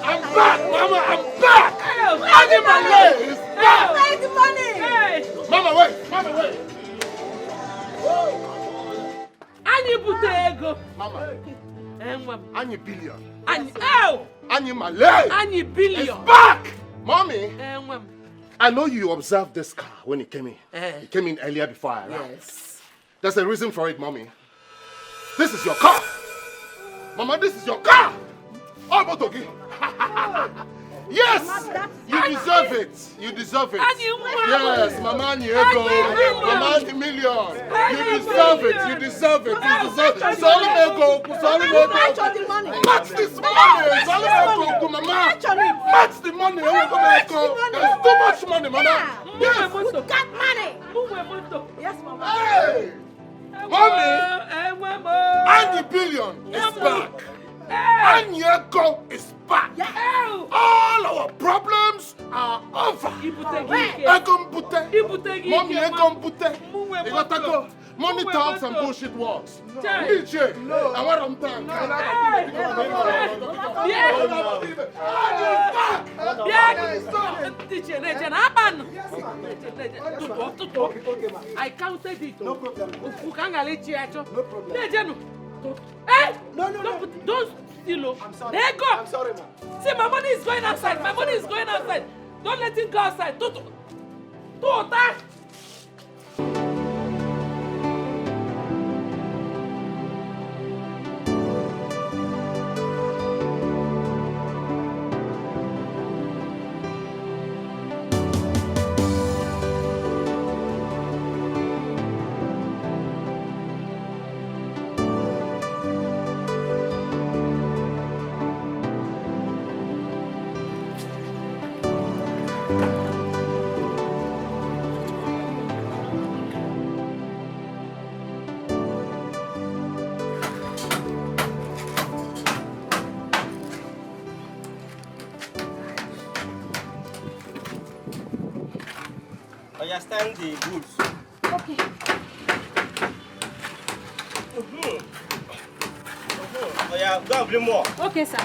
I'm back, Mama, I'm back! Annie Malay is back! Where's the money? Mama, wait! Mama, wait! Annie Butego! Mama, Annie Billion. Annie Malay! Annie Billion! Is back! Mommy! I know you observed this car when it came in. It came in earlier before I arrived. Yes. There's a reason for it, Mommy. This is your car! Mama, this is your car! Oh, Botogi! Yes! You deserve it! You deserve it! Yes, Mama Niego! Mama the million! You deserve it! You deserve it! You deserve it! Sorry, Nego! Sorry, Nego! Match this money! Sorry, Nego! Mama! Match the money! There's too much money, Mama! Yes! Who got money? Yes, Mama. Hey! Mommy! Annie Billion is back! Anyeko is back! All our problems are over! Mommy, money talks and bullshit walks. DJ, and what I'm talking I counted it. No problem. No problem. Hey! No. Don't steal. I'm sorry. There you go. I'm sorry, ma. See, my money is going outside. My money is going outside. Don't let it go outside. Don't. Understand the goods. Okay. Oh yeah, go and bring more. Okay, sir.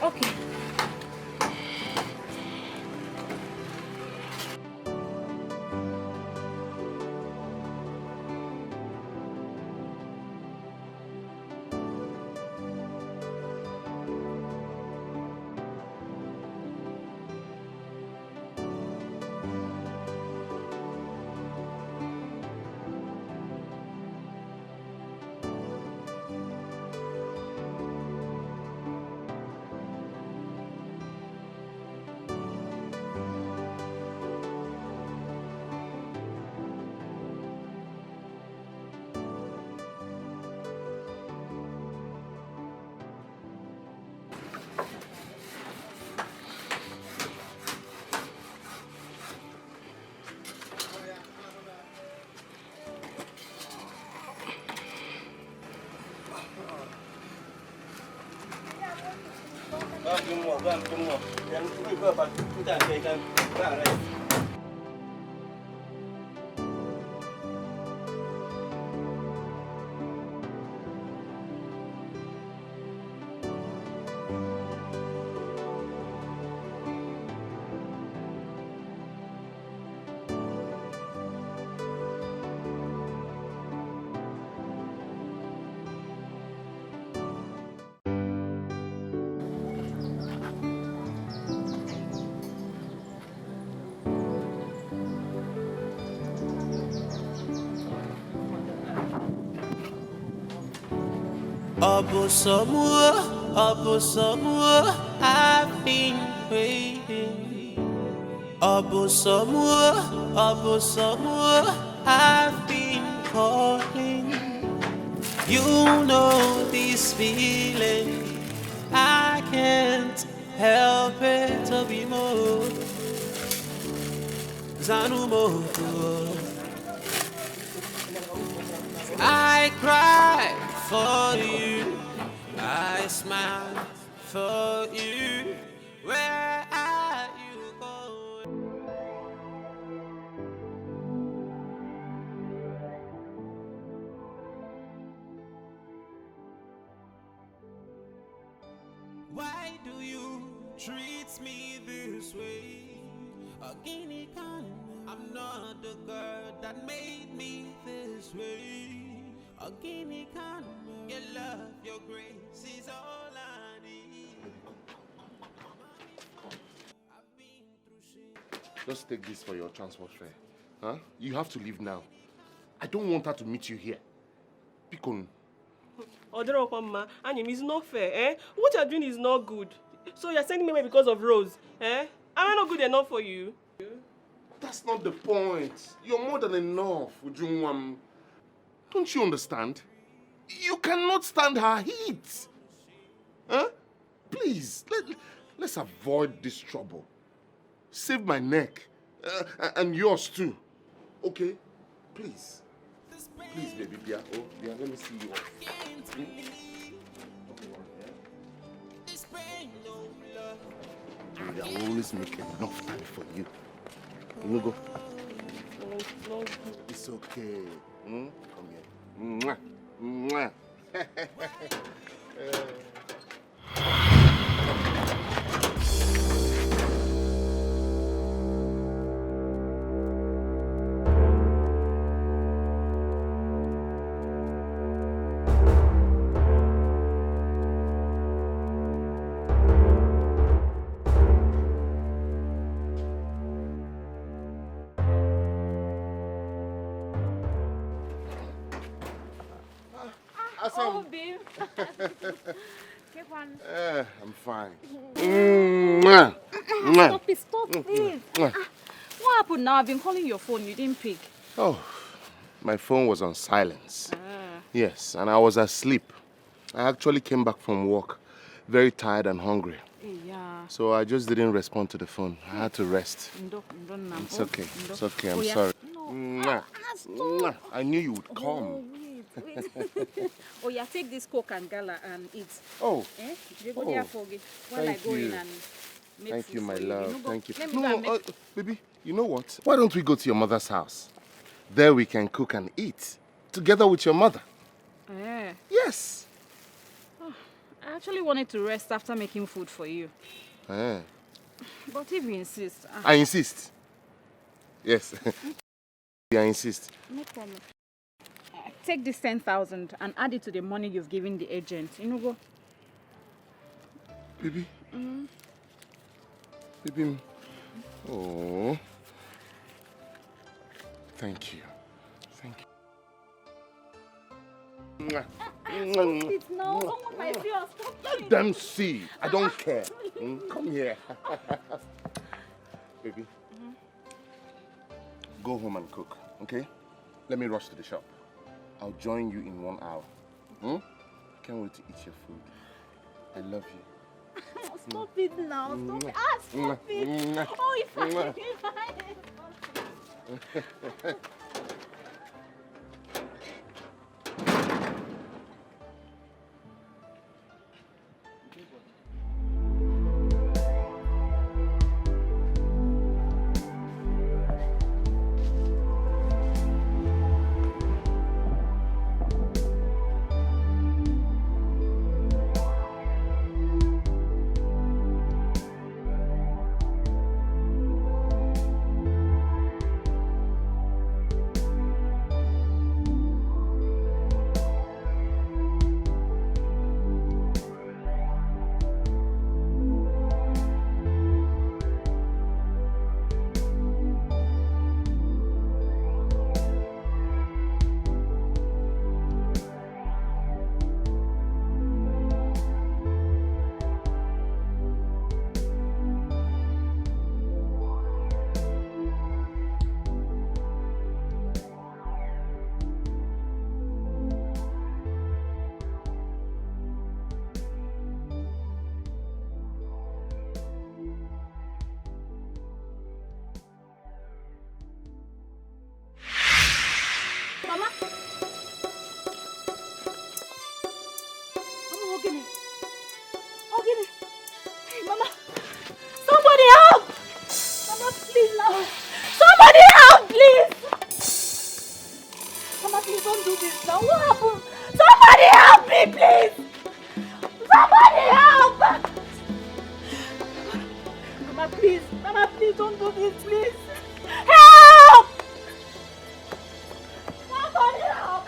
Okay. Go and bring more. Then we go back to that. They can go and rest. Obosomu, I've been waiting. Obosomu, I've been calling. You know this feeling, I can't help it to be more. Zanumo, I cry for you, I smile for you. Where are you going? Why do you treat me this way? A guinea can, I'm not the girl that made me this way. A guinea can, your love, your grace is all I need. I've been through shit. Just take this for your transport fare. Huh? You have to leave now. I don't want her to meet you here. Pikon. Odorokoma, Anyim, it's not fair, eh? What you're doing is not good. So you're sending me away because of Rose, eh? Am I not good enough for you? That's not the point. You're more than enough, Ujunwam. Don't you understand? You cannot stand her heat. Huh? Please, let's avoid this trouble. Save my neck. And yours too. Okay? Please. Please, baby, Bia. Oh, Bia, let me see you off. I will always make enough time for you. You go. No. It's okay. Come here. Mwah. Mwah. Oh, babe. I'm fine. Mwah. Mwah. Stop it. What happened now? I've been calling your phone. You didn't pick. Oh, my phone was on silence. Yes, and I was asleep. I actually came back from work, very tired and hungry. Yeah. So I just didn't respond to the phone. I had to rest. It's okay. It's okay. I'm sorry. No. Mwah. Mwah. I knew you would come. Wait. Oh, yeah, take this Coke and Gala and eat. Oh. Eh? You go there for it while I go in and make Thank food you, my for love. You know, Thank you. Let me go and make... Baby, you know what? Why don't we go to your mother's house? There we can cook and eat together with your mother. Yes. Oh, I actually wanted to rest after making food for you. But if you insist... I insist. Yes. I insist. No problem. Take this 10,000 and add it to the money you've given the agent. You know, go. Baby. Baby. Oh. Thank you. Thank you. Stop it now. Someone might see us. Let them see. I don't care. Come here. Baby. Go home and cook, okay? Let me rush to the shop. I'll join you in 1 hour. I can't wait to eat your food. I love you. Stop it now. Stop it. Stop it. Oh, if Ogini. Ogini. Hey, Mama. Somebody help! Mama, please now. Somebody help, please! Mama, please don't do this now. What happened? Somebody help me, please! Somebody help! Mama, please. Mama, please don't do this, please. Help! Somebody help!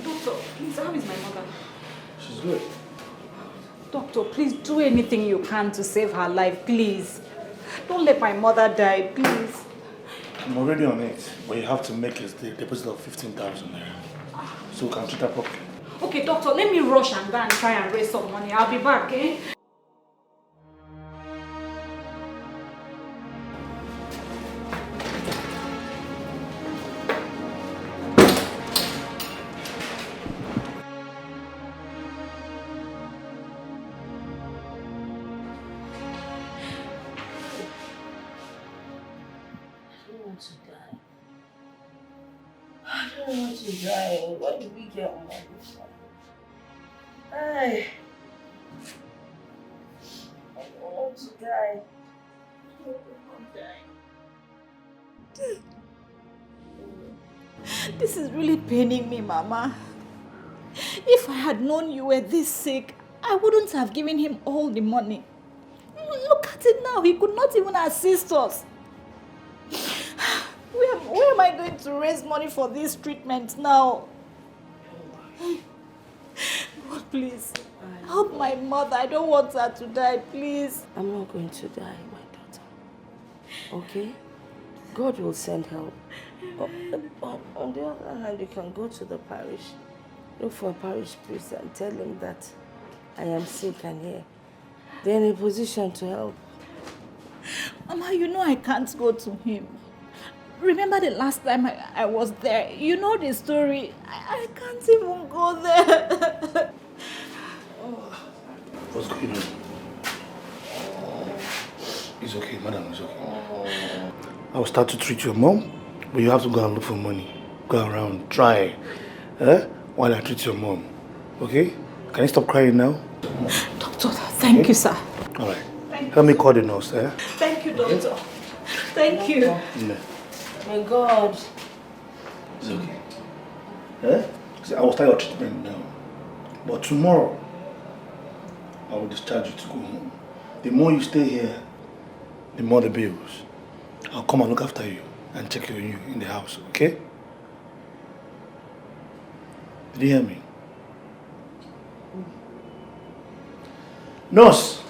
Doctor, please, how is my mother? She's good. Doctor, please do anything you can to save her life, please. Don't let my mother die, please. I'm already on it, but you have to make a deposit of 15,000 naira. So we can treat her properly. Okay, doctor, let me rush and go and try and raise some money. I'll be back, eh? To die. I don't want to die. Why did we get on this one? I don't want to die. I don't want to die. This is really paining me, Mama. If I had known you were this sick, I wouldn't have given him all the money. Look at it now. He could not even assist us. Where am I going to raise money for this treatment now? God, please, help my mother. I don't want her to die, please. I'm not going to die, my daughter. Okay? God will send help. On the other hand, you can go to the parish, look for a parish priest and tell him that I am sick and here. They're in a position to help. Mama, you know I can't go to him. Remember the last time I was there? You know the story. I can't even go there. What's going on? It's okay, madam, it's okay. I will start to treat your mom, but you have to go and look for money. Go around, try, while I treat your mom. Okay? Can you stop crying now? Doctor, thank you, sir. All right. Help me call the nurse, eh? Thank you, doctor. Thank you. Yeah. My God. It's okay. See, I will start your treatment now. But tomorrow, I will discharge you to go home. The more you stay here, the more the bills. I'll come and look after you and check on you in the house, okay? Did you hear me? Nurse!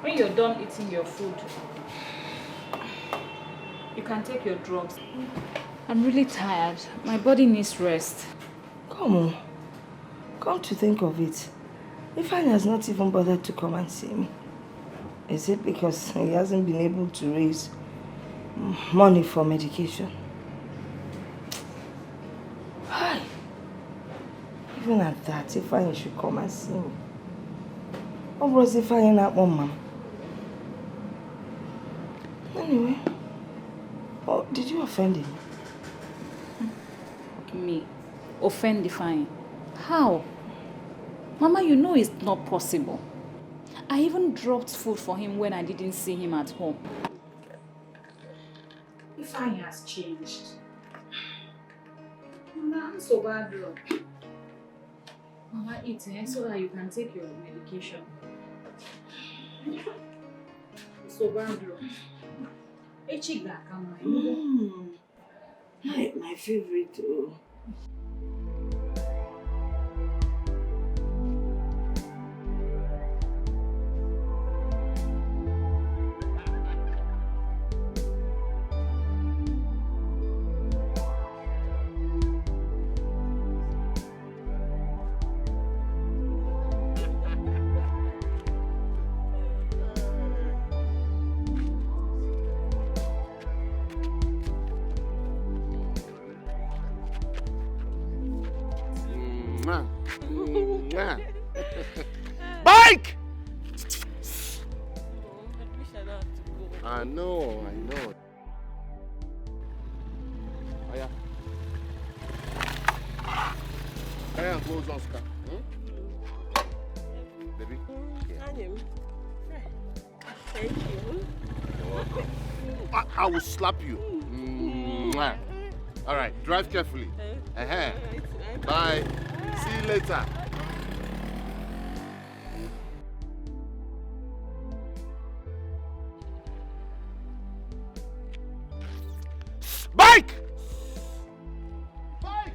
When you're done eating your food, you can take your drugs. I'm really tired. My body needs rest. Come on. Come to think of it, Ifeanyi has not even bothered to come and see me. Is it because he hasn't been able to raise money for medication? Hi. Even at that, Ifeanyi should come and see me. What was Ifeanyi not one, Mom? Anyway, oh, did you offend him? Me? Offend Ifeanyi? How? Mama, you know it's not possible. I even dropped food for him when I didn't see him at home. Ifeanyi has changed. Mama, I'm so bad, bro. Mama, eat so that you can take your medication. So bad, bro. My favorite too. Bike! I know. Oh, yeah. Carry and close Oscar. Baby? Thank you. You're welcome. I will slap you. All right, drive carefully. Bye. See you later. Bike! Bike!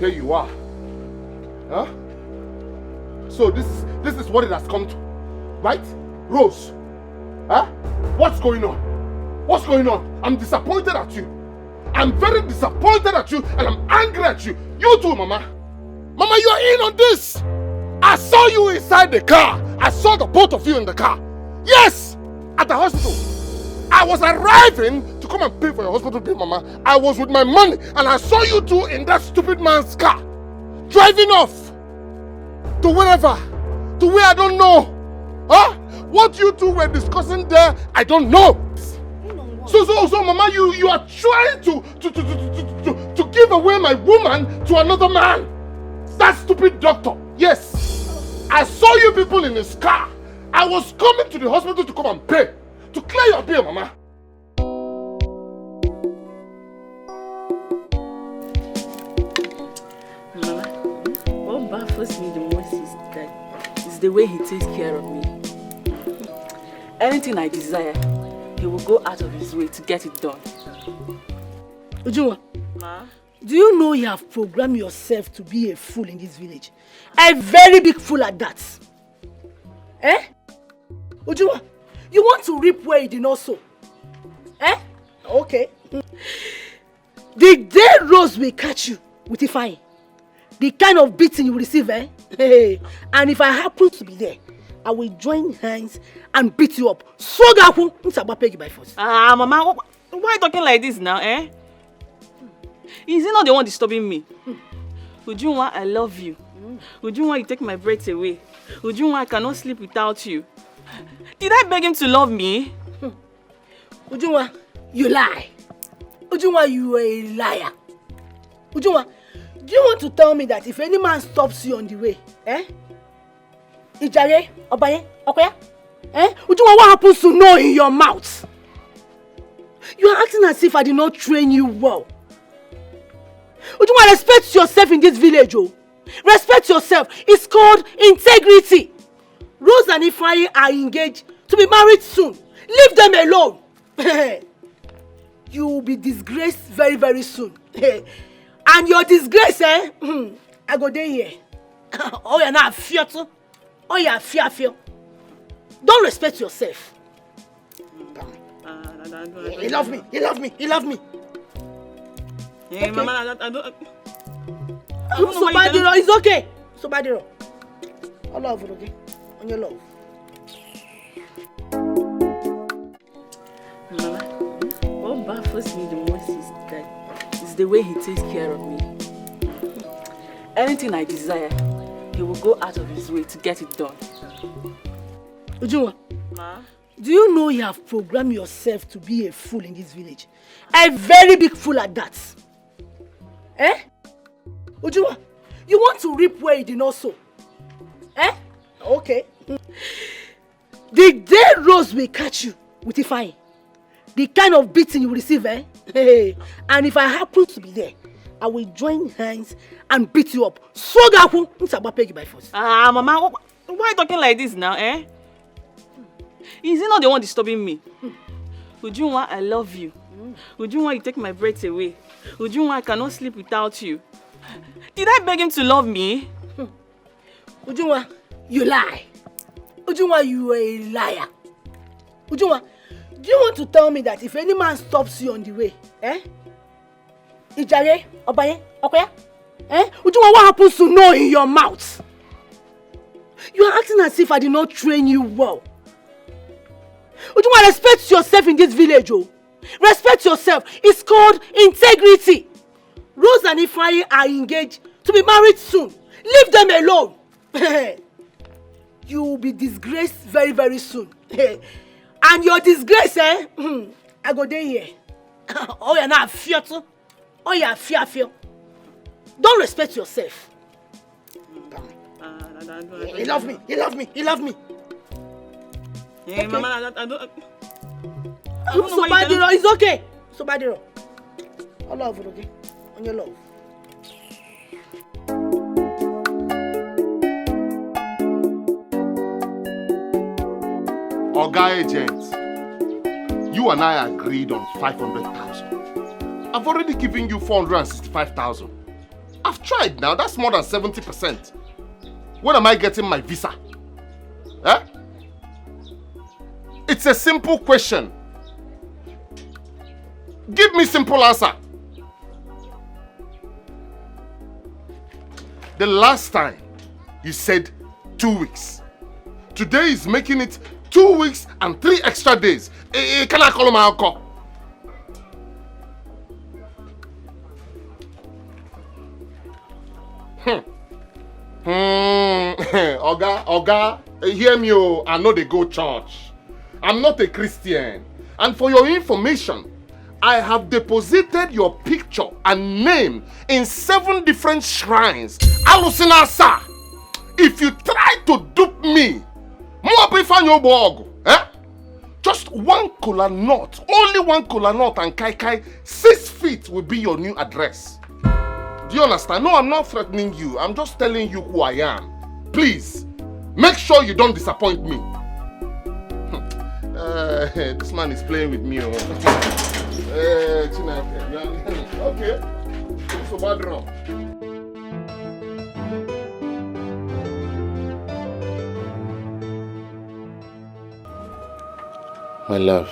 Here you are. Huh? So this is what it has come to, right? Rose, huh? What's going on? What's going on? I'm disappointed at you. I'm very disappointed at you and I'm angry at you. You too, Mama. Mama, you're in on this. I saw you inside the car. I saw the both of you in the car. Yes, at the hospital. I was arriving to come and pay for your hospital bill, Mama. I was with my money and I saw you two in that stupid man's car. Driving off. To wherever. To where I don't know. Huh? What you two were discussing there, I don't know. So, Mama, you are trying to give away my woman to another man. That stupid doctor. Yes. I saw you people in his car. I was coming to the hospital to come and pay. To clear your bill, Mama. Mama, what baffles me the most is the way he takes care of me. Anything I desire, he will go out of his way to get it done. Ujunwa, Ma? do you know you have programmed yourself to be a fool in this village? A very big fool at that. Eh? Ujunwa, you want to reap where you did not sow. Eh? Okay. The day Rose will catch you with Ifeanyi, the kind of beating you will receive, eh? And if I happen to be there, I will join hands and beat you up. So Gaku, peg by force. Mama, why are you talking like this now, eh? Is he not the one disturbing me? Ujunwa, I love you. Ujunwa, you take my breath away. Ujunwa, I cannot sleep without you. Did I beg him to love me? Ujunwa, you lie. Ujunwa, you are a liar. Ujunwa, do you want to tell me that if any man stops you on the way, eh? Ijare, Obaye, Okoya, eh? Ujunwa, what happens to know in your mouth? You are acting as if I did not train you well. Ujunwa, respect yourself in this village, oh. Respect yourself. It's called integrity. Rose and Ifeanyi are engaged to be married soon. Leave them alone. You will be disgraced very, very soon. And your disgrace, eh? I go there here. Oh, you're not fear too. Oh, you're fear. Don't respect yourself. He love me. Hey, okay. Mama, I don't Sobadiro, it's okay. Sobadiro. I love you, okay? On your love. Mama, what baffles me the most is the way he takes care of me. Anything I desire, he will go out of his way to get it done. Ujunwa, Ma? do you know you have programmed yourself to be a fool in this village? A very big fool at that. Eh? Ujunwa, you want to reap where you did not sow. Eh? Okay. The day Rose will catch you with Ifeanyi, the kind of beating you will receive, eh? And if I happen to be there, I will join hands and beat you up. So Gaku, peg by force. Mama, why are you talking like this now, eh? Is he not the one disturbing me? Ujunwa, I love you. Ujunwa, you take my breath away. Ujunwa, I cannot sleep without you. Did I beg him to love me? Ujunwa, you lie. Ujunwa, you are a liar. Ujunwa, do you want to tell me that if any man stops you on the way, eh? Ijare, Obaye, Okoya, eh? Ujunwa, what happens to know in your mouth? You are acting as if I did not train you well. Ujunwa, respect yourself in this village, oh. Respect yourself. It's called integrity. Rose and Ifeanyi are engaged to be married soon. Leave them alone. You will be disgraced very, very soon. And your disgrace, eh? I go there here. Oh, you're not fear too. Oh, you're fear. Don't respect yourself. He love me. Hey, Okay. Mama, I don't know why you Sobadiro, it's okay. Sobadiro. I love you, okay? On your love. Oga agent, you and I agreed on 500,000. I've already given you 465,000. I've tried now, that's more than 70%. When am I getting my visa? Eh? It's a simple question. Give me simple answer. The last time you said 2 weeks. Today is making it 2 weeks and 3 extra days. Can I call my uncle? Oga, hear me, oh, I know they go church. I'm not a Christian. And for your information, I have deposited your picture and name in 7 different shrines. Alusina, sir. If you try to dupe me, just 1 kola nut, only 1 kola nut and kai 6 feet will be your new address. Do you understand? No, I'm not threatening you. I'm just telling you who I am. Please, make sure you don't disappoint me. This man is playing with me. Okay. So bad wrong. My love,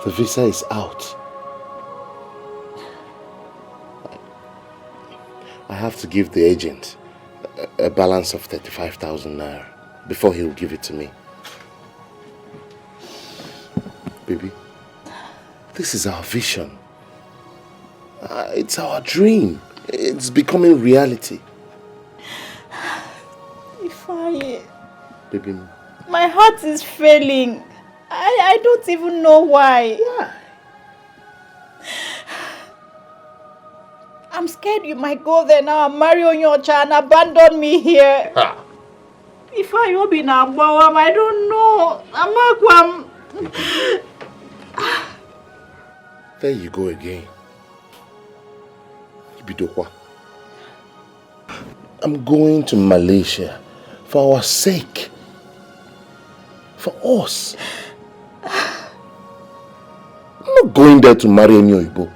the visa is out. I have to give the agent a balance of 35,000 naira before he will give it to me. Baby, this is our vision. It's our dream. It's becoming reality. Ifeanyi. Baby. My heart is failing. I don't even know why. Why? I'm scared you might go there now and marry Onyocha and abandon me here. Ifeanyi will be now, I don't know. There you go again. Ibidokwa. I'm going to Malaysia for our sake. For us. I'm not going there to marry any Oyibo.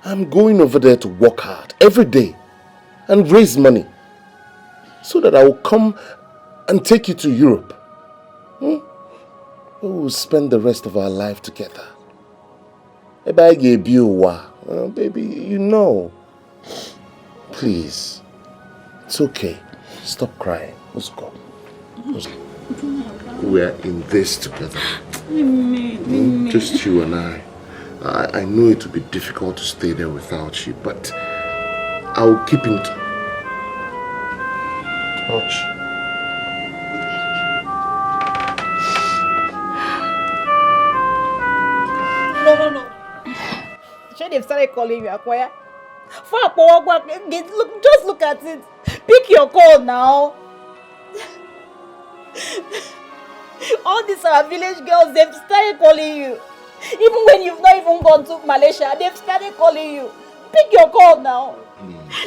I'm going over there to work hard every day and raise money so that I will come and take you to Europe. We will spend the rest of our life together. Baby, you know. Please. It's okay. Stop crying. Let's go. Let's go. We're in this together. Just you and I. I know it will be difficult to stay there without you, but I'll keep in touch. No. Should they've started calling you Akwaya? Just look at it. Pick your call now. All these our village girls, they've started calling you. Even when you've not even gone to Malaysia, they've started calling you. Pick your call now.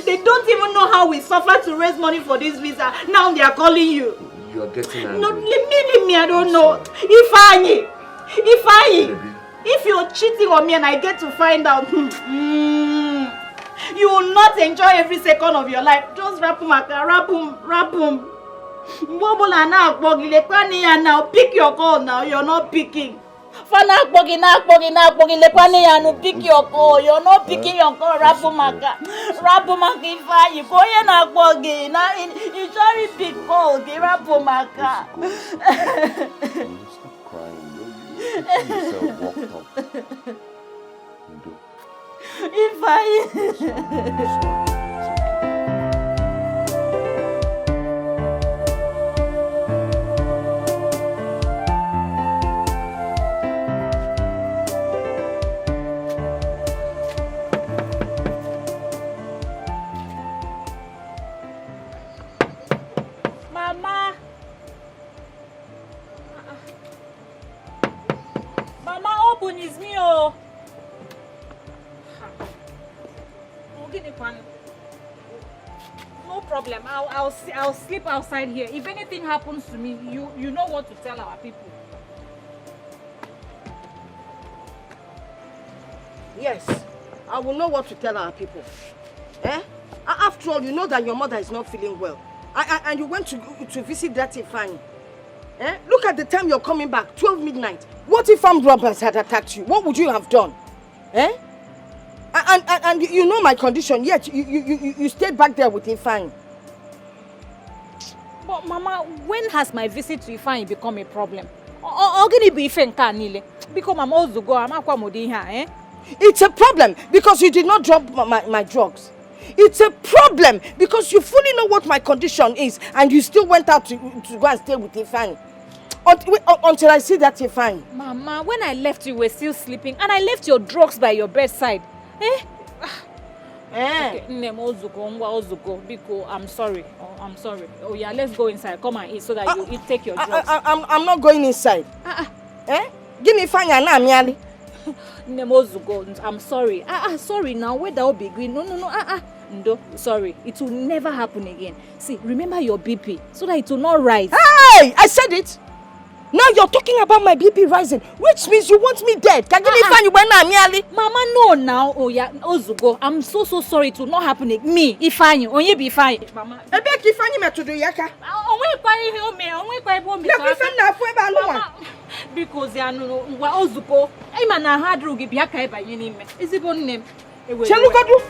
They don't even know how we suffer to raise money for this visa. Now they are calling you. You are getting angry. No, leave me, I don't know. Ifeanyi, if you're cheating on me and I get to find out, you will not enjoy every second of your life. Just wrap him. Now pick your call now. You're not picking. Pick your call. You're not picking your call. Rapumaka. Ifeanyi. You try to pick call. Rapumaka. Stop crying. You're getting yourself worked up. Ifeanyi. It's me, oh. No problem. I'll sleep outside here. If anything happens to me, you know what to tell our people. Yes, I will know what to tell our people. After After all, you know that your mother is not feeling well. And you went to visit that Ifeanyi. Eh? Look at the time you're coming back, 12 midnight. What if armed robbers had attacked you? What would you have done? Eh? And you know my condition, yet you stayed back there with Ifeanyi. But Mama, when has my visit to Ifeanyi become a problem? Because I'm also going, eh? It's a problem because you did not drop my drugs. It's a problem because you fully know what my condition is and you still went out to go and stay with Ifeanyi. Until I see that Ifeanyi. Mama, when I left you were still sleeping and I left your drugs by your bedside. Eh? Okay, I'm sorry. I'm sorry. Oh yeah, let's go inside. Come and eat so that you take your drugs. I'm not going inside. Eh? Give me Ifeanyi and Amiali. I'm sorry. Sorry now. Where that will be green? No. No, sorry. It will never happen again. See, remember your BP so that it will not rise. Hey! I said it. Now you're talking about my BP rising, which means you want me dead. Can you find you when I'm nearly? Mama, no now. Oh yeah, Ozugo. I'm so sorry. It will not happen. Me, Ifeanyi, only be fine. Mama. I beg Ifeanyi me to do yaka. Because ya no Ozugo. I man na hard rogi bi aka eba yini me. Is it bon name? Chelugodu.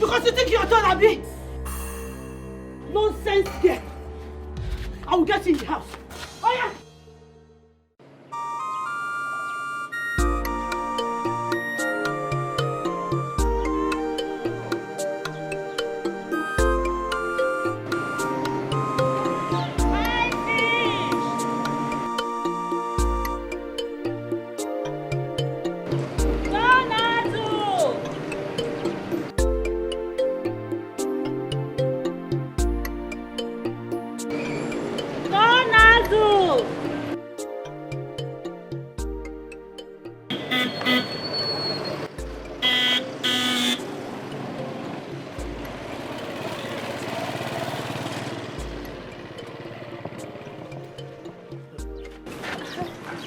Because you think you're done, Abi? Nonsense there. I will get you in the house. Oh yeah.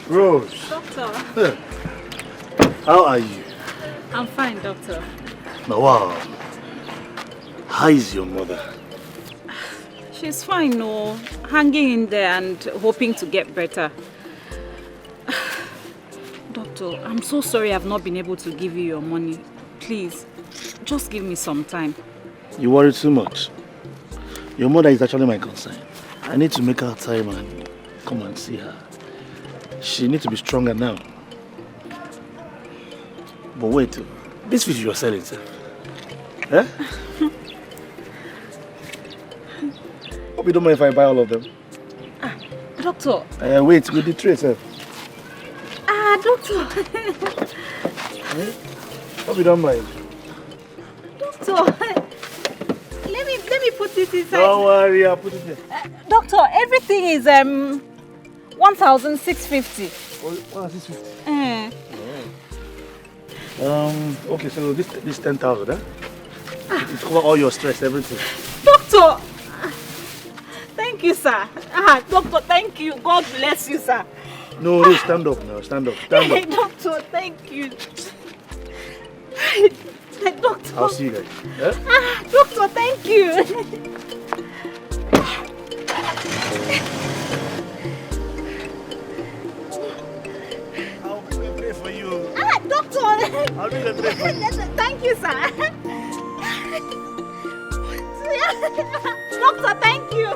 Rose. Doctor. How are you? I'm fine, doctor. Now, wow. How is your mother? She's fine, no. Hanging in there and hoping to get better. Doctor, I'm so sorry I've not been able to give you your money. Please, just give me some time. You worry too much. Your mother is actually my concern. I need to make her time and come and see her. She needs to be stronger now. But wait, this fish you're selling, sir. Eh? Hope you don't mind if I buy all of them. Doctor. Wait, with the tray, sir. Doctor. Hope you don't mind. Doctor. Let me put it inside. Don't worry, I'll put it there. Doctor, everything is 1,650. 1,650. Okay, so this 10,000, eh? It cover all your stress, everything. Doctor. Thank you, sir. Doctor, thank you. God bless you, sir. No, stand up now. Stand up. Doctor, thank you. Doctor. I'll see you guys. Yeah? Doctor, thank you. I'll bring a tray for you. Doctor. I'll bring a tray for you. Thank you, sir. Doctor, thank you.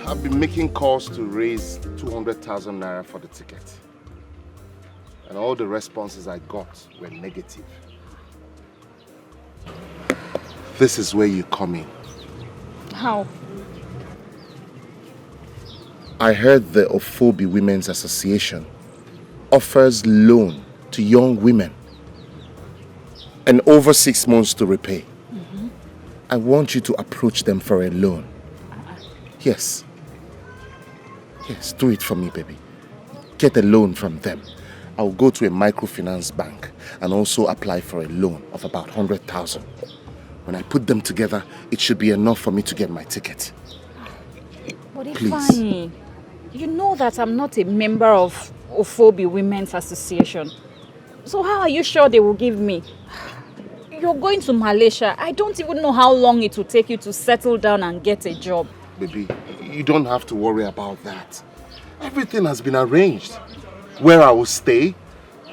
I've been making calls to raise 200,000 naira for the ticket. And all the responses I got were negative. This is where you come in. How? I heard the Ophobi Women's Association offers loan to young women and over 6 months to repay. I want you to approach them for a loan. Yes. Yes, do it for me, baby. Get a loan from them. I'll go to a microfinance bank and also apply for a loan of about 100,000. When I put them together, it should be enough for me to get my ticket. But Please. Ifeanyi, you know that I'm not a member of Ophobi Women's Association. So how are you sure they will give me? You're going to Malaysia. I don't even know how long it will take you to settle down and get a job. Baby, you don't have to worry about that. Everything has been arranged. Where I will stay,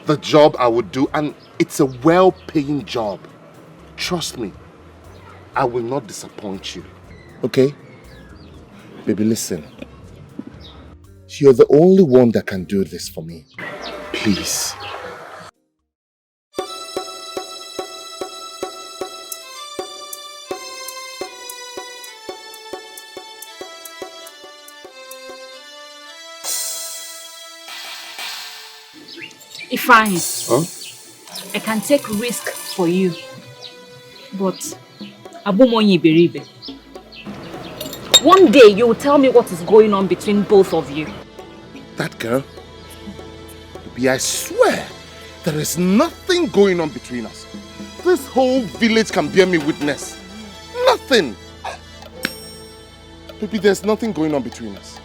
the job I would do, and it's a well-paying job. Trust me, I will not disappoint you. Okay? Baby, listen. You're the only one that can do this for me. Please. Ifeanyi, Huh? I can take risk for you, but Abumonyi Beribe. One day you will tell me what is going on between both of you. That girl? Baby, I swear, there is nothing going on between us. This whole village can bear me witness. Nothing. Baby, there's nothing going on between us.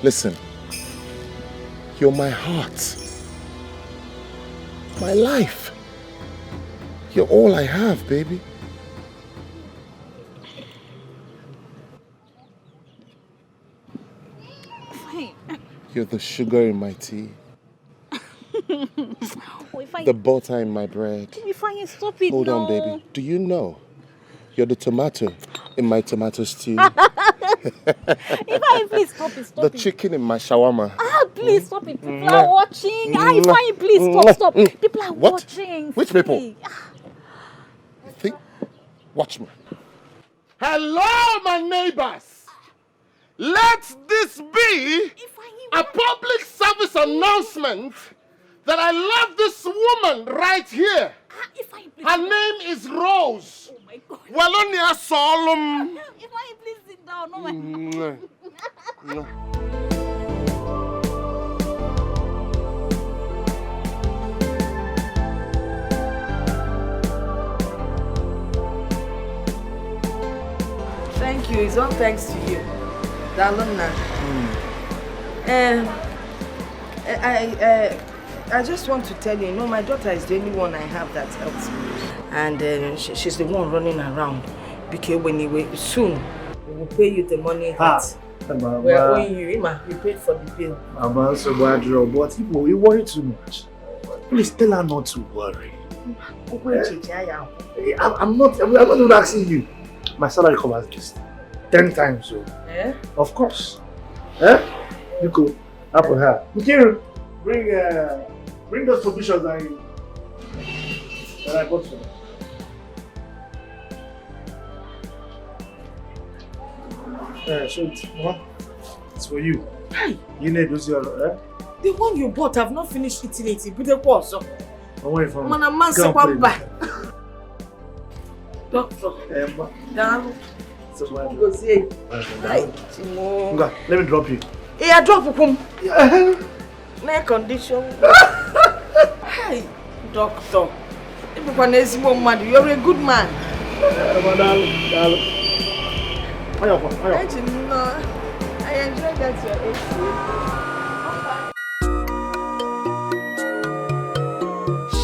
Listen, you're my heart. My life. You're all I have, baby. You're the sugar in my tea. The butter in my bread. Ifeanyi, stop it. Hold on, baby. Do you know you're the tomato in my tomato stew? Ifeanyi, please stop it. Stop The chicken in my shawarma. Please stop it. People are watching. Ifeanyi, please stop. People are watching. Which people? You think? Watch me. Hello, my neighbors. Let this be a public service announcement that I love this woman right here. Her name is Rose. Oh my God. Walonia Solomon. Ifeanyi, please sit down. Oh my God. Thank you. It's all thanks to you. Dalona. I just want to tell you, my daughter is the only one I have that helps me. And she's the one running around. Because soon, we will pay you the money that we are owing you. Ima, we paid for the bill. I'm also bad, but people, you worry too much. Please tell her not to worry. I'm not even asking you. My salary covers this 10 times, so. Eh? Of course. Eh? You go up with her. Mikiru, bring those provisions that I bought for you. So it's for you. Hey. You need those The one you bought, I've not finished eating it. But the course. Away from Man, a man se pamba. Doctor. Down. So Go see. let me drop you. Yeah, drop him. No condition. Hey, doctor. You're a good man. I enjoy that your AC.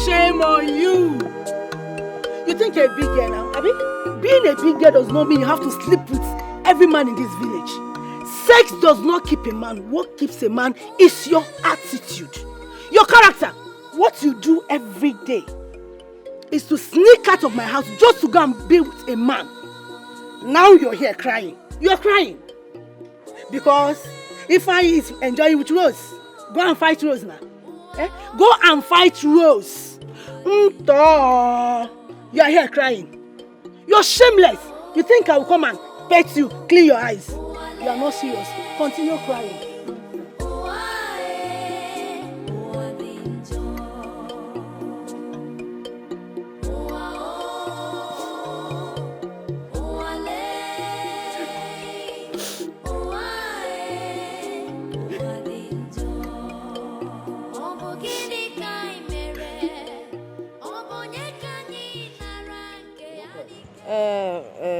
Shame on you. You think you're a big girl now? I mean, being a big girl does not mean you have to sleep with every man in this village. Sex does not keep a man. What keeps a man is your attitude, your character. What you do every day is to sneak out of my house just to go and be with a man. Now you're here crying. You're crying because Ifeanyi is enjoying with Rose. Go and fight Rose now. Eh? Go and fight Rose. You are here crying. You're shameless. You think I will come and pet you, clean your eyes? You are not serious. Continue crying.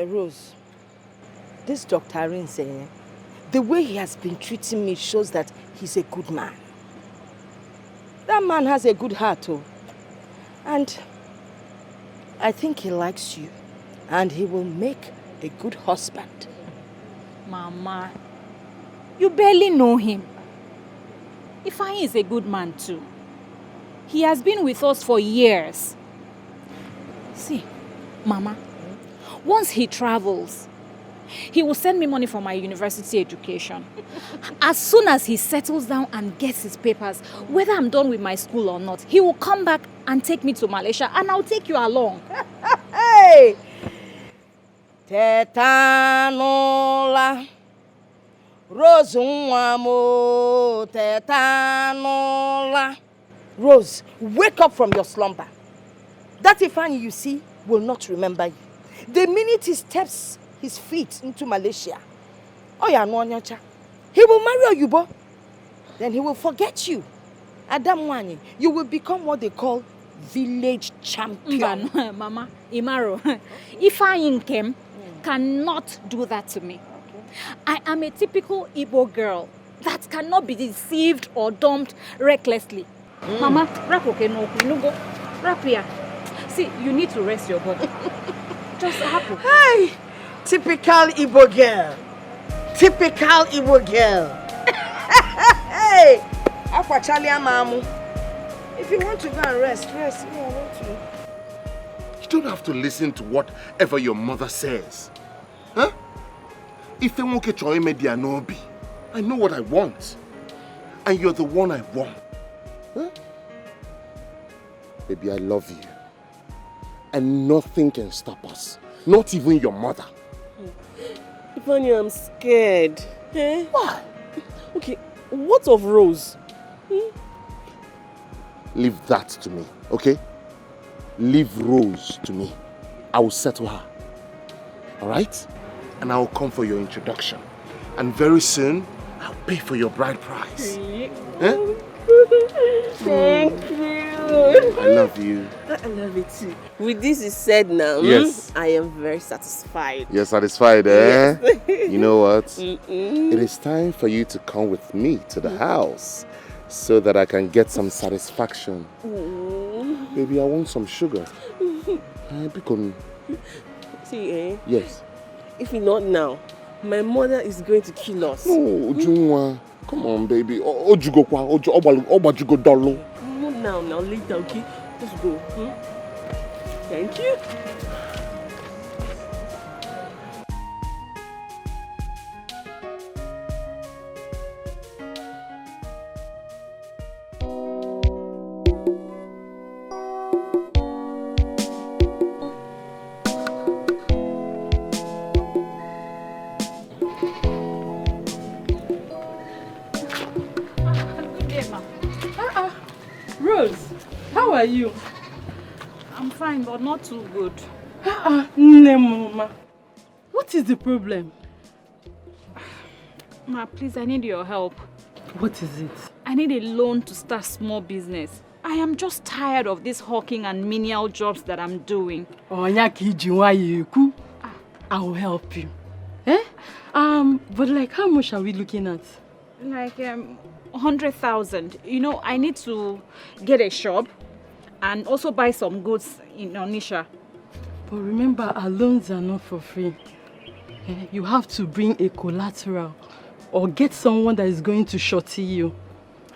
Rose, this Dr. Arinze, the way he has been treating me shows that he's a good man. That man has a good heart, too. And I think he likes you. And he will make a good husband. Mama, you barely know him. Ifeanyi is a good man, too. He has been with us for years. See, Mama, once he travels, he will send me money for my university education. As soon as he settles down and gets his papers, whether I'm done with my school or not, he will come back and take me to Malaysia, and I'll take you along. Hey! Tetanola Rose Nwamo Tetanola. Rose, wake up from your slumber. That Ifeanyi you see will not remember you. The minute he steps his feet into Malaysia, he will marry Oyubo. Then he will forget you. Adam Wani, you will become what they call village champion. Mama, Imaro, Ifeanyi Nkem cannot do that to me. Okay. I am a typical Igbo girl that cannot be deceived or dumped recklessly. Mama, rap okay, no go. Rap here. See, you need to rest your body. Just happen. Hey, typical Igbo girl. Typical Igbo girl. Hey, Aqua Charlie Mamu. If you want to go and rest. Me, I want to. You don't have to listen to whatever your mother says. Huh? If I know what I want. And you're the one I want. Huh? Baby, I love you. And nothing can stop us. Not even your mother. Ifeanyi, I'm scared. Eh? Why? Okay, what of Rose? Leave that to me, okay? Leave Rose to me. I will settle her. Alright? And I will come for your introduction. And very soon, I'll pay for your bride price. Huh? Thank you. I love you. I love it too. With this is said now, yes. I am very satisfied. You're satisfied, eh? Yes. You know what? It is time for you to come with me to the house so that I can get some satisfaction. Baby, I want some sugar. See, eh? Yes. If not now, my mother is going to kill us. No, Ujunwa. Come on, baby. Not now, later, okay? Let's go. Thank you. Rose, how are you? I'm fine, but not too good. Mama. What is the problem? Ma, please, I need your help. What is it? I need a loan to start small business. I am just tired of this hawking and menial jobs that I'm doing. I will help you. Eh? But like how much are we looking at? Like 100,000. You know, I need to get a shop and also buy some goods in Onisha. But remember, our loans are not for free. You have to bring a collateral or get someone that is going to shorty you.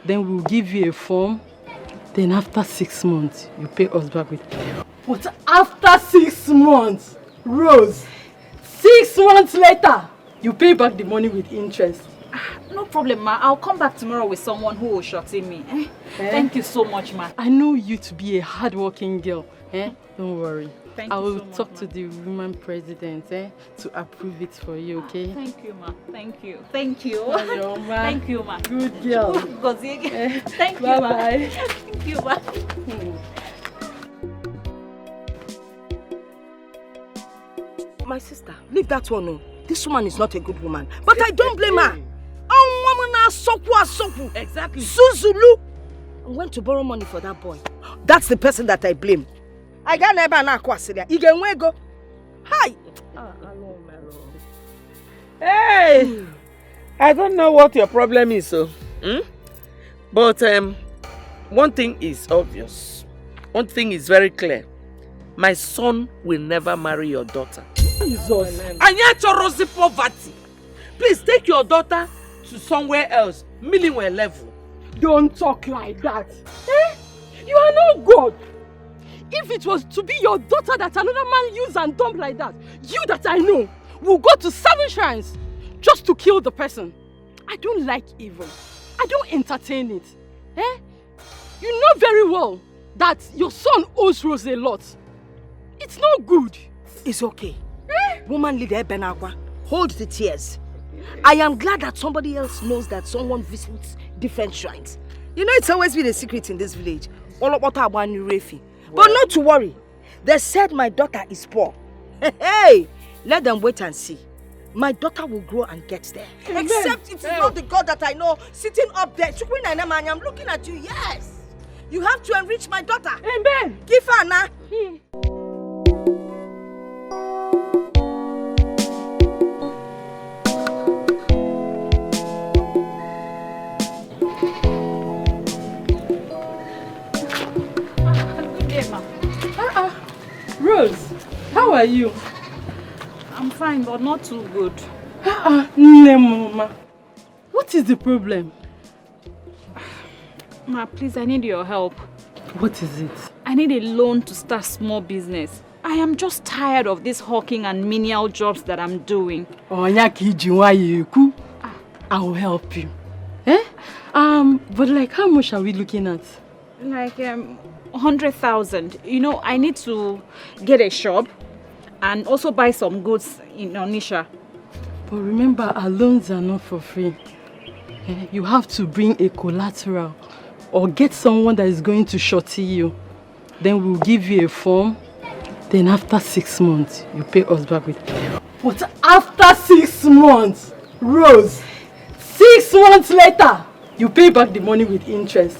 Then we'll give you a form. Then after 6 months, you pay us back with. But after 6 months, Rose, 6 months later, you pay back the money with interest. No problem, ma. I'll come back tomorrow with someone who will shorty me. Thank you so much, ma. I know you to be a hard-working girl. Don't worry. Thank I you will so much, talk ma. to the woman president to approve it for you, okay? Thank you, ma. Thank you. Thank you. Hello, ma. Thank you, ma. Good girl. Thank you, ma. Bye-bye. Thank you, ma. My sister, leave that one. Oh. This woman is not a good woman. But I don't blame her. Exactly. Suzulu. I went to borrow money for that boy. That's the person that I blame. I got never na kwasilia. Igenwe go. Hi. Hey, I don't know what your problem is, so. But one thing is obvious. One thing is very clear. My son will never marry your daughter. Jesus. Anyachorosi poverty. Please take your daughter to somewhere else. Million level. Don't talk like that. You are not God. If it was to be your daughter that another man used and dumped like that, you that I know will go to 7 shrines just to kill the person. I don't like evil. I don't entertain it. You know very well that your son owes Rose a lot. It's not good. It's okay. Woman leader Benagwa, hold the tears. I am glad that somebody else knows that someone visits different shrines. You know, it's always been a secret in this village. But not to worry. They said my daughter is poor. Hey, let them wait and see. My daughter will grow and get there. Amen. Except it is not the God that I know sitting up there. I'm looking at you, yes. You have to enrich my daughter. Amen. Give her now. Rose, how are you? I'm fine, but not too good. Mama. What is the problem? Ma, please, I need your help. What is it? I need a loan to start small business. I am just tired of this hawking and menial jobs that I'm doing. I will help you. But like how much are we looking at? Like 100,000. You know, I need to get a shop and also buy some goods in Onisha. But remember, our loans are not for free. You have to bring a collateral or get someone that is going to shorty you. Then we'll give you a form. Then after 6 months, you pay us back with. But after 6 months, Rose, 6 months later, you pay back the money with interest.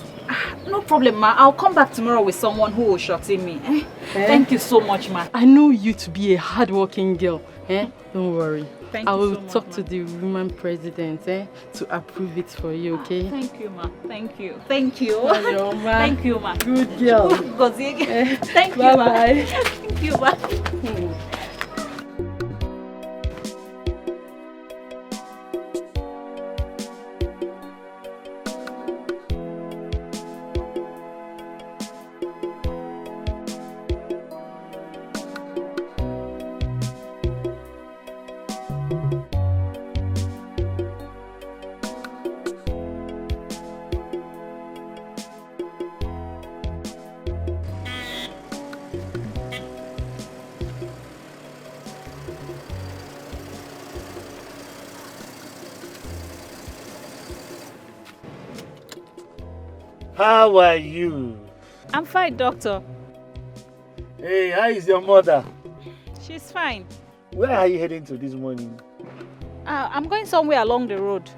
No problem, ma. I'll come back tomorrow with someone who will shorty me. Thank you so much, ma. I know you to be a hard-working girl. Don't worry. Thank I you will so much, talk ma. to the woman president to approve it for you, okay? Thank you, ma. Thank you. Thank you. Hello, ma. Thank you, ma. Good girl. Thank you, Bye-bye. ma. Thank you, ma. How are you? I'm fine, doctor. Hey, how is your mother? She's fine. Where are you heading to this morning? I'm going somewhere along the road.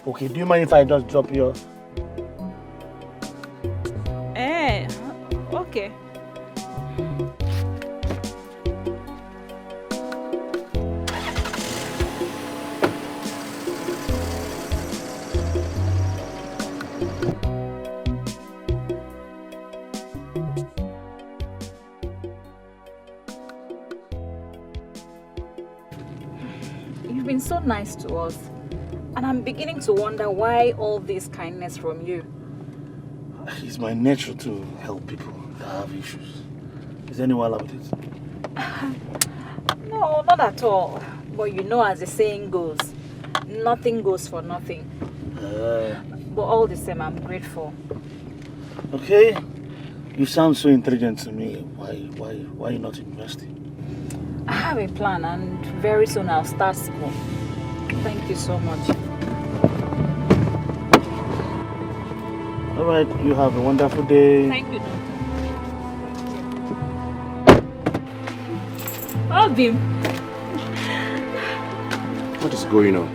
Okay, do you mind if I just drop you off? Okay. You've been so nice to us, and I'm beginning to wonder why all this kindness from you. It's my nature to help people that have issues. Is anyone with it? No, not at all. But you know, as the saying goes, nothing goes for nothing. But all the same, I'm grateful. Okay. You sound so intelligent to me. Why are you not investing? I have a plan, and very soon I'll start school. Thank you so much. All right, you have a wonderful day. Thank you, doctor. Obim. What is going on?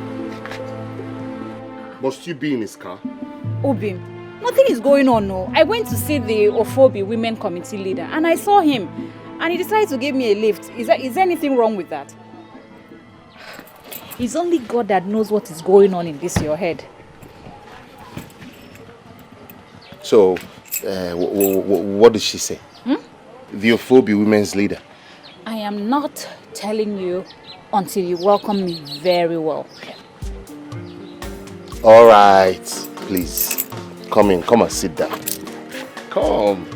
Must you be in his car? Obim, nothing is going on, no. I went to see the Ophobi Women Committee leader, and I saw him, and he decided to give me a lift. Is there anything wrong with that? It's only God that knows what is going on in your head. So, what did she say? The Ophobi Women's leader. I am not telling you until you welcome me very well. All right, please. Come in, come and sit down. Come.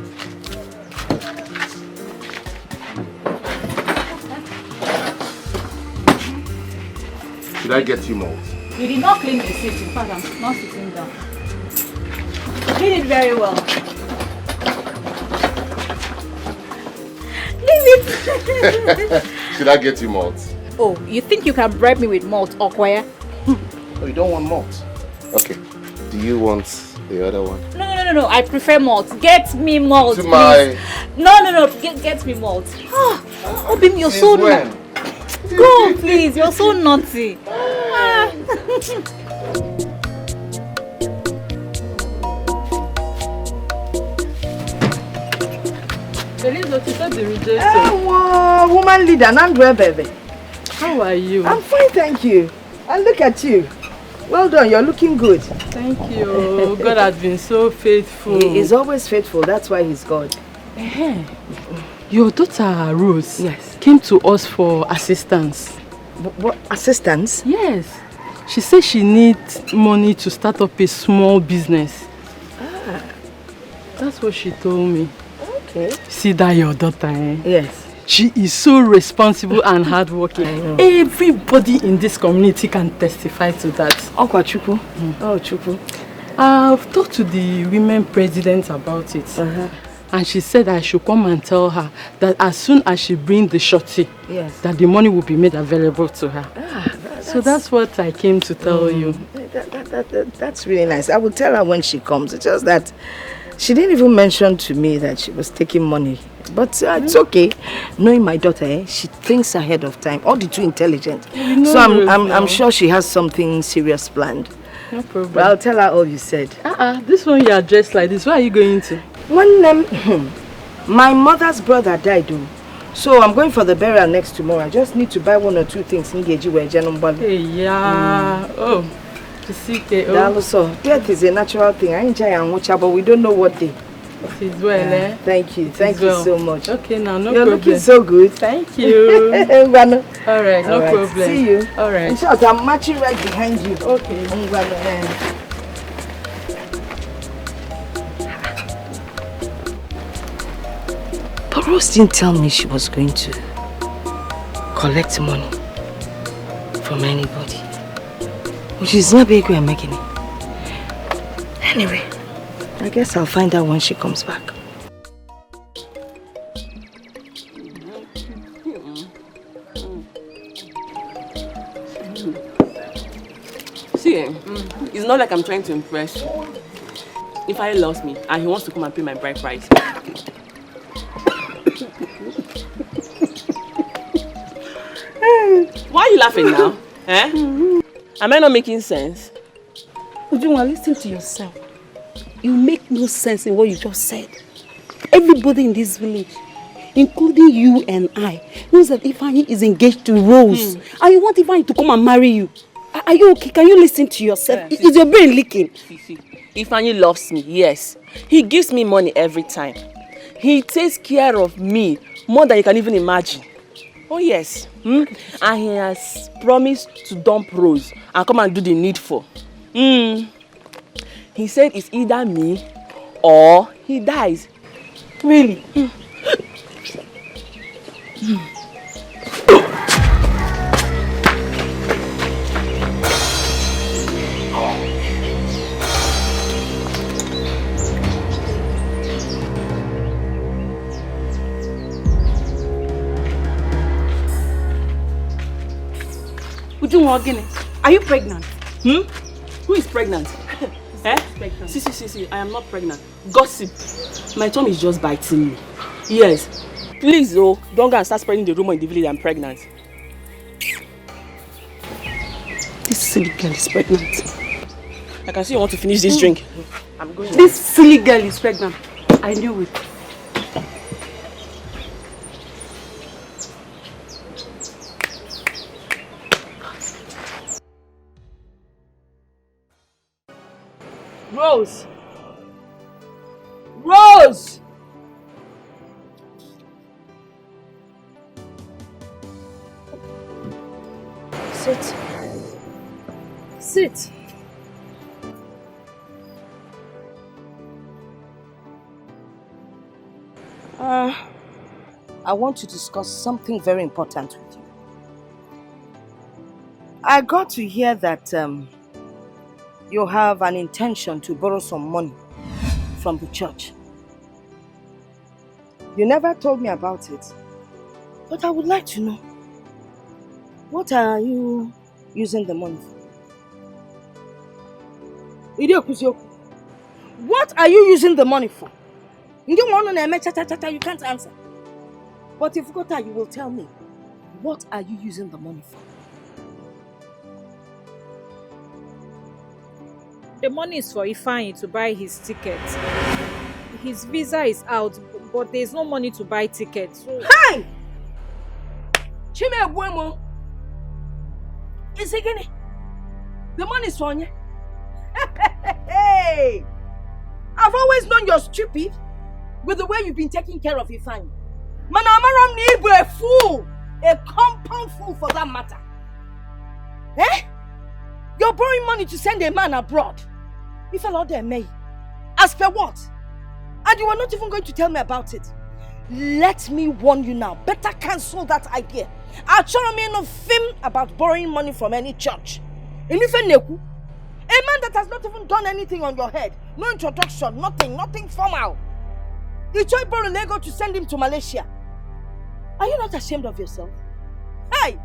Should I get you more? You did not clean the seat. In fact, I'm not sitting down. You did very well. Leave it. Should I get you malt? Oh, you think you can bribe me with malt, Okwaya? Oh, you don't want malt? Okay. Do you want the other one? No. I prefer malt. Get me malt, please. No. Get me malt. Obim, you're so naughty. Go, please. You're so naughty. Woman leader, Nandwe baby. How are you? I'm fine, thank you. And look at you. Well done, you're looking good. Thank you. God has been so faithful. He is always faithful, that's why he's God. Your daughter Rose, yes, came to us for assistance. What assistance? Yes. She said she needs money to start up a small business. That's what she told me. Okay. See that your daughter, eh? Yes. She is so responsible and hardworking. I know. Everybody in this community can testify to that. Oh, Chupu. Oh, Chupu. I've talked to the women president about it. And she said I should come and tell her that as soon as she brings the shorty, yes, that the money will be made available to her. So that's what I came to tell you. That's really nice. I will tell her when she comes. It's just that she didn't even mention to me that she was taking money. But it's okay. Knowing my daughter, she thinks ahead of time. All the too intelligent. So I'm sure she has something serious planned. No problem. But I'll tell her all you said. This one you are dressed like this. Where are you going to? When my mother's brother died, so I'm going for the burial next tomorrow. I just need to buy 1 or 2 things. Hey, yeah. Oh, to see also, death is a natural thing. I enjoy and watch, but we don't know what day. It is well, eh? Thank you. Thank you so much. Okay, now no You're problem. looking so good. Thank you. All right, no problem. See you. All right. In short, I'm marching right behind you. Okay. But Rose didn't tell me she was going to collect money from anybody. Which is not big way I'm making it. Anyway, I guess I'll find out when she comes back. See, it's not like I'm trying to impress you. Ifeanyi loves me and he wants to come and pay my bride price. Why are you laughing now? Eh? Am I not making sense? Ujunwa, listen to yourself. You make no sense in what you just said. Everybody in this village, including you and I, knows that Ifeanyi is engaged to Rose. And you want Ifeanyi to come and marry you. Are you okay? Can you listen to yourself? Is your brain leaking? Ifeanyi loves me, yes. He gives me money every time. He takes care of me more than you can even imagine. Oh yes. And he has promised to dump Rose and come and do the needful. He said it's either me or he dies. Really? Ujunwa, are you pregnant? Who is pregnant? Eh? Pregnant. See, I am not pregnant. Gossip. My tongue is just biting me. Yes. Please, don't go and start spreading the rumor in the village I'm pregnant. This silly girl is pregnant. I can see you want to finish this drink. I'm going. This silly girl is pregnant. I knew it. Rose! Rose! Sit. Sit. I want to discuss something very important with you. I got to hear that you have an intention to borrow some money from the church. You never told me about it, but I would like to know, what are you using the money for? What are you using the money for? You can't answer. But if you got you will tell me, what are you using the money for? The money is for Ifeanyi to buy his ticket. His visa is out, but there's no money to buy tickets. So... Hi! Chime Buemo! Is it again? The money is for you. Hey! I've always known you're stupid with the way you've been taking care of Ifeanyi. Manamaram Nibu a fool! A compound fool for that matter. Eh? You're borrowing money to send a man abroad. You fell out there, May. As per what? And you were not even going to tell me about it. Let me warn you now. Better cancel that idea. I'll show me no film about borrowing money from any church. A man that has not even done anything on your head. No introduction, nothing formal. You tried borrowing Lego to send him to Malaysia. Are you not ashamed of yourself? Hey!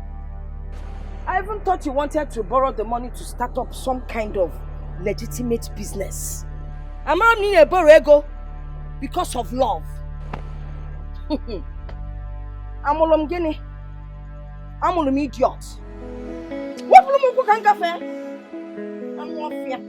I even thought you wanted to borrow the money to start up some kind of legitimate business. I'm not needing a borrow ego because of love. I'm an idiot. What will you do? I'm not fear.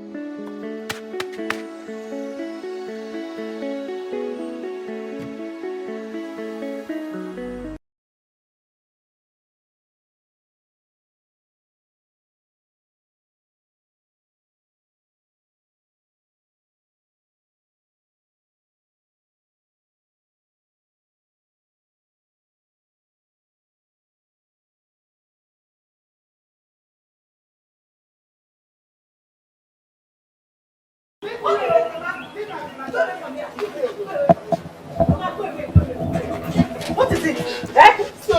What is it? Eh? So,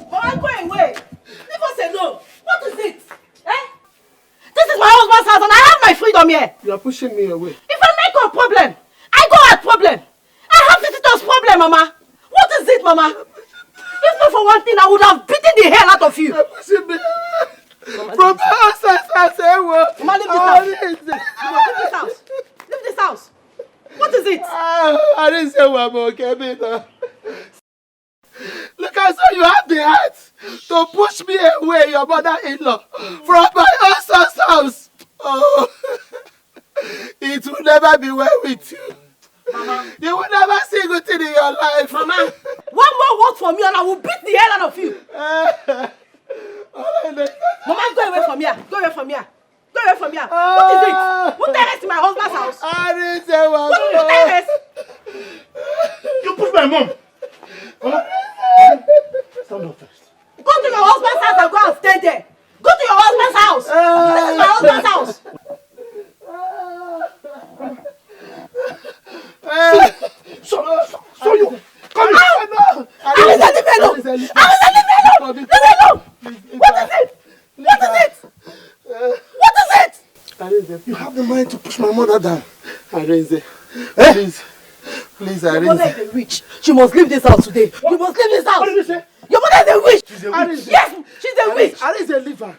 Mama, go away. Leave us alone. What is it? Eh? This is my husband's house and I have my freedom here. You are pushing me away. If I make a problem, I go at problem. I have visitors problem, Mama. What is it, Mama? If not for one thing, I would have beaten the hell out of you. You are pushing me away. From the house, I say what? Mama, leave this house. Leave this house. Leave this house. I didn't say I'm okay, Peter. Look, I saw you have the heart to push me away, your mother-in-law, from my son's house. Oh, it will never be well with you. Mama. You will never see good thing in your life. Mama, one more word from me and I will beat the hell out of you. Mama, go away from here. Go away from here. Go away from here. What is it? What the in my husband's house? I didn't say one. What is the You push my mom. Stand up first. Go to your husband's house and go and stay there. Go to your husband's house. This is my husband's house. So you come here. Alice, leave me alone. Leave me alone. What is it? What is it? What is it? You have the mind to push my mother down. Arinze, please. Please, Arinze. Your mother is a witch. She must leave this house today. You must leave this house. What did you say? Your mother is a witch. She's a witch. Yes, she's a witch. Arinze, leave her.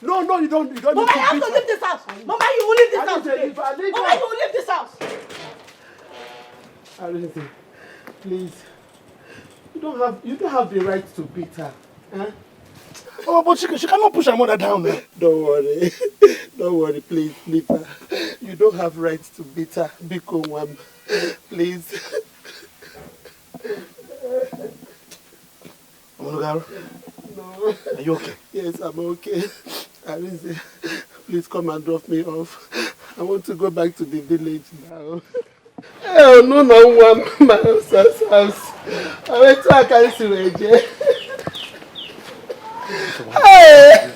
No, you don't. Mama, you have to leave this house. Mama, you will leave this house today. Mama, you will leave this house. Arinze, please. You don't have the right to beat her. Huh? Oh, but she cannot push her mother down. Don't worry. Don't worry, please, leave her. You don't have rights to beat her. Biko Wam. Please. No. Are you okay? Yes, I'm okay. Arinze, please come and drop me off. I want to go back to the village now. Oh, no, my husband's house. I went to a carry Hey!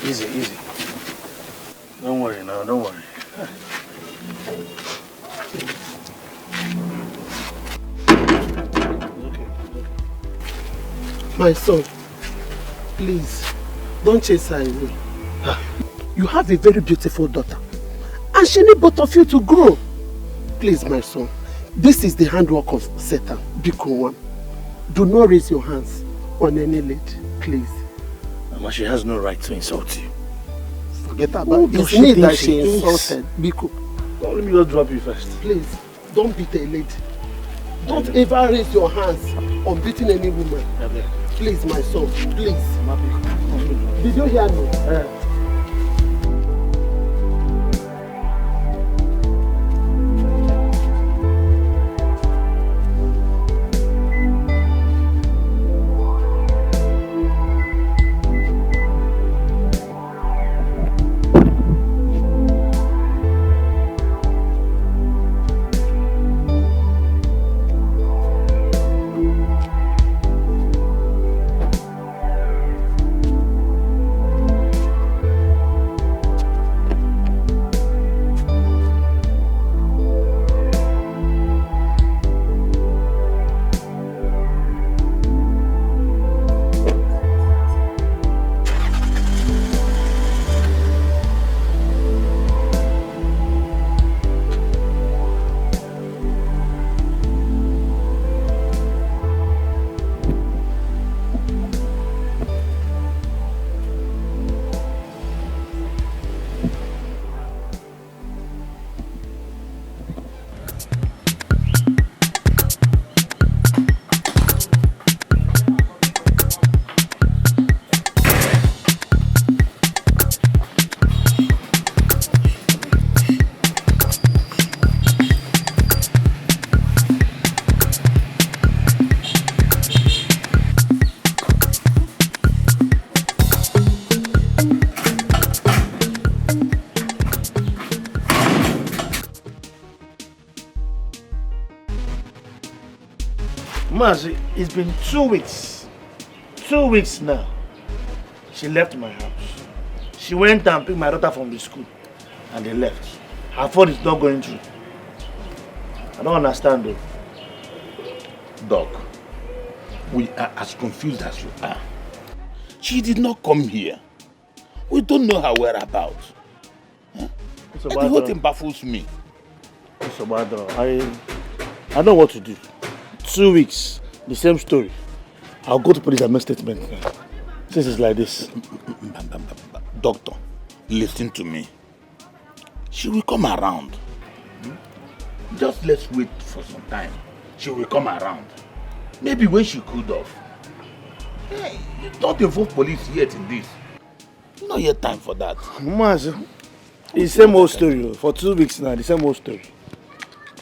Easy. Don't worry now, don't worry. Okay. My son, please, don't chase her away. You have a very beautiful daughter, and she needs both of you to grow. Please, my son, this is the handwork of Satan, Biko One. Do not raise your hands on any lady, please. Mama, she has no right to insult you. Forget about it. It's me that she insulted, Biko. Don't let me just drop you first. Please, don't beat a lady. Don't ever raise your hands on beating any woman. Please, my son, please. Did you hear me? Mazi, it's been 2 weeks. 2 weeks now. She left my house. She went and picked my daughter from the school. And they left. Her phone is not going through. I don't understand though. Doc, we are as confused as you are. She did not come here. We don't know her whereabouts. Huh? The whole thing baffles me. Mr. Badro, I know what to do. 2 weeks, the same story. I'll go to police and make statement. Since it's like this. Doctor, listen to me. She will come around. Just let's wait for some time. She will come around. Maybe when she cooled off. Hey, you don't involve police yet in this. Not yet time for that. Mas, it's the same old story. For 2 weeks now, the same old story.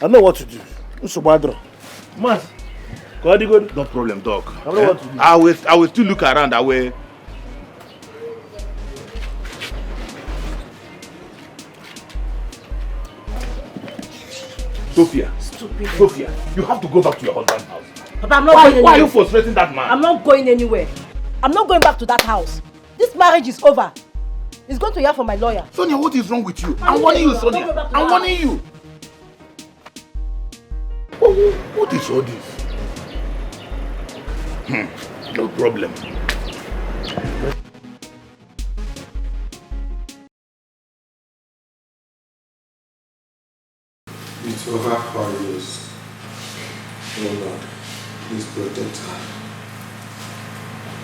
I know what to do. Mr. Badro. Mas, good. No problem, Doc. I know what to do. I will still look around. I will. Sophia. Stupid. Sophia, you have to go back to your husband's house. But I'm not going anywhere. Why are you frustrating that man? I'm not going anywhere. I'm not going back to that house. This marriage is over. It's going to hear from my lawyer. Sonia, what is wrong with you? I'm warning you, Sonia. I'm warning you. What is all this? No problem. It's over 4 years. Oh Lord, please protect her.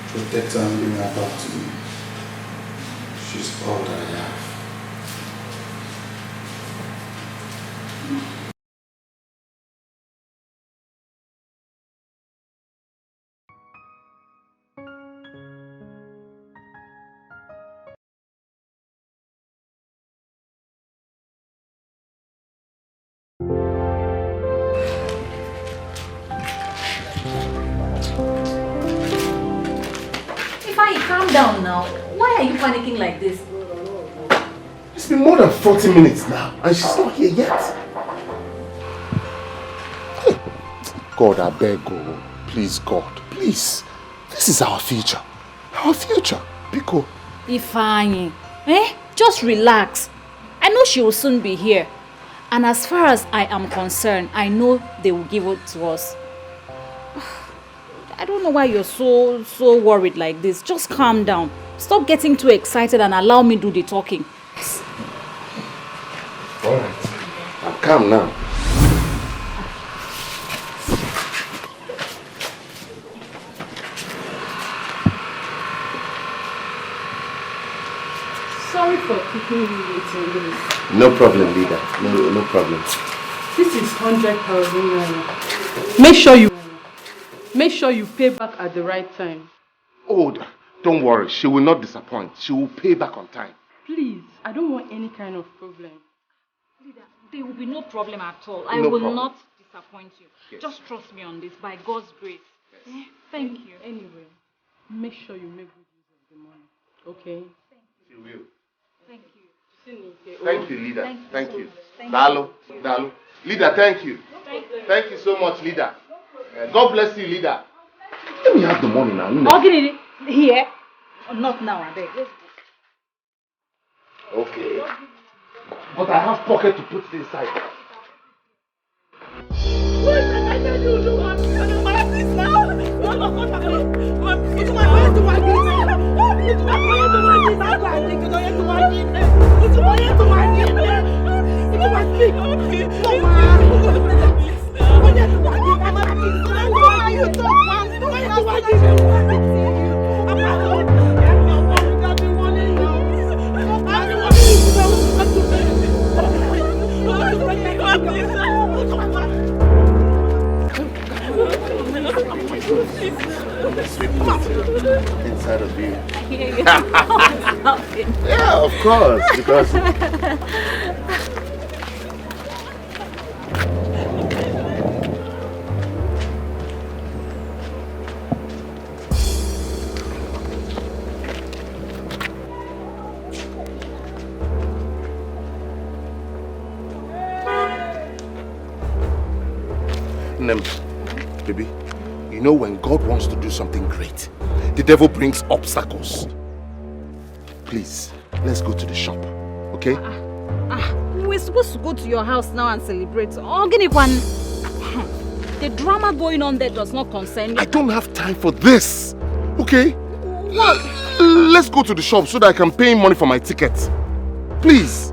Protect her and bring her back to me. She's all that I have. Ifeanyi, calm down now. Why are you panicking like this? It's been more than 40 minutes now, and she's not here yet. Hey, God, I beg, oh, please, God, please. This is our future. Our future. Biko. Ifeanyi, just relax. I know she will soon be here. And as far as I am concerned, I know they will give it to us. I don't know why you're so worried like this. Just calm down. Stop getting too excited and allow me do the talking. Alright. I'm calm now. Sorry for keeping you waiting. No problem, leader. No problem. This is 100,000 naira. Make sure you pay back at the right time. Oh, don't worry. She will not disappoint. She will pay back on time. Please, I don't want any kind of problem. Leader, there will be no problem at all. No I will problem. not disappoint you. Yes. Just trust me on this, by God's grace. Yes. Thank you. Anyway, make sure you make good use of the money. Okay? She will. Thank you. Thank you, leader. Thank you. Thank Dalo. Leader, thank you. Thank you so much, leader. God bless you, leader. Let me have the money now. Okay, here. Not now, I beg. Okay. But I have pocket to put it inside. Inside of you. Yeah, of course, because baby, you know when God wants to do something great, the devil brings obstacles. Please, let's go to the shop, okay? We're supposed to go to your house now and celebrate. The drama going on there does not concern me. I don't have time for this, okay? What? Let's go to the shop so that I can pay him money for my ticket. Please.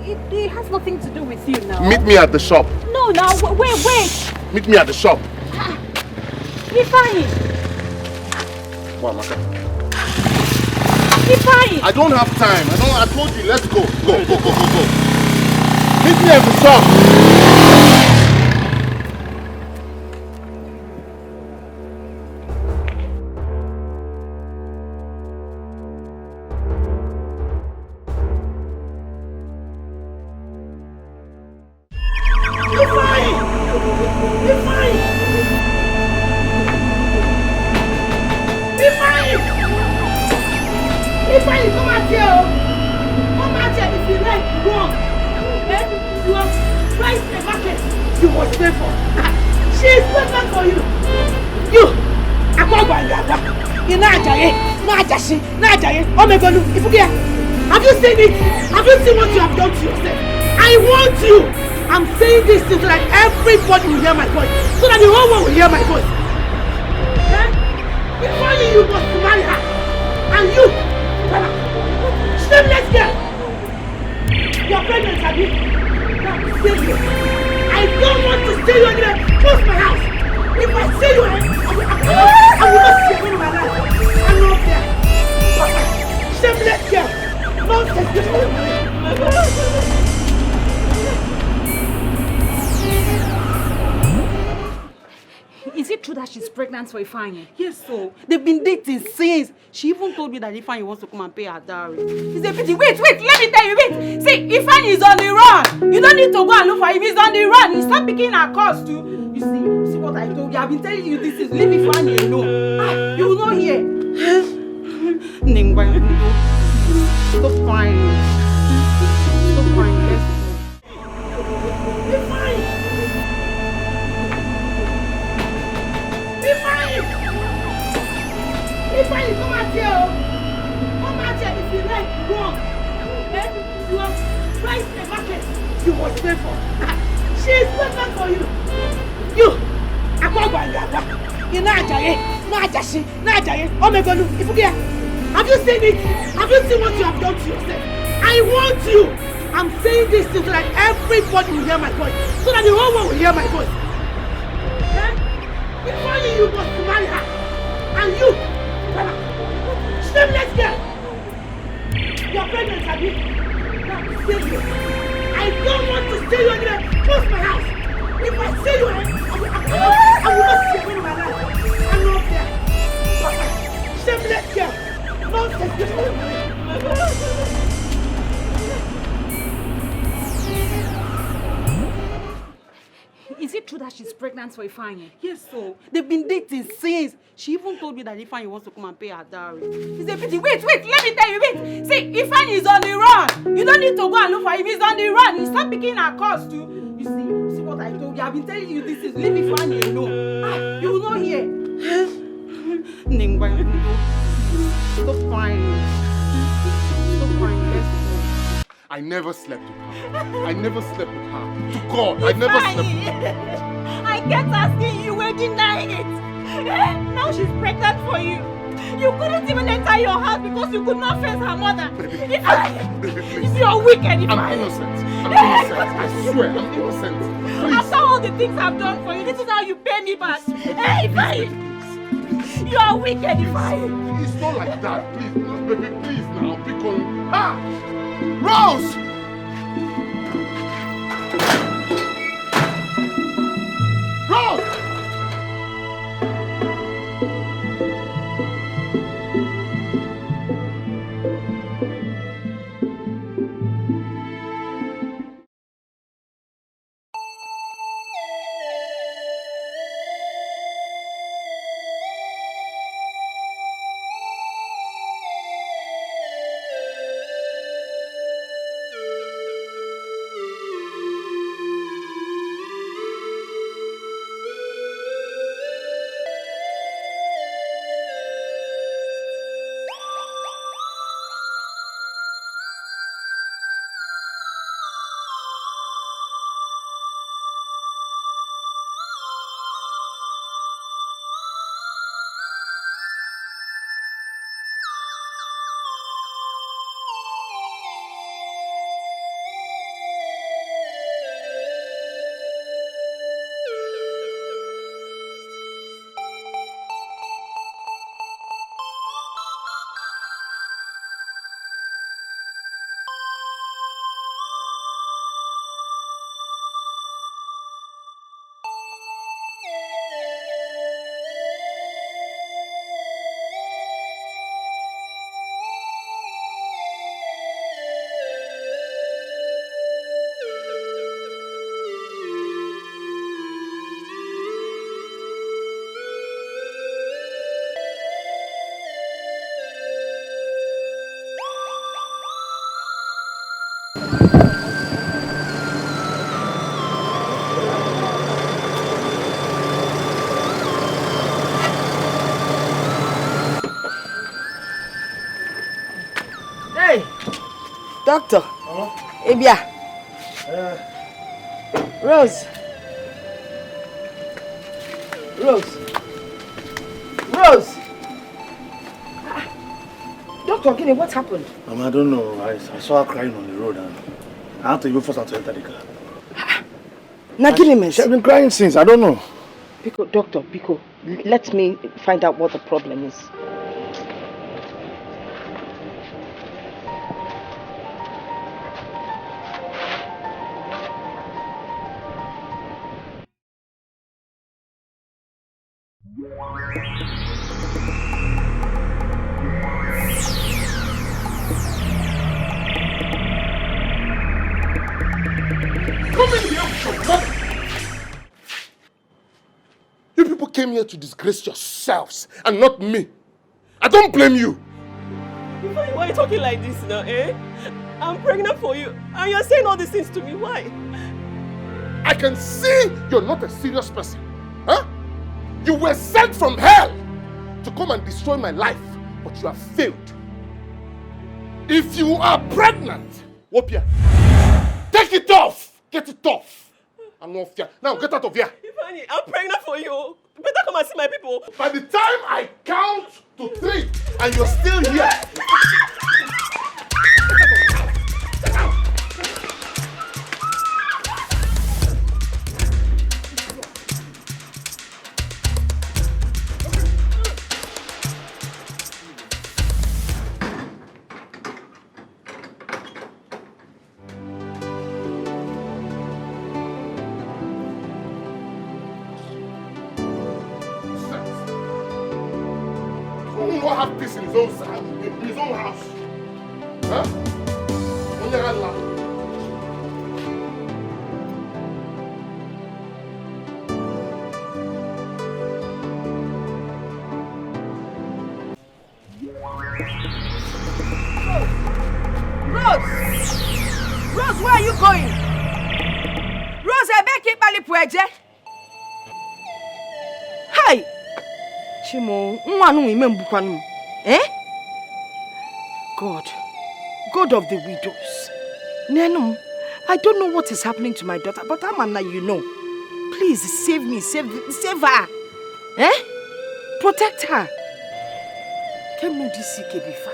It has nothing to do with you now. Meet me at the shop. No, now, wait. Meet me at the shop. Ifeanyi. Wamaka. Ifeanyi. I don't have time. I told you, let's go. Go. Meet me at the shop. Ifeanyi, come out here. Come out here if you like wrong. You are right in the market. You must pay for. She is pregnant for you. You. Amogwangaba. You know Ajaye. Oh my God, Ifugia. Have you seen it? Have you seen what you have done to yourself? I want you. I'm saying this so that everybody will hear my voice. So that the whole world will hear my voice. Ifeanyi, you must marry her. And you, shameless girl. You're pregnant, Abi. Now, stay here. I don't want to stay you anywhere. Close my house. If I see you, I will not see you in my life. I'm not there. Shameless girl. Nonsense. Is it true that she's pregnant for Ifeanyi? Yes, so. They've been dating since. She even told me that Ifeanyi wants to come and pay her dowry. It's a pity. Wait, let me tell you, wait. See, Ifeanyi is on the run. You don't need to go and look for him. He's on the run. He stopped picking her calls too. You see what I told you? I've been telling you this is leave Ifeanyi alone. You will not hear. Ningwa, stop crying. Stop crying. Let's go. Ifeanyi, come out here. Come out here if you like wrong. You are right in the market. You must pay for. She is pregnant for you. You. Amogwangaba. You know Ajaye. Oh my God, Ifugia. Have you seen it? Have you seen what you have done to yourself? I want you. I'm saying this so that everybody will hear my voice. So that the whole world will hear my voice. Ifeanyi, you must marry her. And you, shameless girl. You're pregnant, Abi. Now, stay here. I don't want to stay you anywhere. Close my house. If I see you, I will not see you in my life. I'm not there. Shameless girl. Nonsense. Is it true that she's pregnant for Ifeanyi? Yes, so. They've been dating since. She even told me that Ifeanyi wants to come and pay her dowry. It's a pity. Wait, let me tell you, wait. See, Ifeanyi is on the run. You don't need to go and look for him. He's on the run. He stopped picking her calls too. You see what I told you? I've been telling you this is leave Ifeanyi alone. You will not hear. Ningwa, stop crying. Stop crying. Let's go. I never slept with her. I never slept with her. To God, I never slept with her. I kept asking you, were denying it. Now she's pregnant for you. You couldn't even enter your house because you could not face her mother. Baby, you're wicked, I'm innocent. I swear, I'm innocent. Please. After all the things I've done for you, this is how you pay me back. Hey, Ifeanyi! You are wicked, Ifeanyi. It's not like that. Please, baby, please now. Pick on. Ah! Rose! Rose! Doctor. Ebia. Rose. Dr. Ogini, what happened? Mama, I don't know. I saw her crying on the road and I had to even force her to enter the car. Nagini, she has been crying since. I don't know. Doctor, let me find out what the problem is. You people came here to disgrace yourselves and not me. I don't blame you. Why are you talking like this now, eh? I'm pregnant for you and you're saying all these things to me. Why? I can see you're not a serious person. Huh? You were sent from hell to come and destroy my life, but you have failed. If you are pregnant, Wopia, take it off. Get it off. Now get out of here. Ifeanyi, I'm pregnant for you. You better come and see my people. By the time I count to 3 and you're still here. Have peace in his own house. Huh? Rose, where are you going? Rose, I beg you, Pali Pueje. Hi. Chimo, eh? God of the widows. Nenum, I don't know what is happening to my daughter, but Amana, you know. Please save me, save her. Eh? Protect her. Come no this Kebifa.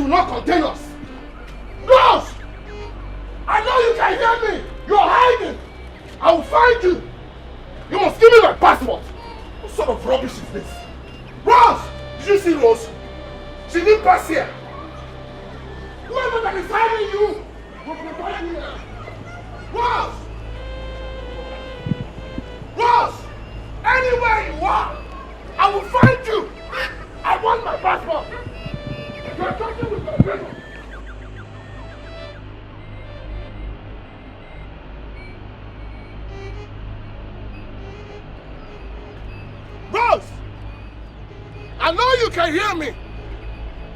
will not contain us. Ghost! I know you can hear me. You're hiding. I will find you. You must give me my passport. What sort of rubbish is this? Rose! Did you see Rose? She didn't pass here. Whoever that is hiding you will protect me now. Rose! Rose! Anywhere you are, I will find you. I want my passport. You're talking with my people. Rose! I know you can hear me.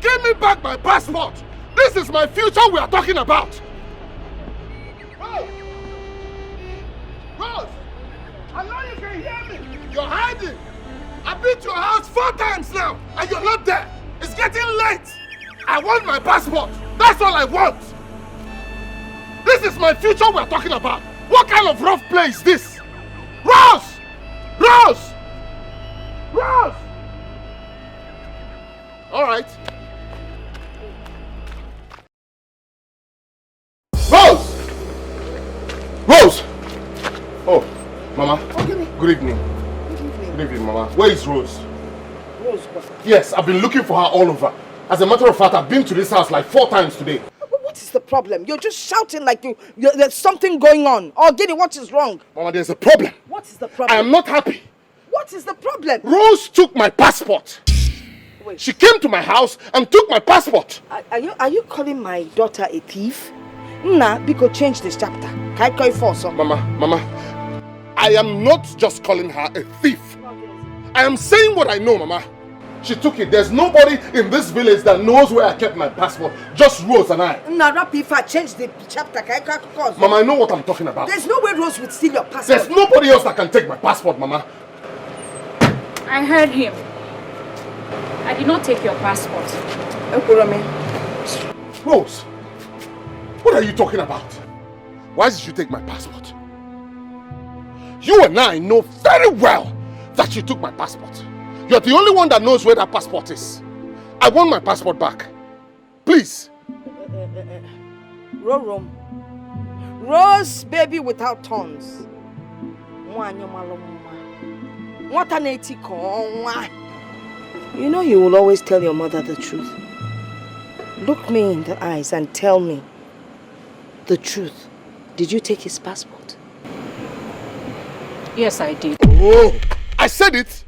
Give me back my passport. This is my future we are talking about. Rose! Rose! I know you can hear me. You're hiding. I've been to your house 4 times now, and you're not there. It's getting late. I want my passport. That's all I want. This is my future we're talking about. What kind of rough play is this? Rose! Rose! Rose! All right. Rose! Rose! Oh, Mama. Good evening. Good evening, Mama. Where is Rose? Rose, what? Yes, I've been looking for her all over. As a matter of fact, I've been to this house like 4 times today. What is the problem? You're just shouting like there's something going on. Oh, Giddy, what is wrong? Mama, there's a problem. What is the problem? I am not happy. What is the problem? Rose took my passport. Wait. She came to my house and took my passport. Are you calling my daughter a thief? Nah, because change this chapter. Can I call you for Mama, I am not just calling her a thief. I am saying what I know, Mama. She took it. There's nobody in this village that knows where I kept my passport. Just Rose and I. Nah, if I change the chapter, can I call Mama, I know what I'm talking about. There's no way Rose would steal your passport. There's nobody else that can take my passport, Mama. I heard him. I did not take your passport. Rose, what are you talking about? Why did you take my passport? You and I know very well that you took my passport. You're the only one that knows where that passport is. I want my passport back. Please. Rose, baby without thorns. You know you will always tell your mother the truth. Look me in the eyes and tell me the truth. Did you take his passport? Yes, I did. Oh, I said it.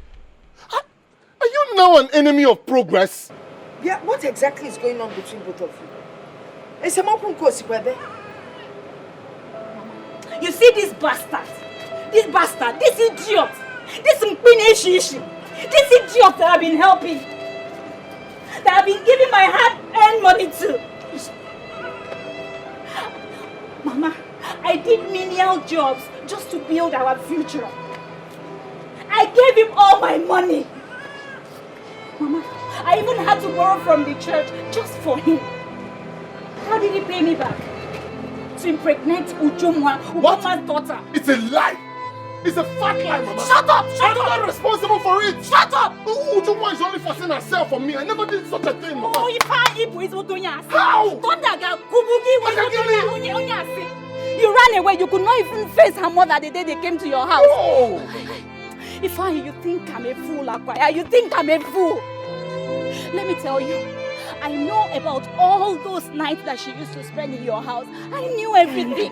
Are you now an enemy of progress? Yeah, what exactly is going on between both of you? You see this bastard? This bastard, this idiot, this idiot that I've been helping, that I've been giving my hard-earned money to. Mama, I did menial jobs just to build our future. I gave him all my money. Mama, I even had to borrow from the church just for him. How did he pay me back? To impregnate Ujoma's daughter. It's a lie. It's a fat lie, Mama. Shut up! I'm not responsible for it. Shut up! Ujoma is only forcing herself for me. I never did such a thing, Mama. Oh, Ifeanyi is what doing. How? You ran away. You could not even face her mother the day they came to your house. Oh. Ifeanyi, you think I'm a fool, Akwaya? You think I'm a fool? Let me tell you, I know about all those nights that she used to spend in your house. I knew everything.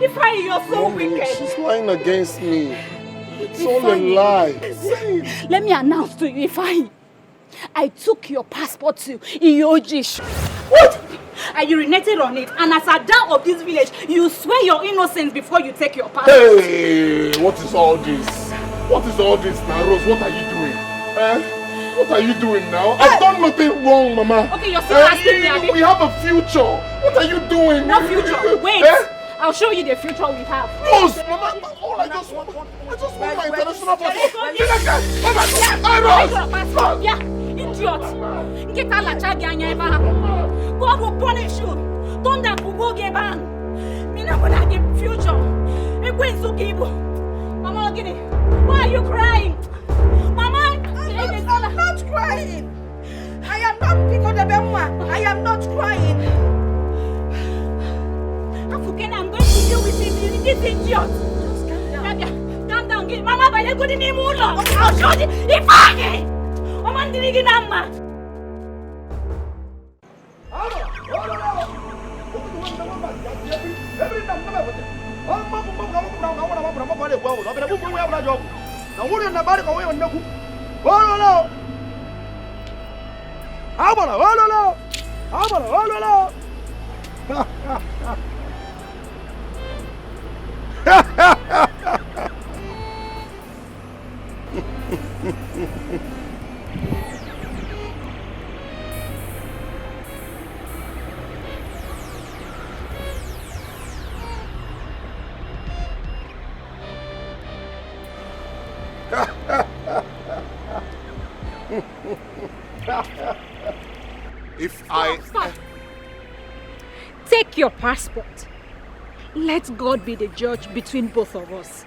Ifeanyi, you're so wicked. She's lying against me. It's all a lie. Let me announce to you, Ifeanyi. I took your passport to Iyojish. What? I urinated on it, and as a dad of this village, you swear your innocence before you take your passport. Hey, what is all this? What is all this now, Rose? What are you doing? What are you doing now? I've done nothing wrong, Mama. Okay, you're still asking me, Abi. We have a future. What are you doing? No future. Wait. I'll show you the future we have. Rose, Mama, all I just want my international passport. Rose! Yeah, idiot. Get out of the God will punish you. Don't that go get bang. Me not gonna get future. Me going to give. Mama, Gini, why are you crying? Mama, I'm not crying. I am not because I am not crying. I'm going to deal with this idiot. Just calm down. Calm down. Mama, but you're going to need more. I'll show you. If I get. Mama, I'm going to get Stop. Take your passport. Let God be the judge between both of us.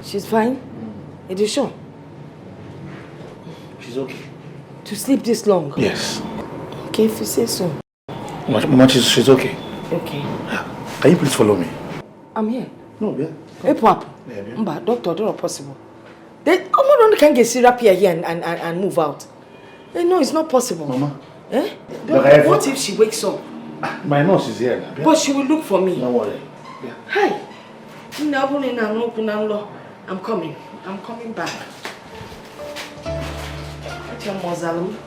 She's fine? Are you sure? She's okay. To sleep this long? Yes. Okay, if you say so. Mama, she's okay. Okay. Can you please follow me? I'm here. No, yeah. Hey, Papa. Mba, doctor, that's not possible. They only can get syrup here and move out. No, it's not possible. Mama. Eh? But what if she wakes up? My nurse is here now. But she will look for me. Don't worry. Yeah. Hi. I'm coming. I'm coming back. What's your mausoleum?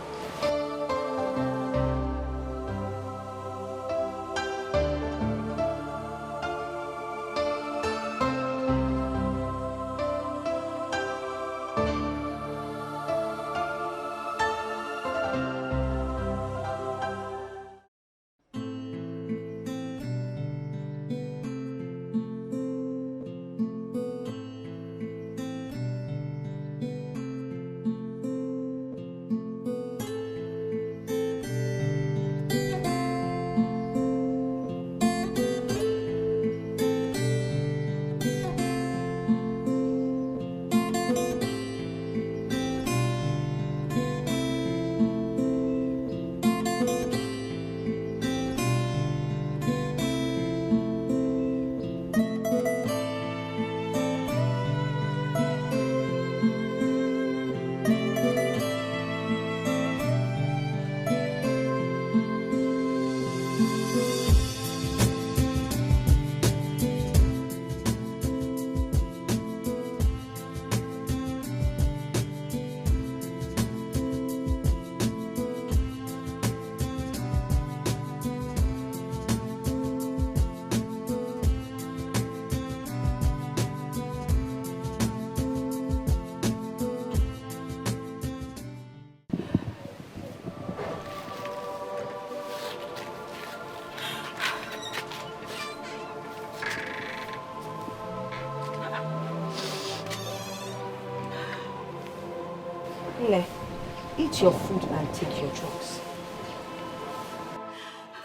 Eat your food and take your drugs.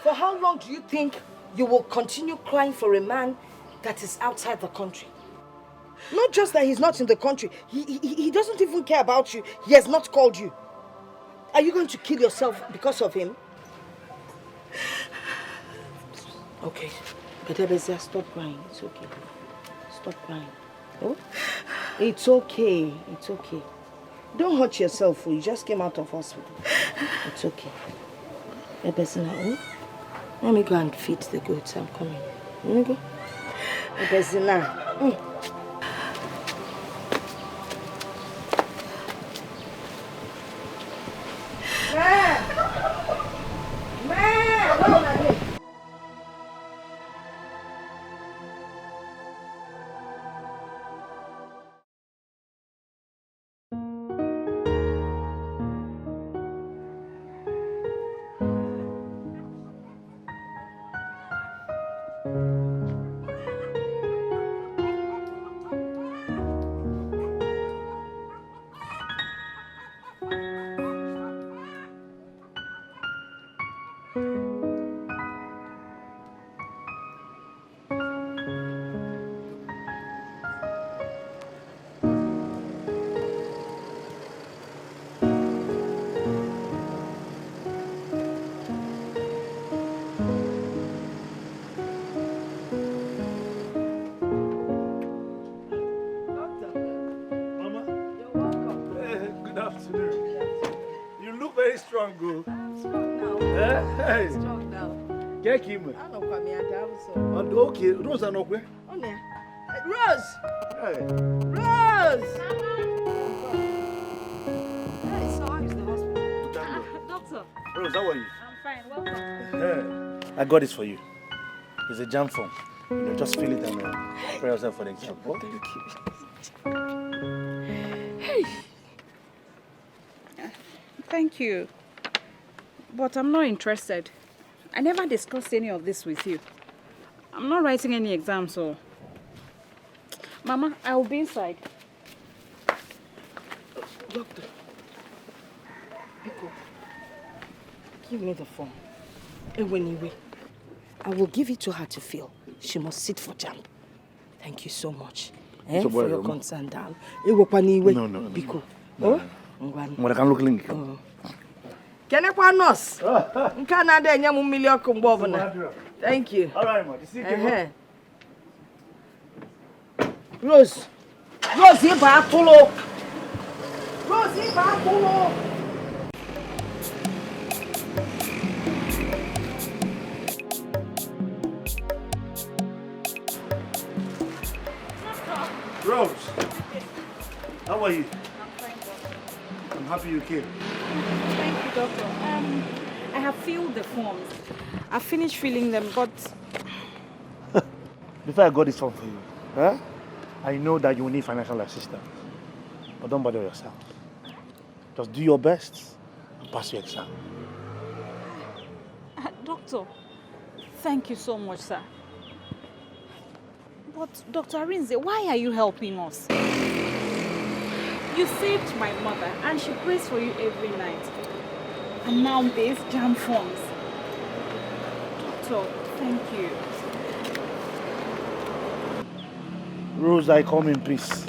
For how long do you think you will continue crying for a man that is outside the country? Not just that he's not in the country. He doesn't even care about you. He has not called you. Are you going to kill yourself because of him? Okay. Bedebezia, stop crying. It's okay. Stop crying. Oh? It's okay. It's okay. Don't hurt yourself. You just came out of hospital. It's okay. Ebezina, oh? Let me go and feed the goats. I'm coming. Let me go. Ebezina. strong, go. I'm strong now. Hey. I'm strong now. Get him. I don't come here, so. Okay, Rose and Okwe. Oh, yeah. Rose! Hey. Rose! Hey, so how is the hospital? Doctor. Rose, how are you? I'm fine, welcome. Hey. I got this for you. It's a jam form. Just fill it and prepare yourself for the exam. Oh? Thank you. Hey. Thank you. But I'm not interested. I never discussed any of this with you. I'm not writing any exams, so... Mama, I will be inside. Doctor. Biko, give me the form. Anyway, I will give it to her to fill. She must sit for jam. Thank you so much. For your concern, Dan. No. Biko. No. What I can look link. Can I find us? Canada, you million come. Thank you. All right, ma. Rose. Rose, you back pull. Rose, you back pull. Rose, how are you? I'm happy you came. Thank you, Doctor. I have filled the forms. I finished filling them, but... Before I got this form for you, huh? I know that you will need financial assistance. But don't bother yourself. Just do your best and pass your exam. Doctor, thank you so much, sir. But, Dr. Arinze, why are you helping us? You saved my mother and she prays for you every night. And now there's jam forms. Doctor, thank you. Rose, I come in peace.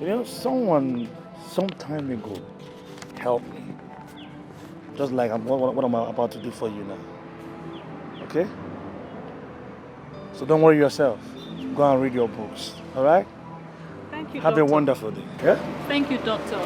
You know, someone some time ago helped me. Just like what I'm about to do for you now. Okay? So don't worry yourself. Go and read your books. All right? Thank you, Have Doctor. a wonderful day. Yeah? Thank you, Doctor.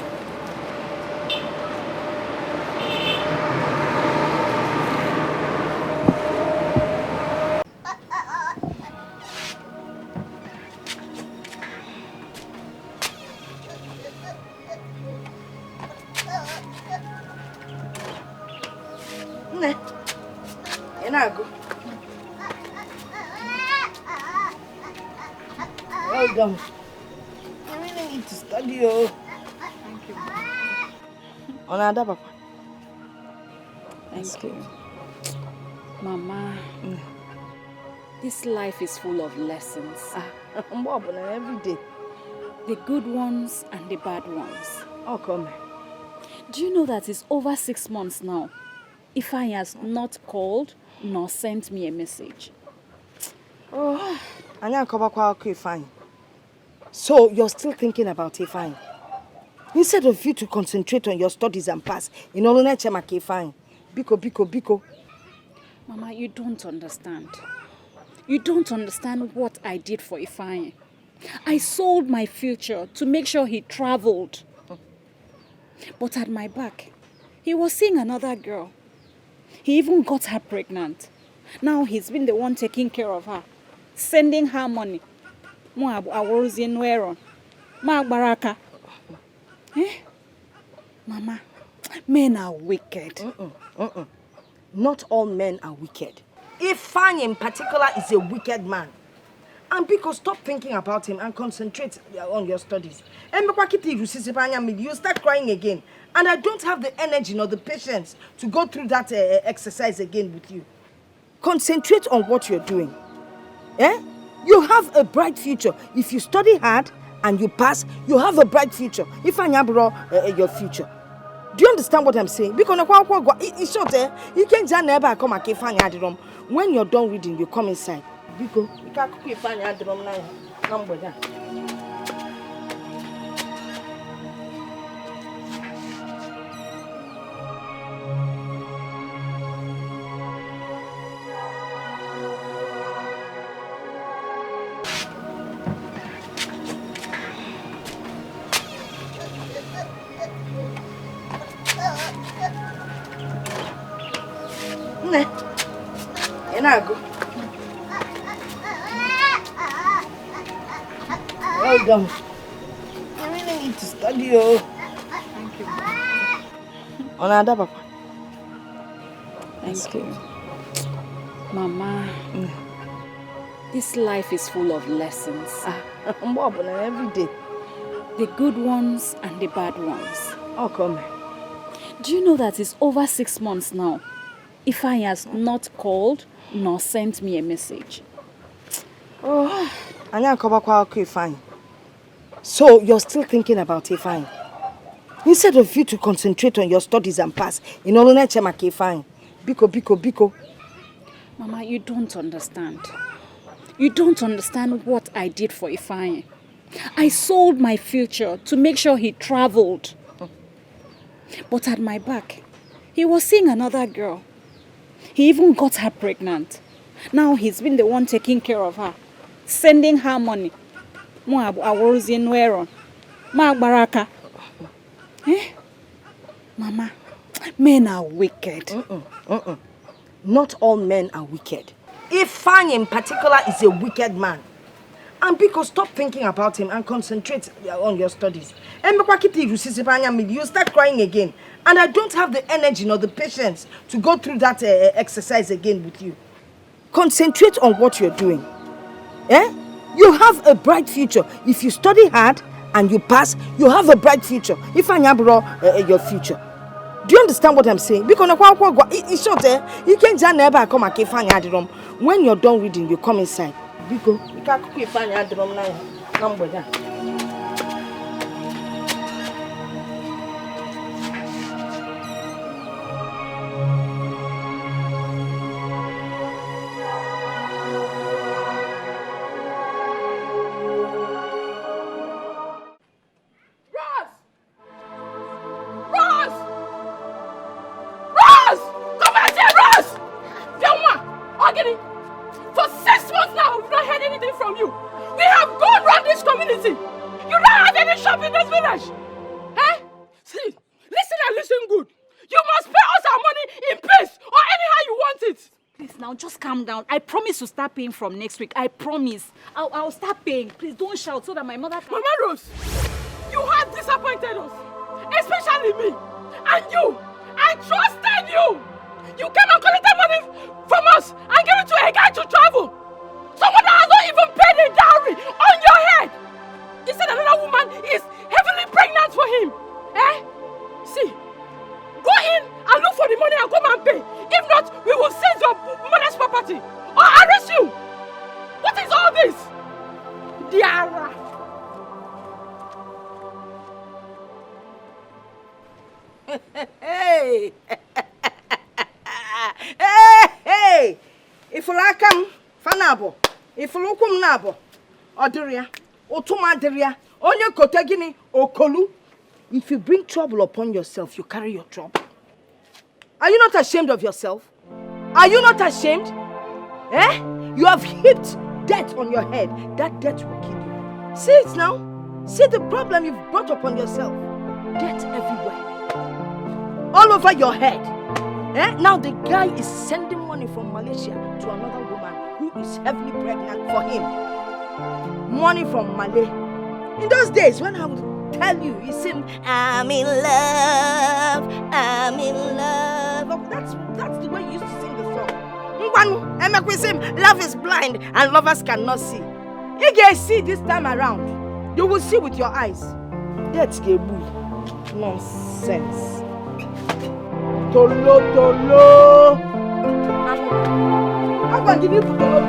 Well done. You really need to study, oh. Thank you. Another papa. Thank you. Mama, this life is full of lessons. Every day. The good ones and the bad ones. Oh, come. Do you know that it's over 6 months now? Ifeanyi has not called nor sent me a message. Oh, I can't come back to Ifeanyi. So you're still thinking about Ifeanyi? Instead of you to concentrate on your studies and pass, in all nature, Ifeanyi. Biko. Mama, you don't understand. You don't understand what I did for Ifeanyi. I sold my future to make sure he traveled. But at my back, he was seeing another girl. He even got her pregnant. Now he's been the one taking care of her, sending her money. Mama, men are wicked. Not all men are wicked. Ifeanyi in particular is a wicked man. And because stop thinking about him and concentrate on your studies. And you start crying again. And I don't have the energy nor the patience to go through that exercise again with you. Concentrate on what you're doing. Eh? You have a bright future. If you study hard and you pass, you have a bright future. Ifeanyi your future. Do you understand what I'm saying? Because it's short, you can't just never come at Ifeanyi. When you're done reading, you come inside. Biko, you can't cook Ifeanyi now. Enago. Well done. You really need to study, oh. Thank you. Onada, Papa. Thank you. Mama, this life is full of lessons. Every day. The good ones and the bad ones. Oh, come. Do you know that it's over 6 months now? Ifeanyi has not called nor sent me a message. Oh, Ifeanyi. So you're still thinking about Ifeanyi? Instead of you to concentrate on your studies and pass, in order to make Ifeanyi. Biko. Mama, you don't understand. You don't understand what I did for Ifeanyi. I sold my future to make sure he traveled. But at my back, he was seeing another girl. He even got her pregnant. Now he's been the one taking care of her, sending her money. Baraka. Mama, men are wicked. Not all men are wicked. Ifeanyi in particular is a wicked man. And because stop thinking about him and concentrate on your studies. And you start crying again. And I don't have the energy nor the patience to go through that exercise again with you. Concentrate on what you're doing. Eh? You have a bright future. If you study hard and you pass, you have a bright future. Ifeanyi your future. Do you understand what I'm saying? Because it's short, you can't just never come and Ifeanyi. When you're done reading, you come inside. Biko, you can't cook Ifeanyi now. For 6 months now, we've not heard anything from you. We have gone around this community. You don't have any shop in this village. Eh? See, listen and listen good. You must pay us our money in peace or anyhow you want it. Please now, just calm down. I promise to start paying from next week. I promise. I'll start paying. Please don't shout so that my mother can... Mama Rose, you have disappointed us. Especially me. And you. I trusted you. You came and collected money from us and gave it to a guy to travel. Someone that has not even paid a dowry on your head. He said another woman is heavily pregnant for him. Eh? See, go in and look for the money and come and pay. If not, we will seize your mother's property or arrest you. What is all this? Diara. Hey! Hey! If you like him, fanabo. If you look him nabo, oduria, otumaderia, onye kotegini, okolu. If you bring trouble upon yourself, you carry your trouble. Are you not ashamed of yourself? Are you not ashamed? Eh? You have heaped debt on your head. That debt will kill you. See it now. See the problem you've brought upon yourself. Debt everywhere. All over your head. Eh? Now the guy is sending money from Malaysia to another woman who is heavily pregnant for him. Money from Malay. In those days when I would tell you, he said, I'm in love, I'm in love. Oh, that's the way you used to sing the song. Love is blind and lovers cannot see. You can see this time around. You will see with your eyes. That's Gebu. Nonsense. Tolo. I'm going to give you Tolo.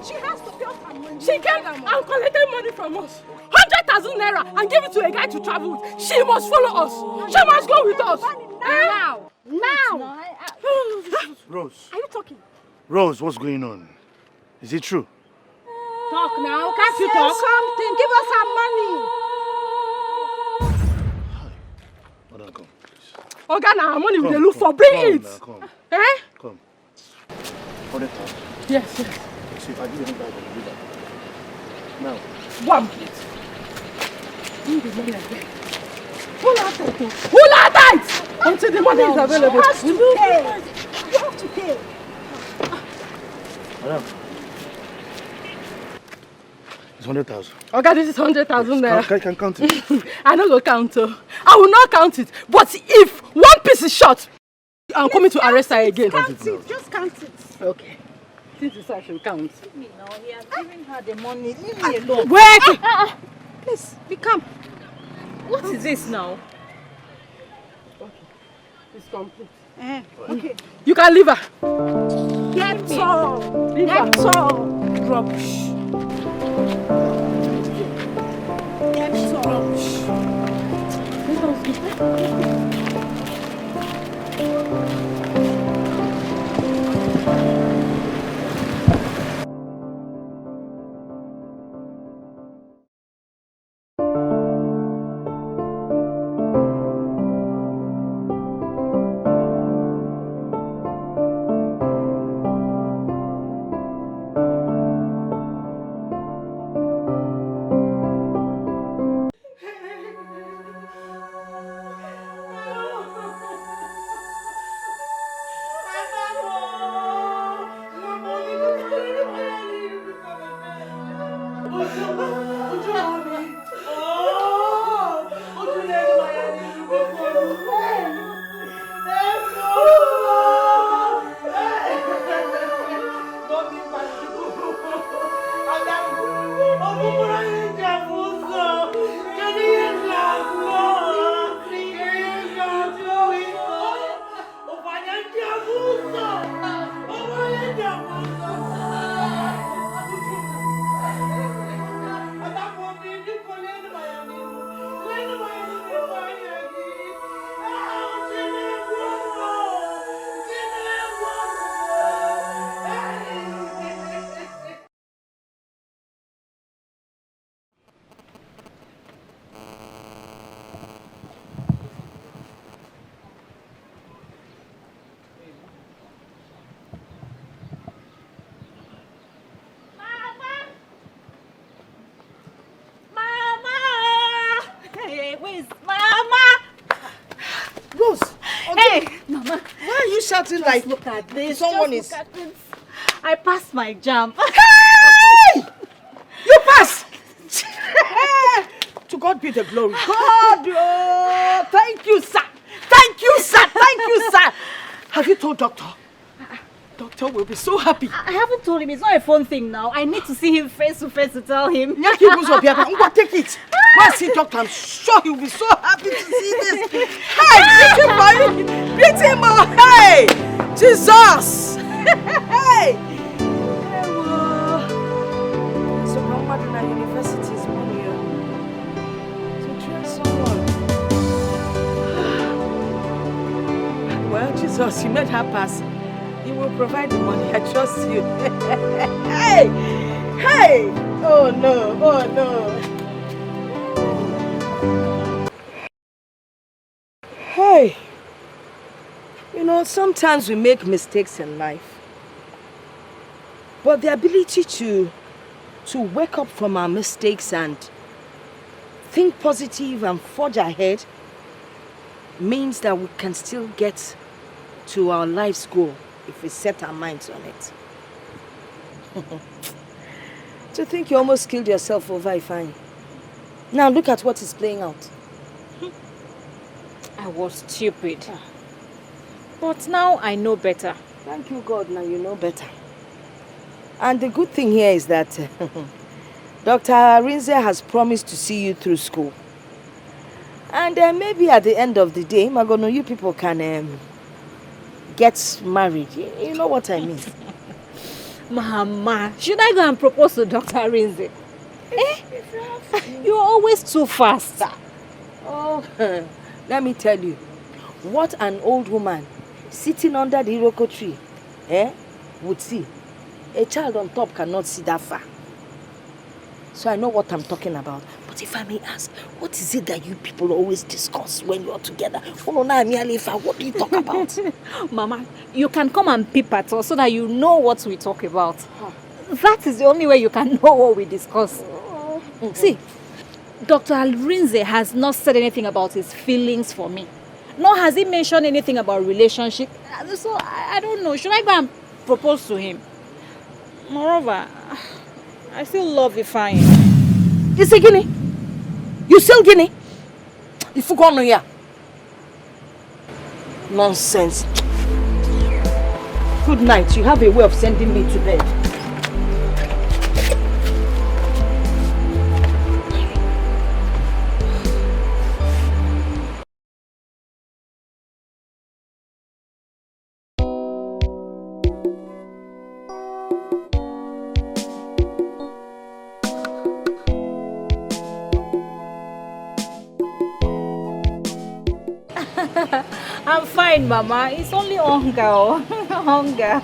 She has to pay us her money. She came and collected money from us. 100,000 naira and give it to a guy to travel with. She must follow us. She must go with us. Now. Now. Rose. Are you talking? Rose, what's going on? Is it true? Talk now. Can't you talk? Something. Give us our money. Hold on, come. Oga, now our money we Come, look come, for. Bring come it. now, come. Eh? Come. 100,000. Yes, yes. See, if I give you 100,000, I'll do that. Now. One plate. Bring the money again. Pull out that thing. Pull out that! Until the money is available. You have to pay. You have to pay. Madam. It's 100,000. Okay, this is 100,000 naira. I can count it. I don't go count. I will not count it. But if one piece is short, I'm coming to arrest her again. Count it. Just count it. Okay. Since it's I should count. Leave me now. He has given her the money. Leave me alone. Wait! Please, be calm. What is this now? It's complete. Okay. You can leave her. Get all. Get all. Rubbish. Get all. Shouting like, look at this. Someone Just is. Look at this. I passed my jump. Hey! You passed! To God be the glory. God! Oh, thank you, sir. Thank you, sir. Thank you, sir. Have you told doctor? Doctor will be so happy. I haven't told him. It's not a phone thing now. I need to see him face to face to tell him. Take it. Go and see doctor. I'm sure he'll be so happy to see this. Hey, greet him, boy. Greet him, boy. Hey, Jesus. Hey. So Muhammad in university is money to train someone. Well, Jesus, you made her pass. You will provide the money. I trust you. Hey! Hey! Oh no! Oh no! Hey! You know, sometimes we make mistakes in life. But the ability to wake up from our mistakes and think positive and forge ahead means that we can still get to our life's goal if we set our minds on it. To think you almost killed yourself over Ifeanyi. Now look at what is playing out. I was stupid. But now I know better. Thank you, God. Now you know better. And the good thing here is that Dr. Rinze has promised to see you through school. And maybe at the end of the day, Magono, you people can get married. You know what I mean? Mama, should I go and propose to Dr. Rinze? You're always too fast. Oh, let me tell you, what an old woman sitting under the iroko tree would see. A child on top cannot see that far. So I know what I'm talking about. But if I may ask, what is it that you people always discuss when you're together? What do you talk about? Mama, you can come and peep at us so that you know what we talk about. That is the only way you can know what we discuss. See, Dr. Rinze has not said anything about his feelings for me. Nor has he mentioned anything about relationship. So I don't know. Should I go and propose to him? Moreover, I still love Ifeanyi. You say Guinea? You still Guinea? If you come here. Nonsense. Good night. You have a way of sending me to bed. I'm fine, Mama. It's only hunger. Hunger.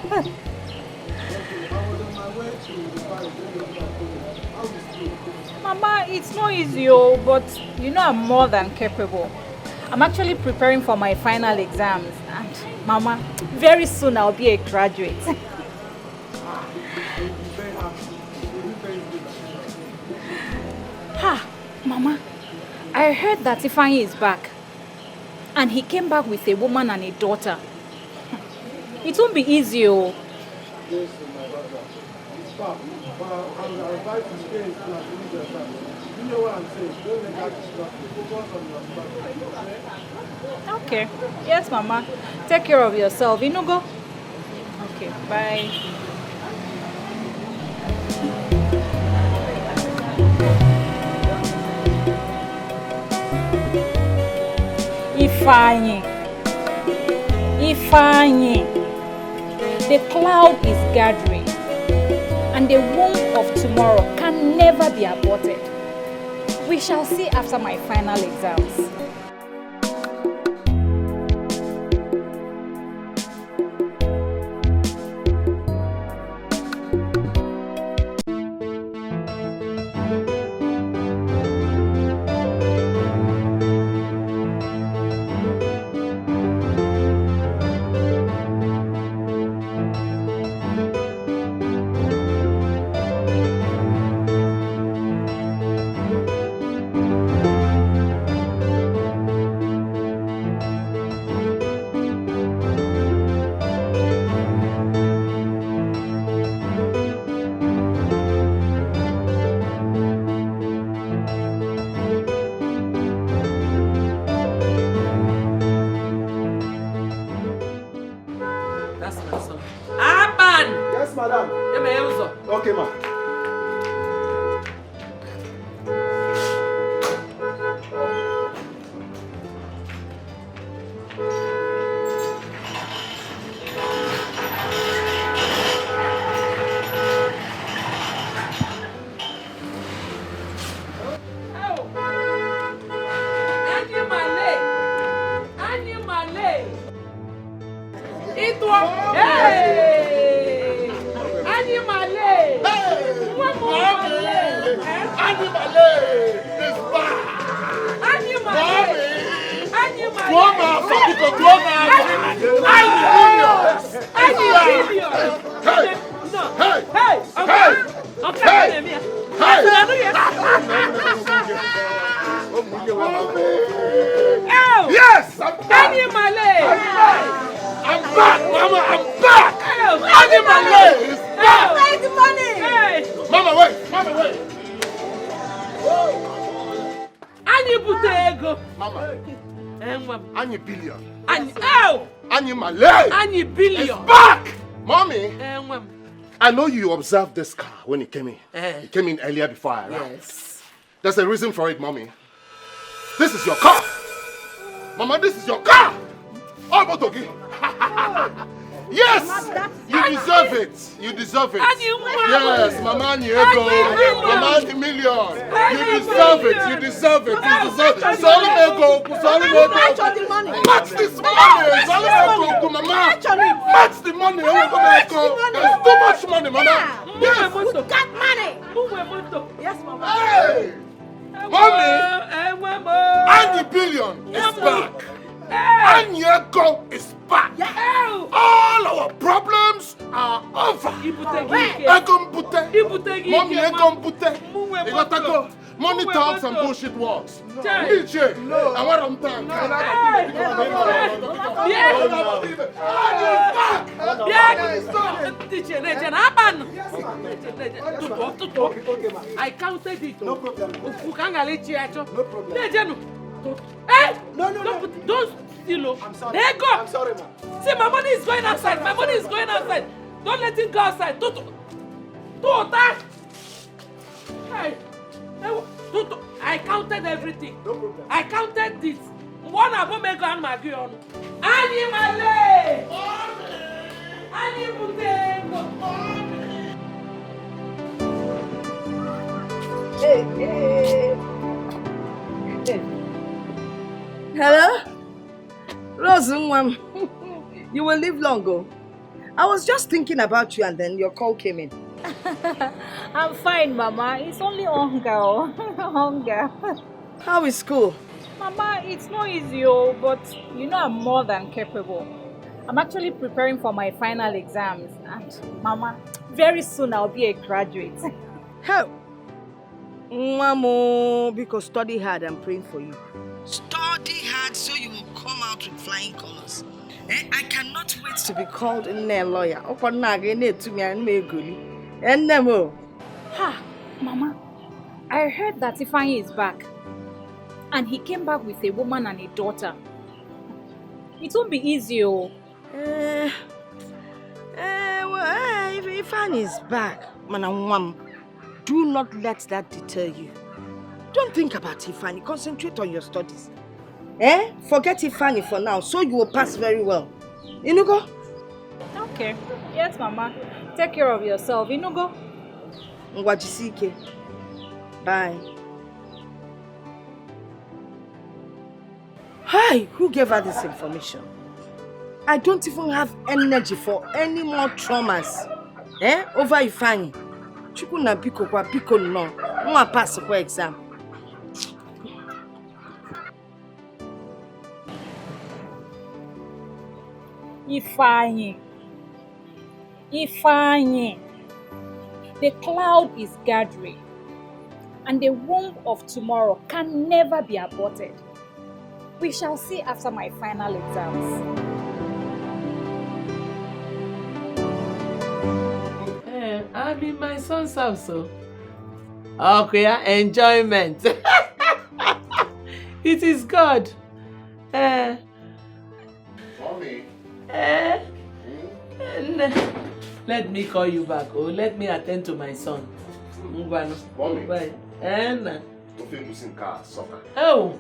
Mama, it's not easy, but you know I'm more than capable. I'm actually preparing for my final exams. And Mama, very soon I'll be a graduate. Ha! Mama, I heard that Ifeanyi is back. And he came back with a woman and a daughter. It won't be easy, Yes, my brother. I'm advised to stay in school and finish your exam. You know what I'm saying? Don't let that distract you. Focus on your studies, Okay. Yes, Mama. Take care of yourself. You know, go. Okay, bye. Ifeanyi. Ifeanyi. The cloud is gathering, and the womb of tomorrow can never be aborted. We shall see after my final exams. Okay, ma. Yes, I'm back. I'm back, Mama. I'm back. Annie is back. Where's the money? Mama, wait. Mama, wait. Annie Butego. Mama. Annie Billion. Annie Malay. Annie Billion. It's back. Mommy. I know you observed this car when it came in. It came in earlier before I arrived. Yes. There's a reason for it, Mommy. This is your car. Mama, this is your car. Oh, Botogi. Yes! You deserve it. You deserve it. Yes, Mama Niego. Mama the million. You deserve it. You deserve it. You deserve it. Solimego. Match this money. Solimego, Mama. Match the money. There's too much money, Mama. Yes. Who got money? Yes, Mama. Hey! Mommy! And the billion is back. And Yeko is back. All our problems are over. Mommy, you gotta go. Money talks and bullshit walks. DJ, I want them time. I counted it. No problem. No. Don't steal. I'm sorry. There you go. I'm sorry, ma. See, my money is going outside. My money is going outside. Don't let it go outside. Don't attack. Hey. I counted everything. No problem. I counted this. One of them make on my gun. Animale! Hello? Rose, you will live long ago. I was just thinking about you and then your call came in. I'm fine, Mama. It's only hunger. Hunger. How is school? Mama, it's not easy, but you know I'm more than capable. I'm actually preparing for my final exams. And Mama, very soon I'll be a graduate. How? Mamo, because study hard, I'm praying for you. Study hard so you will come out with flying colors. I cannot wait to be called a lawyer. Ha, Mama, I heard that Ifeanyi is back. And he came back with a woman and a daughter. It won't be easy, Well, if Ifeanyi is back, Manawam, do not let that deter you. Don't think about Ifeanyi. Concentrate on your studies. Forget Ifeanyi for now, so you will pass very well. Inugo? Okay. Yes, Mama. Take care of yourself. Inugo? Ngwajisike. Bye. Hi, who gave her this information? I don't even have energy for any more traumas. Over Ifeanyi. Chukuna biko kwa biko no. Nwa pass kwa exam. Ifeanyi. The cloud is gathering. And the womb of tomorrow can never be aborted. We shall see after my final exams. I'm in my son's house, so. Okay, enjoyment. It is God. Mommy. Let me call you back. Oh, let me attend to my son. Mommy. Bye. Oh.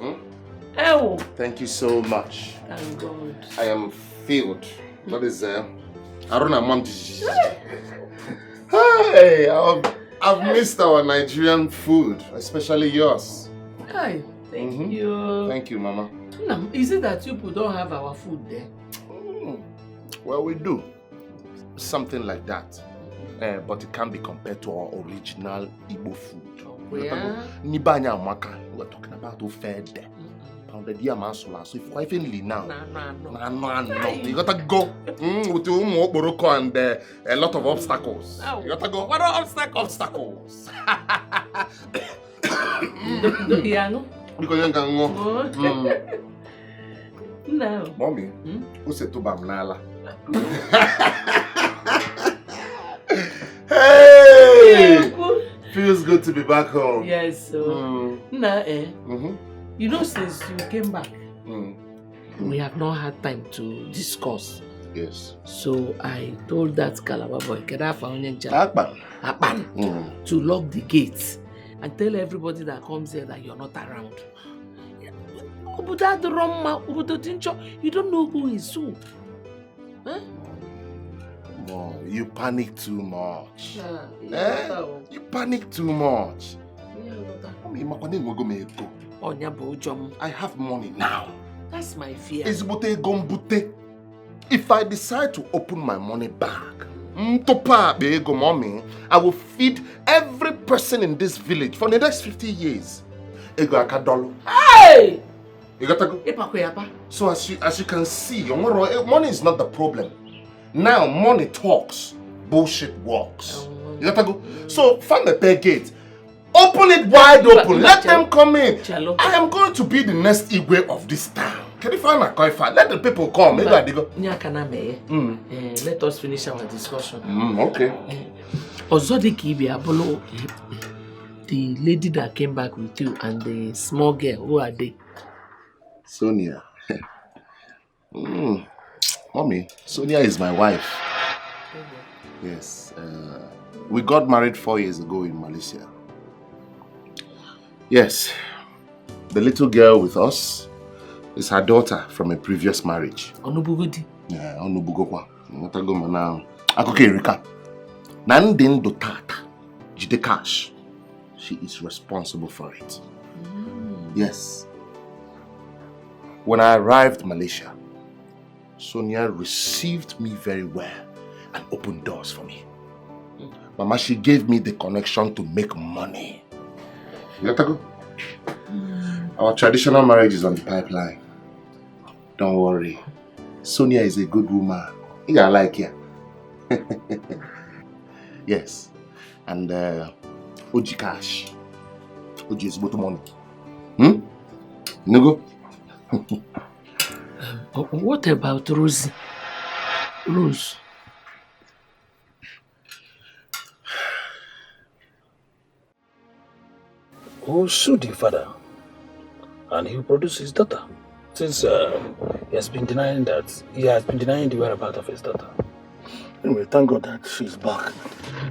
Oh. Thank you so much. Thank God. I am filled. That is I don't know, Hey, I've missed our Nigerian food, especially yours. Hi, thank you. Thank you, Mama. Is it that you people don't have our food there? Well, we do. Something like that. But it can't be compared to our original Igbo food. Yeah. Nibanya Amaka, we're talking about who fed there. Pounded yam and sola. So if you're even now, no. You gotta go with your Morocco and a lot of obstacles. You gotta go. What are obstacles? Obstacles. Because you can go. No. Mommy, who said to Bamnala? Hey! Feels good to be back home. Yes, so. You know, since you came back, we have not had time to discuss. Yes. So I told that Calabar boy, Akpan, to lock the gates and tell everybody that comes here that you're not around. You don't know who is who. Huh? No, you panic too much. You panic too much. I have money now. That's my fear. If I decide to open my money bag, mommy, I will feed every person in this village for the next 50 years. Hey! You got to go. So as you can see, money is not the problem. Now money talks, bullshit walks. You got to go. So find the pay gate. Open it wide open. Let them come in. I am going to be the next Igwe of this town. Can you find my coifa? Let the people come. Maybe I go. Let us finish our discussion. Okay. The lady that came back with you and the small girl, who are they? Sonia. Mommy, Sonia is my wife. Yes. We got married 4 years ago in Malaysia. Yes. The little girl with us is her daughter from a previous marriage. Onubugodi? Yeah, Onubugokwa. Now, Akoke Erika. Nandin do tata. Jide cash. She is responsible for it. Yes. When I arrived in Malaysia, Sonia received me very well and opened doors for me. Mama, she gave me the connection to make money. You got to go? Our traditional marriage is on the pipeline. Don't worry. Sonia is a good woman. You gotta like her. Yes. And Oji cash. Oji is about money. You go? What about Rosie? Rose? Who sued the father? And he will produce his daughter. Since he has been denying the whereabouts of his daughter. Anyway, thank God that she's back.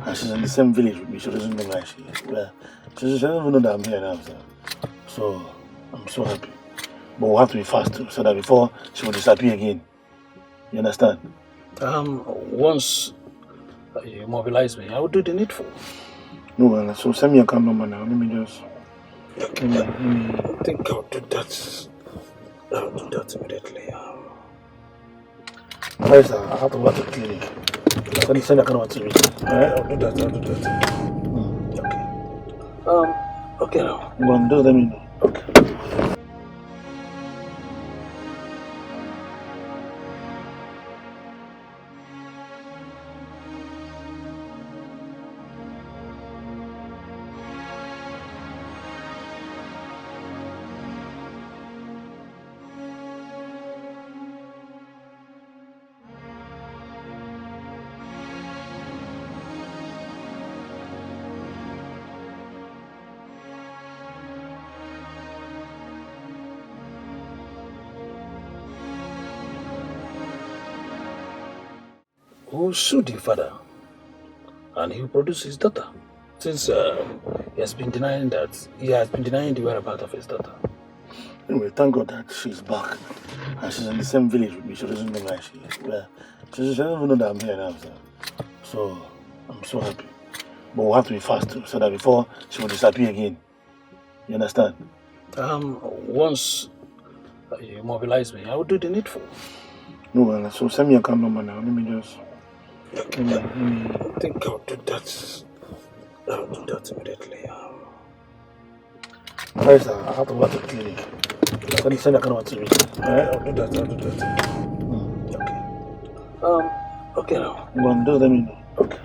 And she's in the same village with me. She doesn't know where she is. Yeah. She doesn't even know that I'm here now. So I'm so happy. But we'll have to be fast too, so that before she will disappear again. You understand? Once you mobilize me, I will do the needful. No, well, so send me a account number now. Let me just... Let me think I'll do that. I'll do that immediately. Guys, I have to go to the clinic. Send a account number to me. Alright, I'll do that. Okay. Okay now. Well, just let me know. Okay. Who sued the father? And he will produce his daughter. Since he has been denying the whereabouts of his daughter. Anyway, thank God that she's back. And she's in the same village with me. She doesn't know where she is. Yeah. She doesn't even know that I'm here now. So I'm so happy. But we'll have to be fast too, so that before she will disappear again. You understand? Once you mobilize me, I will do the needful. No, well, so send me a account number now. Let me just... Let me think I'll do that. I'll do that immediately. Guys, I have to go to the clinic. Send a account number to me. Alright, I'll do that. Okay. Okay now. Well, just let me know. Okay.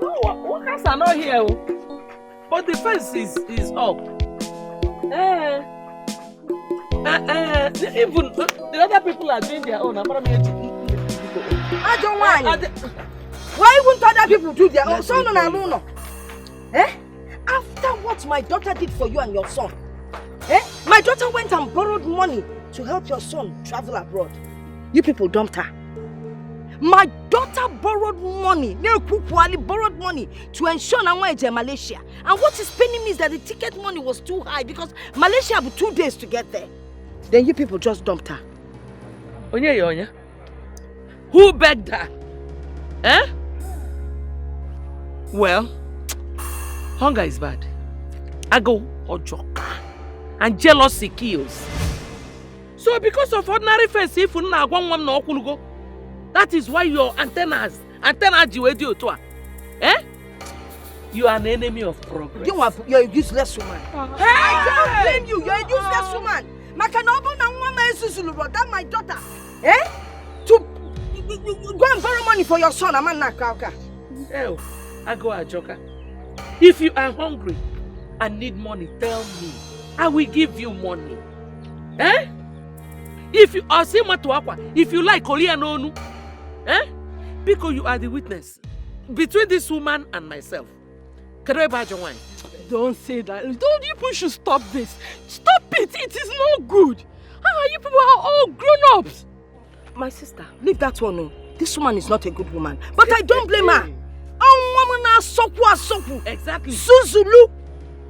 No, workers are not here. But the fence is up. Even the other people are doing their own. I don't want. Why wouldn't other people do their own? Son, no. After what my daughter did for you and your son, my daughter went and borrowed money to help your son travel abroad. You people dumped her. My daughter borrowed money, borrowed money to ensure I went to Malaysia. And what is paining me is that the ticket money was too high because Malaysia had 2 days to get there. Then you people just dumped her. Onya? Who begged her? Well, hunger is bad. Ago or joke. And jealousy kills. So because of ordinary face, if you not go, that is why your antenna to you are an enemy of progress. You're a useless woman. I don't blame you. You're a useless woman. That my daughter, to go and borrow money for your son. Hell, I go a joker. If you are hungry and need money, tell me. I will give you money. If you are if you like Olianonu, because you are the witness between this woman and myself. Don't say that. Don't you people should stop this. Stop it. It is not good. You people are all grown-ups. My sister, leave that one. No. This woman is not a good woman. But I don't blame her. Exactly. Suzulu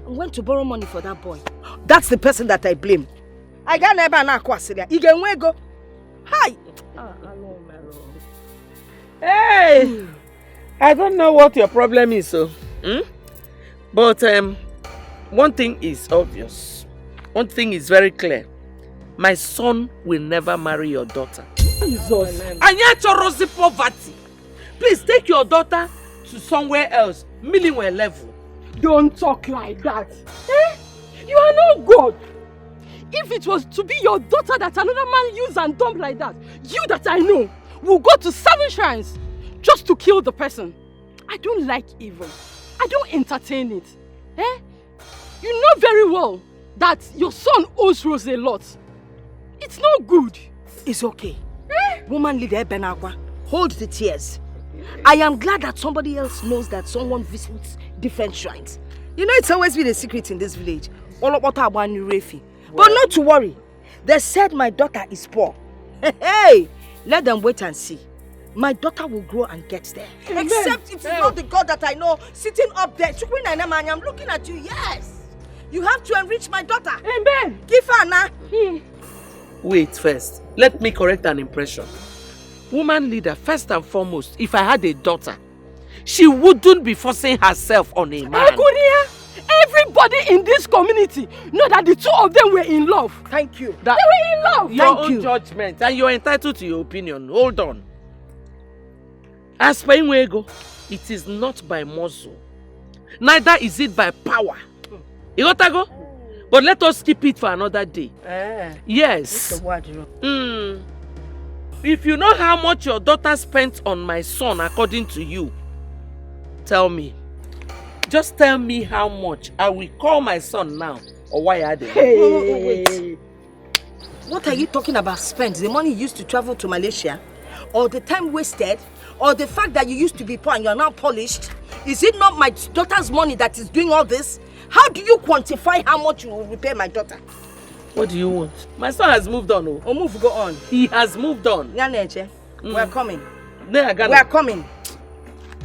went to borrow money for that boy. That's the person that I blame. I got never na kwasilia. Igenwego. Hi. Hey, I don't know what your problem is, so. But one thing is obvious. One thing is very clear. My son will never marry your daughter. Jesus. Anyachorosi poverty. Please take your daughter to somewhere else. Millionaire level. Don't talk like that. You are not God. If it was to be your daughter that another man used and dumped like that, you that I know will go to 7 shrines just to kill the person. I don't like evil. I don't entertain it. You know very well that your son owes Rose a lot. It's not good. It's okay. Woman leader Benagwa, hold the tears. I am glad that somebody else knows that someone visits different shrines. You know, it's always been a secret in this village. But not to worry. They said my daughter is poor. Hey, let them wait and see. My daughter will grow and get there. Amen. Except it is not the God that I know sitting up there. I'm looking at you, yes. You have to enrich my daughter. Amen. Give her now. Wait first. Let me correct an impression. Woman leader, first and foremost, if I had a daughter, she wouldn't be forcing herself on a man. Everybody in this community know that the two of them were in love. Thank you. They were in love. Your own judgment, and you're entitled to your opinion. Hold on. As per Inwego, it is not by muscle. Neither is it by power. You got to go? But let us keep it for another day. Yes. If you know how much your daughter spent on my son according to you, tell me. Just tell me how much. I will call my son now. Or why are they? Wait. What are you talking about spent? The money you used to travel to Malaysia? Or the time wasted? Or the fact that you used to be poor and you're now polished? Is it not my daughter's money that is doing all this? How do you quantify how much you will repay my daughter? What do you want? My son has moved on. Oh, go on. He has moved on. We're coming. We are coming.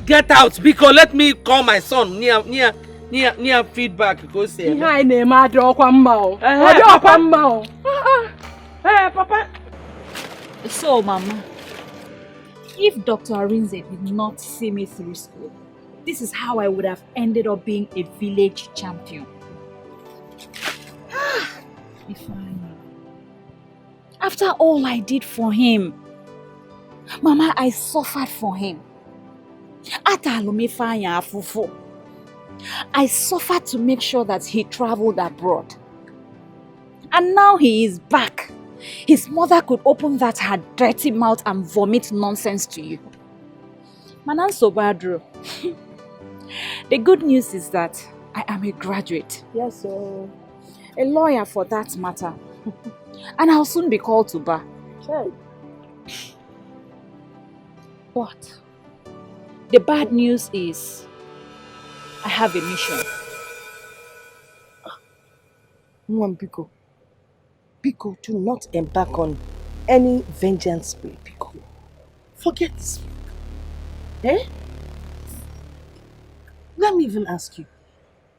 Get out, because let me call my son near feedback. Go say. Hey, Papa. So, Mama, if Dr. Arinze did not see me through school, this is how I would have ended up being a village champion. Ifeanyi, after all I did for him, Mama, I suffered for him. I suffered to make sure that he traveled abroad. And now he is back. His mother could open that her dirty mouth and vomit nonsense to you. Manan Sobadro. The good news is that I am a graduate. Yes, sir. A lawyer for that matter. And I'll soon be called to bar. Sure. But the bad news is I have a mission. Biko, do not embark on any vengeance spirit, Biko. Forget this. Eh? Let me even ask you.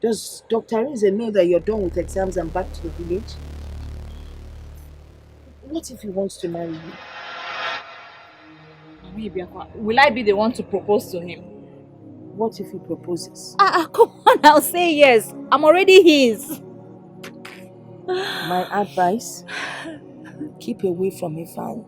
Does Dr. Rinze know that you're done with exams and back to the village? What if he wants to marry you? Will I be the one to propose to him? What if he proposes? Come on, I'll say yes. I'm already his. My advice, keep away from Ifeanyi.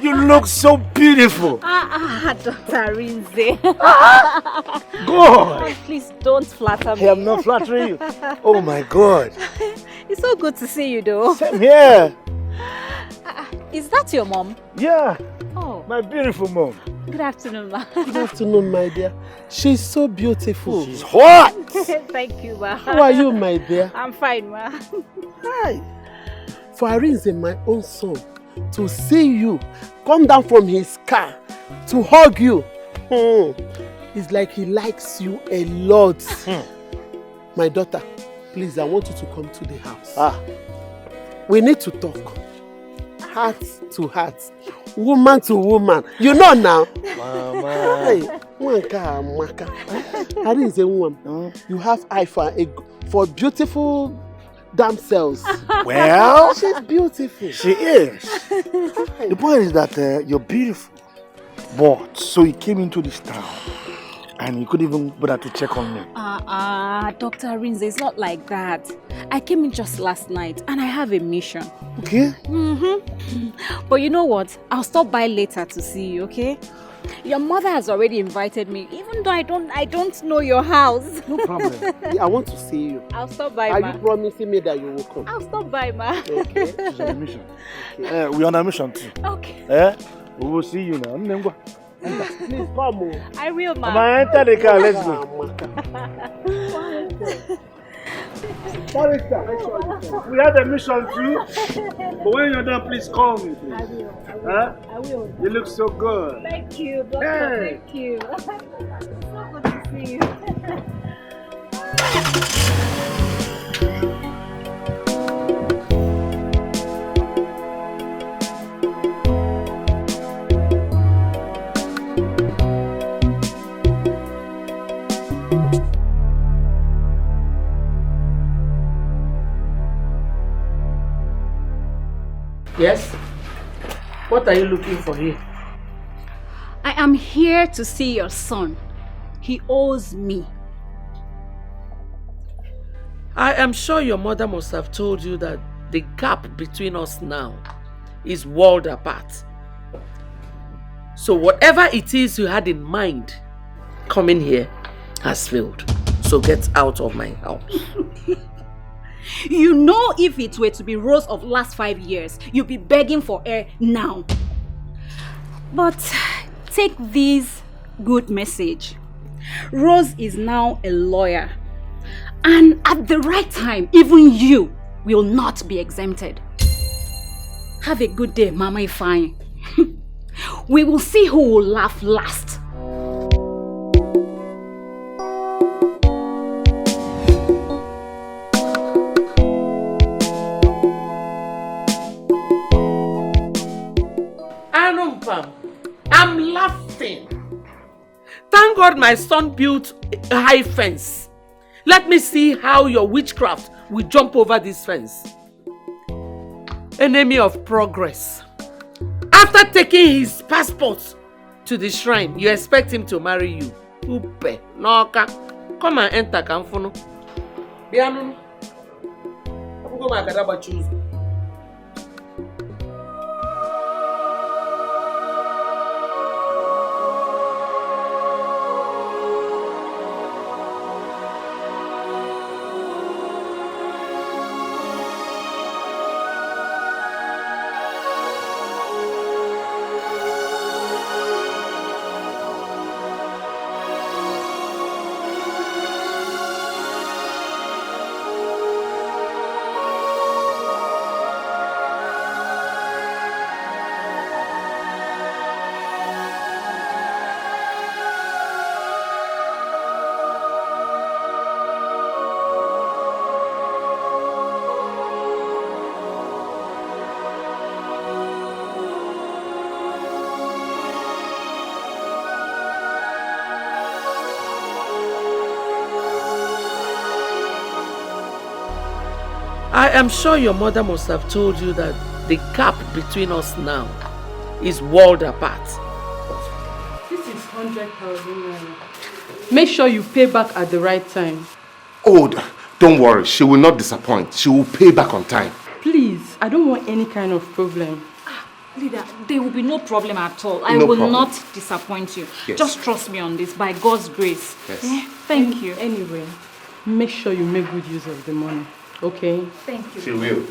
You look so beautiful. Dr. Rinze. God. Please don't flatter me. I am not flattering you. Oh my God. It's so good to see you though. Same here. Is that your mom? Yeah. Oh. My beautiful mom. Good afternoon, ma. Good afternoon, my dear. She's so beautiful. She's hot. Thank you, ma. How are you, my dear? I'm fine, ma. Hi. For Rinze, my own son, to see you come down from his car to hug you, it's like he likes you a lot. My daughter, please, I want you to come to the house. We need to talk. Heart to heart. Woman to woman. You know now. Mama. Hey, Rinze, you have eye for beautiful damsels. Well, she's beautiful. She is. The point is that you're beautiful. But, so he came into this town and he couldn't even bother to check on me. Dr. Rinze, it's not like that. I came in just last night and I have a mission. Okay. But you know what? I'll stop by later to see you, okay? Your mother has already invited me, even though I don't know your house. No problem. I want to see you. I'll stop by, Are ma. you promising me that you will come? I'll stop by, ma. Okay. She's on a mission. We're on a mission too. Okay. We will see you now. Please come. I will, ma. Come on, enter the car. Let's go. We have a mission too. But when you're done, please call me, please. I will. I will. You look so good. Thank you, doctor. Hey. Thank you. It's so good to see you. Yes? What are you looking for here? I am here to see your son. He owes me. I am sure your mother must have told you that the gap between us now is world apart. So whatever it is you had in mind coming here has failed. So get out of my house. You know, if it were to be Rose of last 5 years, you'd be begging for air now. But take this good message. Rose is now a lawyer. And at the right time, even you will not be exempted. Have a good day, Mama Ifeanyi. We will see who will laugh last. I'm laughing. Thank God my son built a high fence. Let me see how your witchcraft will jump over this fence. Enemy of progress. After taking his passport to the shrine, you expect him to marry you. Upe, Noka. Come and enter, Kamfuno. Bianunu. I'm going to choose. I am sure your mother must have told you that the gap between us now is world apart. This is 100,000 naira. Make sure you pay back at the right time. Oh, don't worry. She will not disappoint. She will pay back on time. Please, I don't want any kind of problem. Leader, there will be no problem at all. I No will problem. not disappoint you. Yes. Just trust me on this, by God's grace. Yes. Thank you. Anyway, make sure you make good use of the money, okay? Thank you. She will.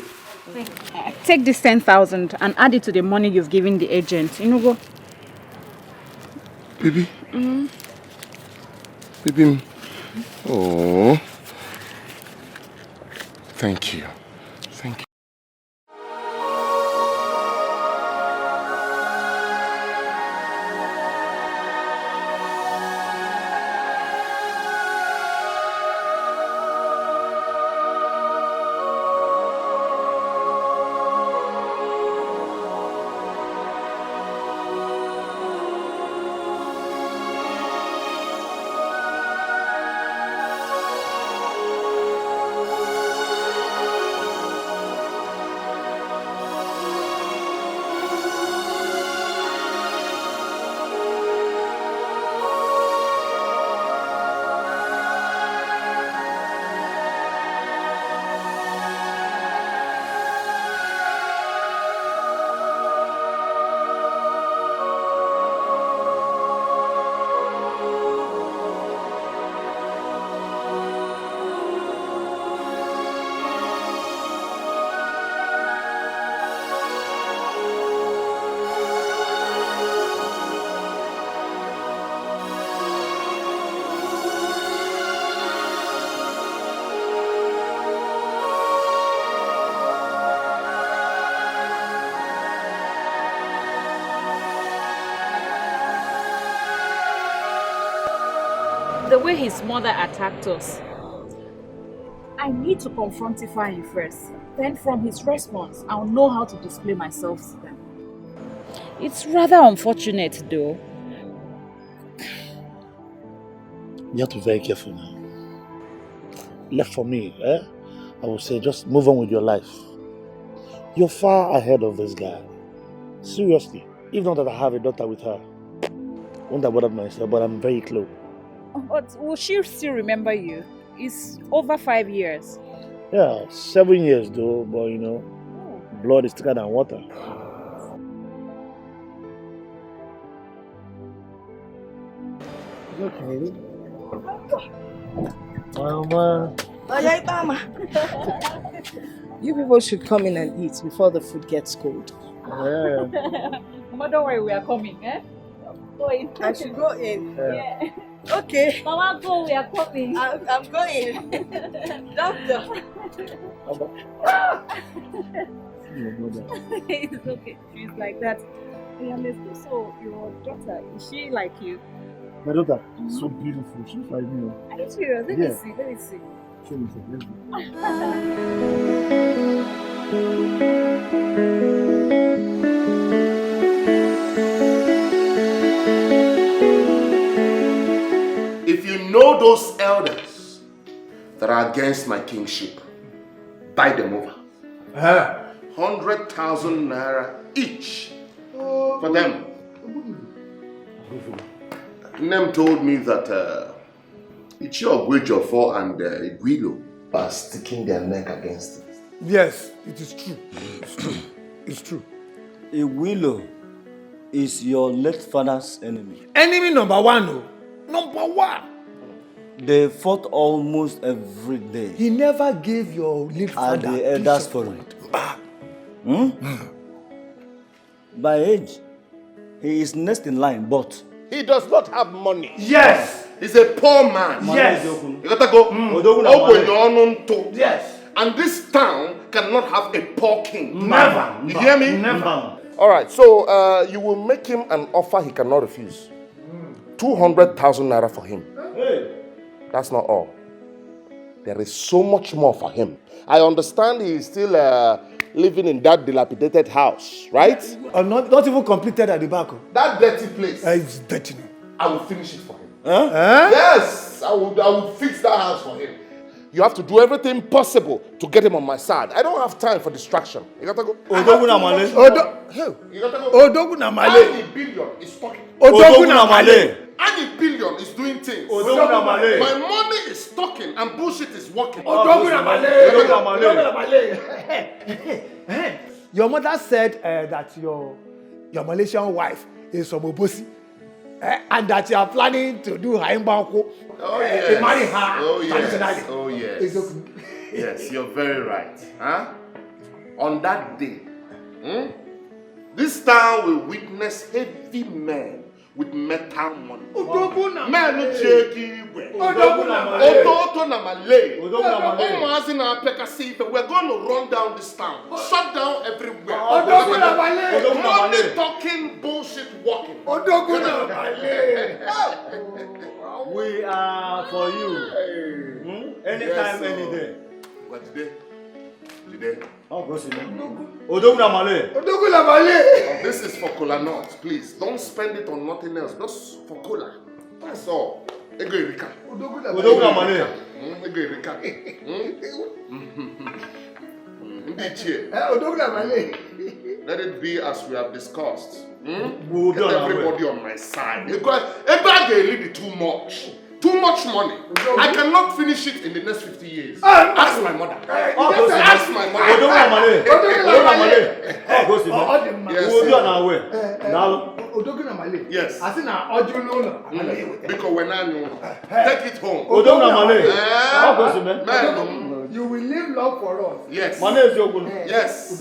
Take this 10,000 and add it to the money you've given the agent. You know, go. Baby. Baby. Oh. Thank you. Thank you. The way his mother attacked us, I need to confront Ifeanyi first. Then from his response, I'll know how to display myself to them. It's rather unfortunate though. You have to be very careful now. Left for me, I would say just move on with your life. You're far ahead of this guy. Seriously. Even though that I have a daughter with her. Won't have bothered myself, but I'm very close. But will she still remember you? It's over 5 years. Yeah, 7 years though, but you know, blood is thicker than water. Okay. Mama. You people should come in and eat before the food gets cold. Yeah. Mama, don't worry, we are coming, eh? Go in. I should go in. Yeah. Okay. Mama, go, we are coming. I'm going. Doctor. It's okay. She's like that. Yeah, let's go. So, your daughter, is she like you? My daughter, so beautiful. She's like me. Are you serious? Let me see. Let me see. Show me some. Let's go. that are against my kingship. Buy them over. 100,000 naira each for them. Nem told me that Ichio Ogwejofor and Igwilo are sticking their neck against it. Yes, it is true. It's true. It's true. Igwilo is your late father's enemy. Enemy number one, no. Number one. They fought almost every day. He never gave your late father at the elders forum. By age, he is next in line, but he does not have money. Yes. He's a poor man. Yes. You gotta go. Yes. And this town cannot have a poor king. Never. You hear me? Never. Alright, so you will make him an offer he cannot refuse. 200,000 naira for him. Hey. That's not all. There is so much more for him. I understand he is still living in that dilapidated house, right? Not even completed at the back. That dirty place. It's dirty. I will finish it for him. Huh? Yes, I will fix that house for him. You have to do everything possible to get him on my side. I don't have time for distraction. You gotta go. Odoguna Male. You gotta go. Odoguna Male. Any billion is talking. Odoguna Male. Any billion is doing things. Odoguna Male. My money is talking and bullshit is working. Odoguna Male. Odoguna Male. Your mother said that your Malaysian wife is from Obosi. And that you are planning to do Haimbanko. Oh yes. Marry her. Oh yes. Oh yes. Yes, you're very right. Huh? On that day, this town will witness heavy men with metal money. Men who check we're going to run down this town. Shut down everywhere. Money talking, bullshit walking. we are for you. Anytime, any day. What today? Today. Oh, go see Odoguna Male. This is for Kola North, please. Don't spend it on nothing else. Just for Kola. That's all. Ego Erika. Odoguna Male. Ego Erika. Let it be as we have discussed. Get everybody on my side. Everybody lead too much. Too much money. I cannot finish it in the next 50 years. Ask my mother. Ask my mother. Yes. Because when I know, take it home. You will live long for us. Yes. Yes.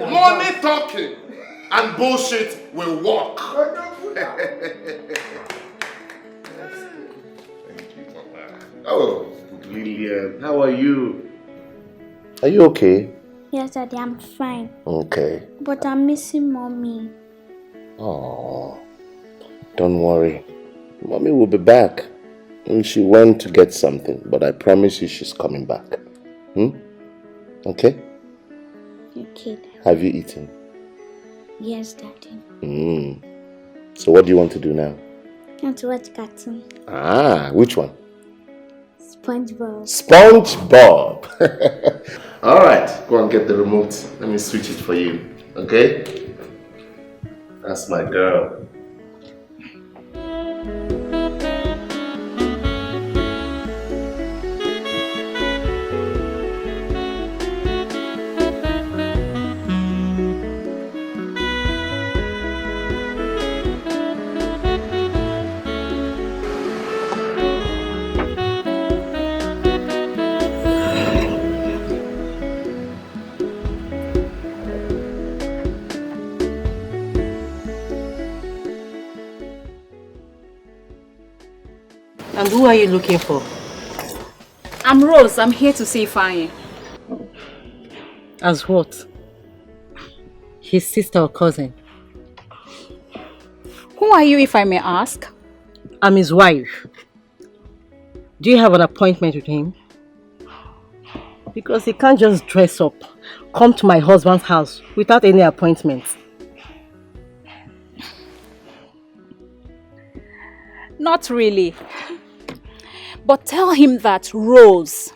Money talking and bullshit will walk. Oh, Lillian, how are you? Are you okay? Yes, Daddy, I'm fine. Okay. But I'm missing Mommy. Oh, don't worry. Mommy will be back. She went to get something, but I promise you she's coming back. Okay? Okay, Daddy. Have you eaten? Yes, Daddy. So what do you want to do now? I want to watch cartoon. Ah, which one? SpongeBob. SpongeBob. All right, go and get the remote. Let me switch it for you. Okay? That's my girl. And who are you looking for? I'm Rose. I'm here to see Ifeanyi. As what? His sister or cousin? Who are you, if I may ask? I'm his wife. Do you have an appointment with him? Because he can't just dress up, come to my husband's house without any appointment. Not really. But tell him that Rose,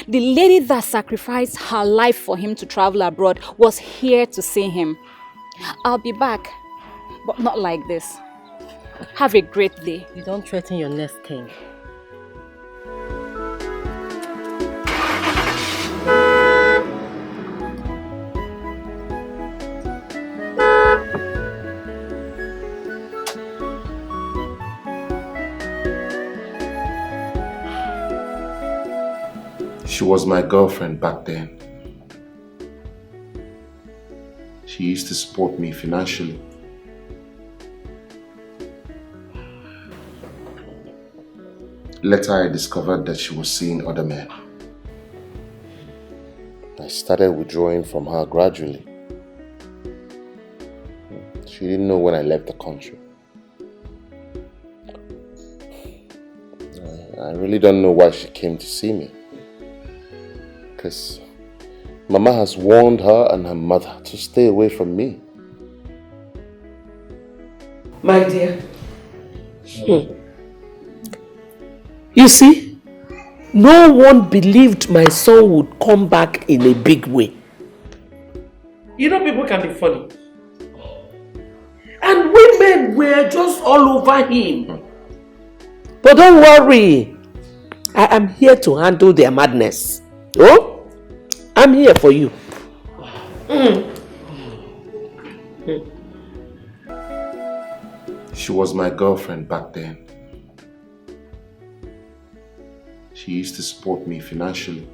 the lady that sacrificed her life for him to travel abroad, was here to see him. I'll be back, but not like this. Have a great day. You don't threaten your next king. She was my girlfriend back then. She used to support me financially. Later, I discovered that she was seeing other men. I started withdrawing from her gradually. She didn't know when I left the country. I really don't know why she came to see me. Because Mama has warned her and her mother to stay away from me. My dear, you see, no one believed my son would come back in a big way. You know, people can be funny. And women were just all over him. But don't worry, I am here to handle their madness. Oh, I'm here for you. She was my girlfriend back then. She used to support me financially.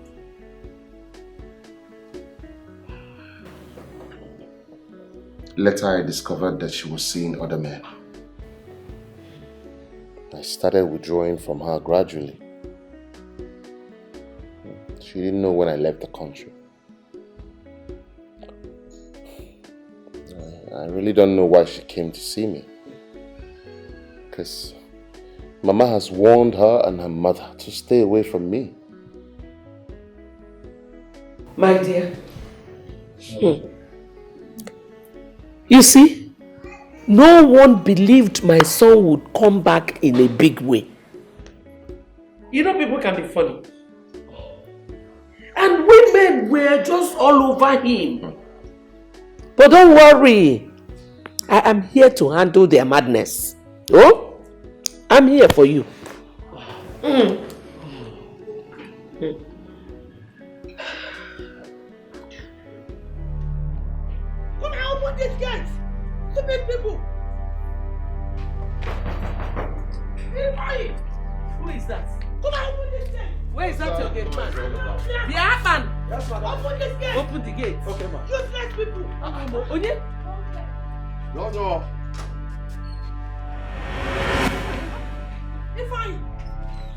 Later, I discovered that she was seeing other men. I started withdrawing from her gradually. She didn't know when I left the country. I really don't know why she came to see me. Because Mama has warned her and her mother to stay away from me. My dear, you see, no one believed my son would come back in a big way. You know, people can be funny. And women were just all over him. But don't worry, I am here to handle their madness. Oh, I'm here for you. Come and open this gate! Stupid people! Ifeanyi! Who is that? Come and open this gate! Where is that your gate, man? The man! Yes, madam. Open this gate! Open the gate. Okay, ma'am. Useless people! Onye? No. Ifeanyi!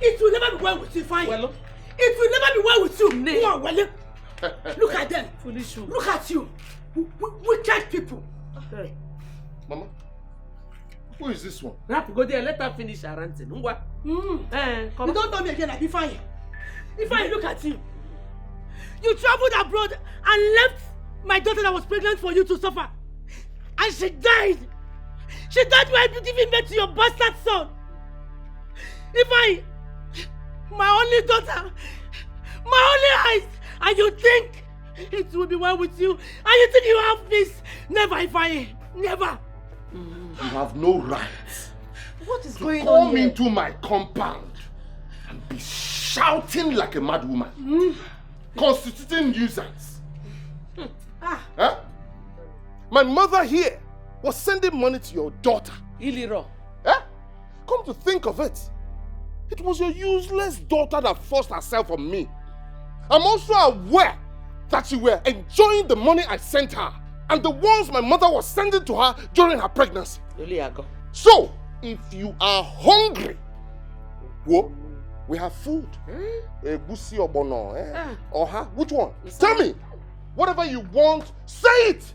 It will never be well with you, Ifeanyi. Well, it will never be well with you. Go on, well. Look at them. Foolish you. Look at you. Wicked people. Okay. Mama, who is this one? Rap, go there. Let her finish her ranting. Come you don't know me again like Ifeanyi. Ifeanyi, look at you. You traveled abroad and left my daughter that was pregnant for you to suffer. And she died. She died while giving birth to your bastard son. Ifeanyi, my only daughter, my only eyes, and you think it will be well with you, and you think you have peace. Never, Ifeanyi, never. You have no right. What is going to on here? Come into my compound and be shouting like a mad woman, constituting nuisance. Huh? My mother here was sending money to your daughter. Iliro. Huh? Come to think of it, it was your useless daughter that forced herself on me. I'm also aware that you were enjoying the money I sent her and the ones my mother was sending to her during her pregnancy. So, if you are hungry, well, we have food. Egusi or bono, or ha? Which one? Tell me. Whatever you want, say it.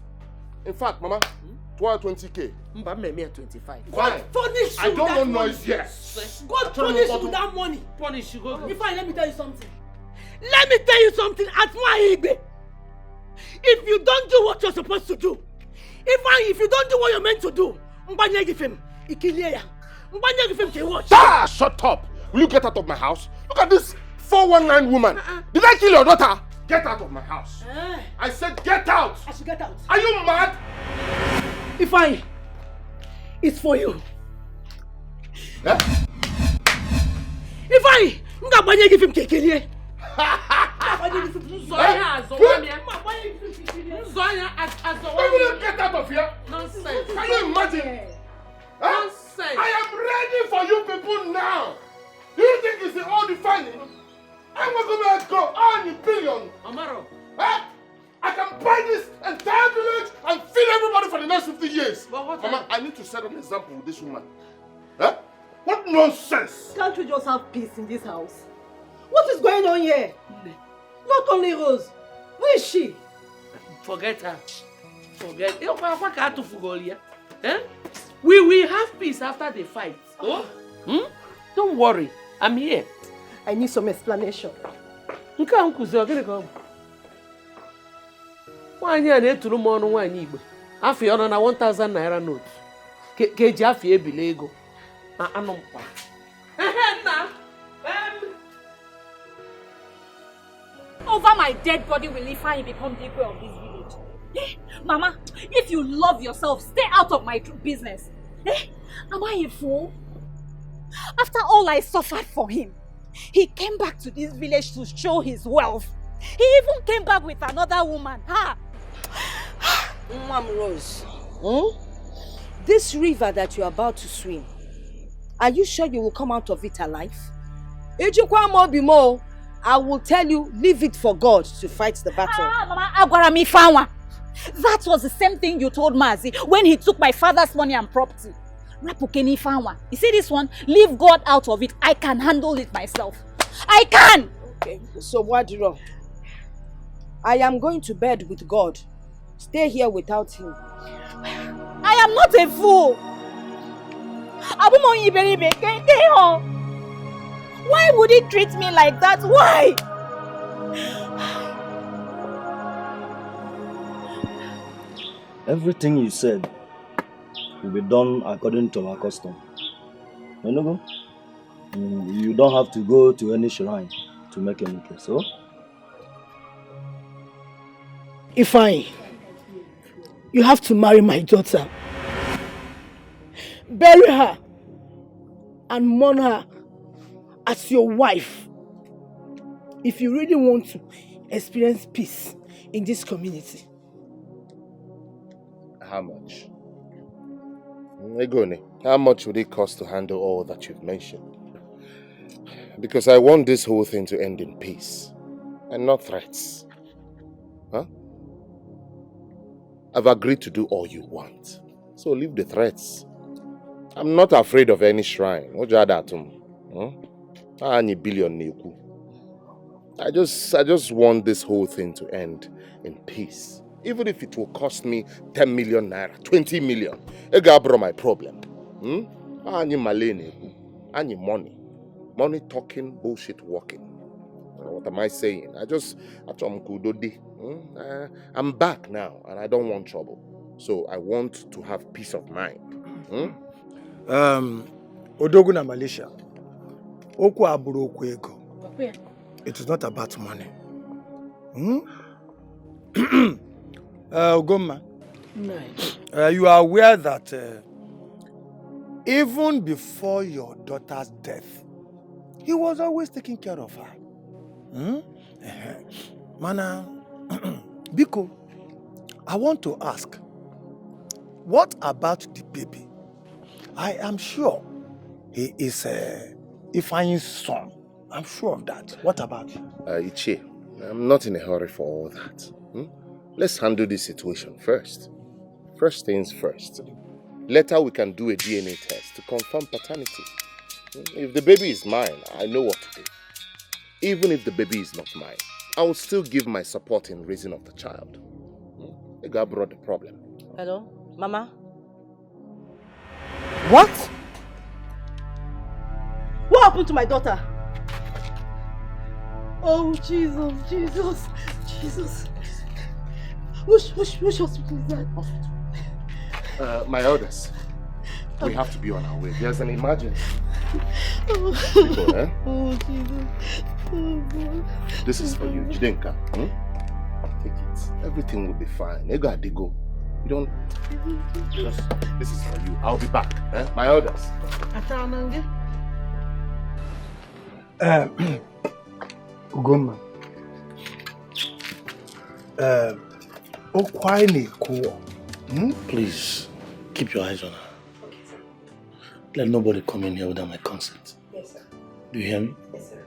In fact, Mama, 20K. Mba me 25. Fine. Punish you. I don't want that noise money. here. God punish you with that money. Punish you, go. Ifeanyi, let me tell you something. Let me tell you something. At my age, if you don't do what you're supposed to do, if you don't do what you're meant to do, Mbanya give him. Ikilia. Mbanya give him to watch. Ah, shut up. Will you get out of my house? Look at this 419 woman. Did I kill your daughter? Get out of my house. I said get out. I should get out. Are you mad? Ifeanyi, it's for you. Eh? Ifeanyi, I'm going to give him kekele. Get out of here. Nonsense. Can you imagine? Nonsense. I am ready for you people now. Do you think it's the old Ifeanyi? I'm going to go on a billion. Amaro. I can buy this entire village and feed everybody for the next 50 years. Mama, I need to set an example with this woman. Huh? What nonsense! Can't we just have peace in this house? What is going on here? Not only Rose. Where is she? Forget her. Forget. We will have peace after the fight. Oh? Don't worry. I'm here. I need some explanation. Why are you to more than 1,000 naira note? Keji afi ebilego. Over my dead body will Ifeanyi become the equal of this village. Mama, if you love yourself, stay out of my business. Am I a fool? After all I suffered for him, he came back to this village to show his wealth. He even came back with another woman. Mom Rose, this river that you're about to swim, are you sure you will come out of it alive? I will tell you, leave it for God to fight the battle. Mama, that was the same thing you told Mazi when he took my father's money and property. You see this one? Leave God out of it. I can handle it myself. I can! Okay, so what wrong? I am going to bed with God. Stay here without him. I am not a fool. Why would he treat me like that? Why? Everything you said will be done according to our custom. You don't have to go to any shrine to make any case, oh? Ifeanyi, you have to marry my daughter. Bury her and mourn her as your wife. If you really want to experience peace in this community. How much? Egoni, how much would it cost to handle all that you've mentioned? Because I want this whole thing to end in peace and not threats. Huh? I've agreed to do all you want. So leave the threats. I'm not afraid of any shrine. I just want this whole thing to end in peace. Even if it will cost me 10 million naira, 20 million. Egabro my problem. Any malene, any money. Money talking, bullshit walking. What am I saying? I'm back now and I don't want trouble. So I want to have peace of mind. Odoguna Malaysia. Oku aburu oku ego. It is not about money. Ogoma, you are aware that even before your daughter's death, he was always taking care of her. Mana, Biko, I want to ask, what about the baby? I am sure he is Ifeanyi's son. I'm sure of that. What about you? Ichie, I'm not in a hurry for all that. Let's handle this situation first. First things first. Later we can do a DNA test to confirm paternity. If the baby is mine, I know what to do. Even if the baby is not mine, I will still give my support in raising of the child. The guy brought the problem. Hello, Mama? What? What happened to my daughter? Oh, Jesus, Jesus, Jesus. Which hospital is that? My elders, we have to be on our way. There's an emergency. Biko, eh? Oh, Jesus. Oh, God. This is for you, Jidenka. Take it. Everything will be fine. Ego Adigo. You don't... Just... This is for you. I'll be back. Eh? My orders. Ugoma. Please, keep your eyes on her. Okay, sir. Let nobody come in here without my consent. Yes, sir. Do you hear me? Yes, sir.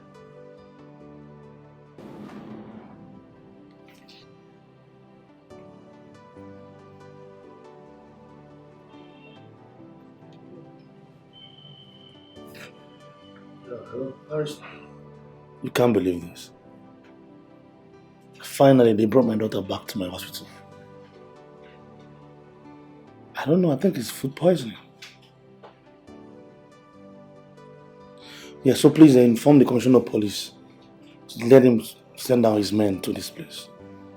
Hello, Paris. You can't believe this. Finally, they brought my daughter back to my hospital. I don't know, I think it's food poisoning. Yeah, so please inform the commissioner of police. Let him send down his men to this place.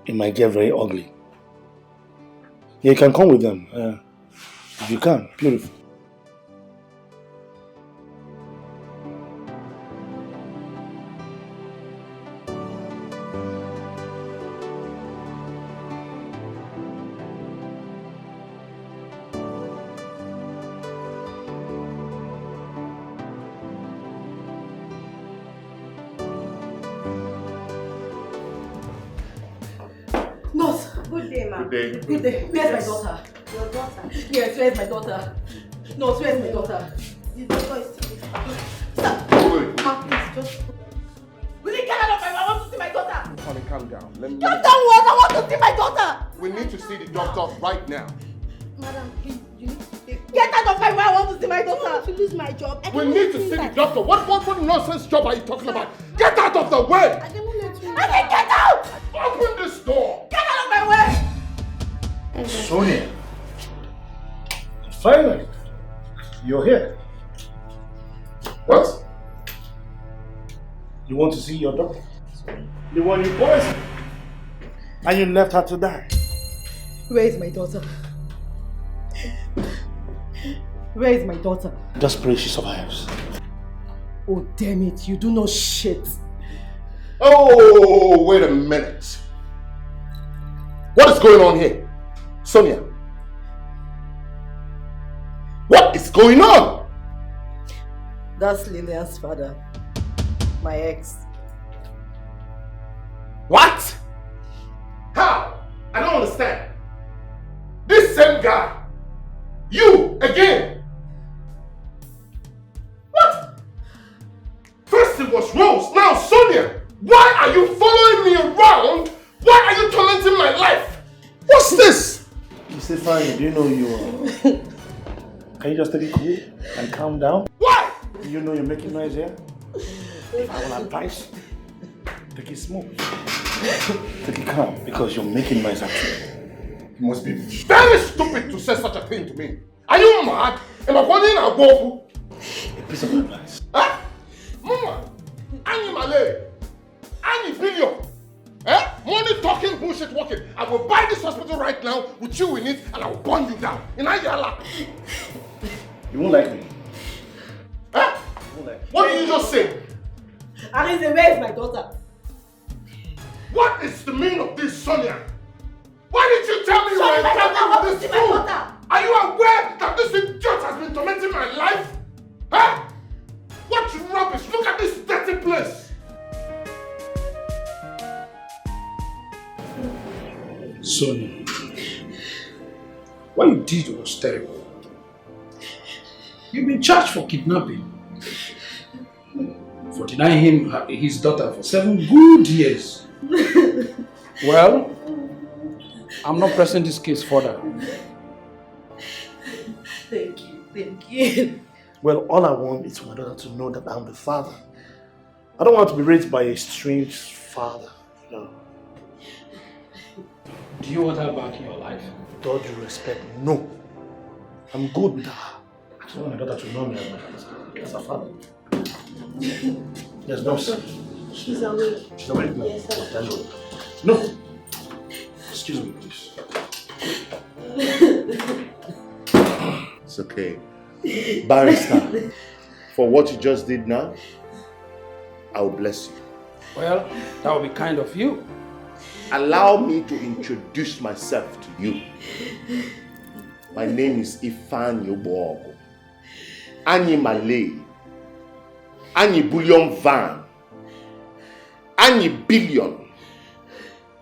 It might get very ugly. Yeah, you can come with them. If you can, beautiful. Nurse. Good day, ma'am. Good day. Good day. Where's my daughter? Your daughter? Yes, where's my daughter? Nurse, where's my daughter? The doctor is still... Stop. Ma, please, just... Will you get out of my... I want to see my daughter. Honey, calm down. Let me... Calm down what? I want to see my daughter. We need to see the doctor right now. Madam, please, you need to take... Get out of my way. I want to see my daughter. I want to lose my job. We need to see the doctor. What nonsense job are you talking about? Get out of the way! I cannot let you... I said get out! Open this door! Get out of my way! Sonia. Finally, you're here. What? You want to see your daughter? The one you poisoned. And you left her to die. Where is my daughter? Where is my daughter? Just pray she survives. Oh, damn it. You do no shit. Oh, wait a minute. What is going on here? Sonia. What is going on? That's Lillian's father. My ex. What? How? I don't understand. This same guy. You again. What? First it was Rose, now Sonia. Why are you following me around? Why are you tormenting my life? What's this? Ifeanyi, do you know you are... Can you just take it cool and calm down? Why? Do you know you're making noise here? If I will advise, take it smooth. Take it calm, because you're making noise actually. You must be very stupid to say such a thing to me. Are you mad? Am I running a go? A piece of advice. Huh? Mama, Annie Malay, Annie Billion. Eh? Money talking, bullshit walking. I will buy this hospital right now with you in it and I will burn you down. In Ayala. You won't like me. Huh? You won't like me. What did you just say? Arinze, where is my daughter? What is the meaning of this, Sonia? Why did you tell me you were my daughter, I want in to see this my school? daughter. Are you aware that this idiot has been tormenting my life? Huh? What rubbish! Look at this dirty place! Sonia, what you did was terrible. You've been charged for kidnapping, for denying him his daughter for 7 good years. Well, I'm not pressing this case further. Thank you. Well, all I want is for my daughter to know that I'm the father. I don't want to be raised by a strange father. No. Do you want her back in your life? With all due respect, no. I'm good with her. I just want my daughter to know me as a father. Yes, no, sir. She's awake. She's awake now? Yes, sir. Thank you. No. Excuse me, please. It's okay. Barrister, for what you just did now, I will bless you. Well, that would be kind of you. Allow me to introduce myself to you. My name is Ifeanyi. Anyi Malay. Anyi Bullion Van. Anyi Billion.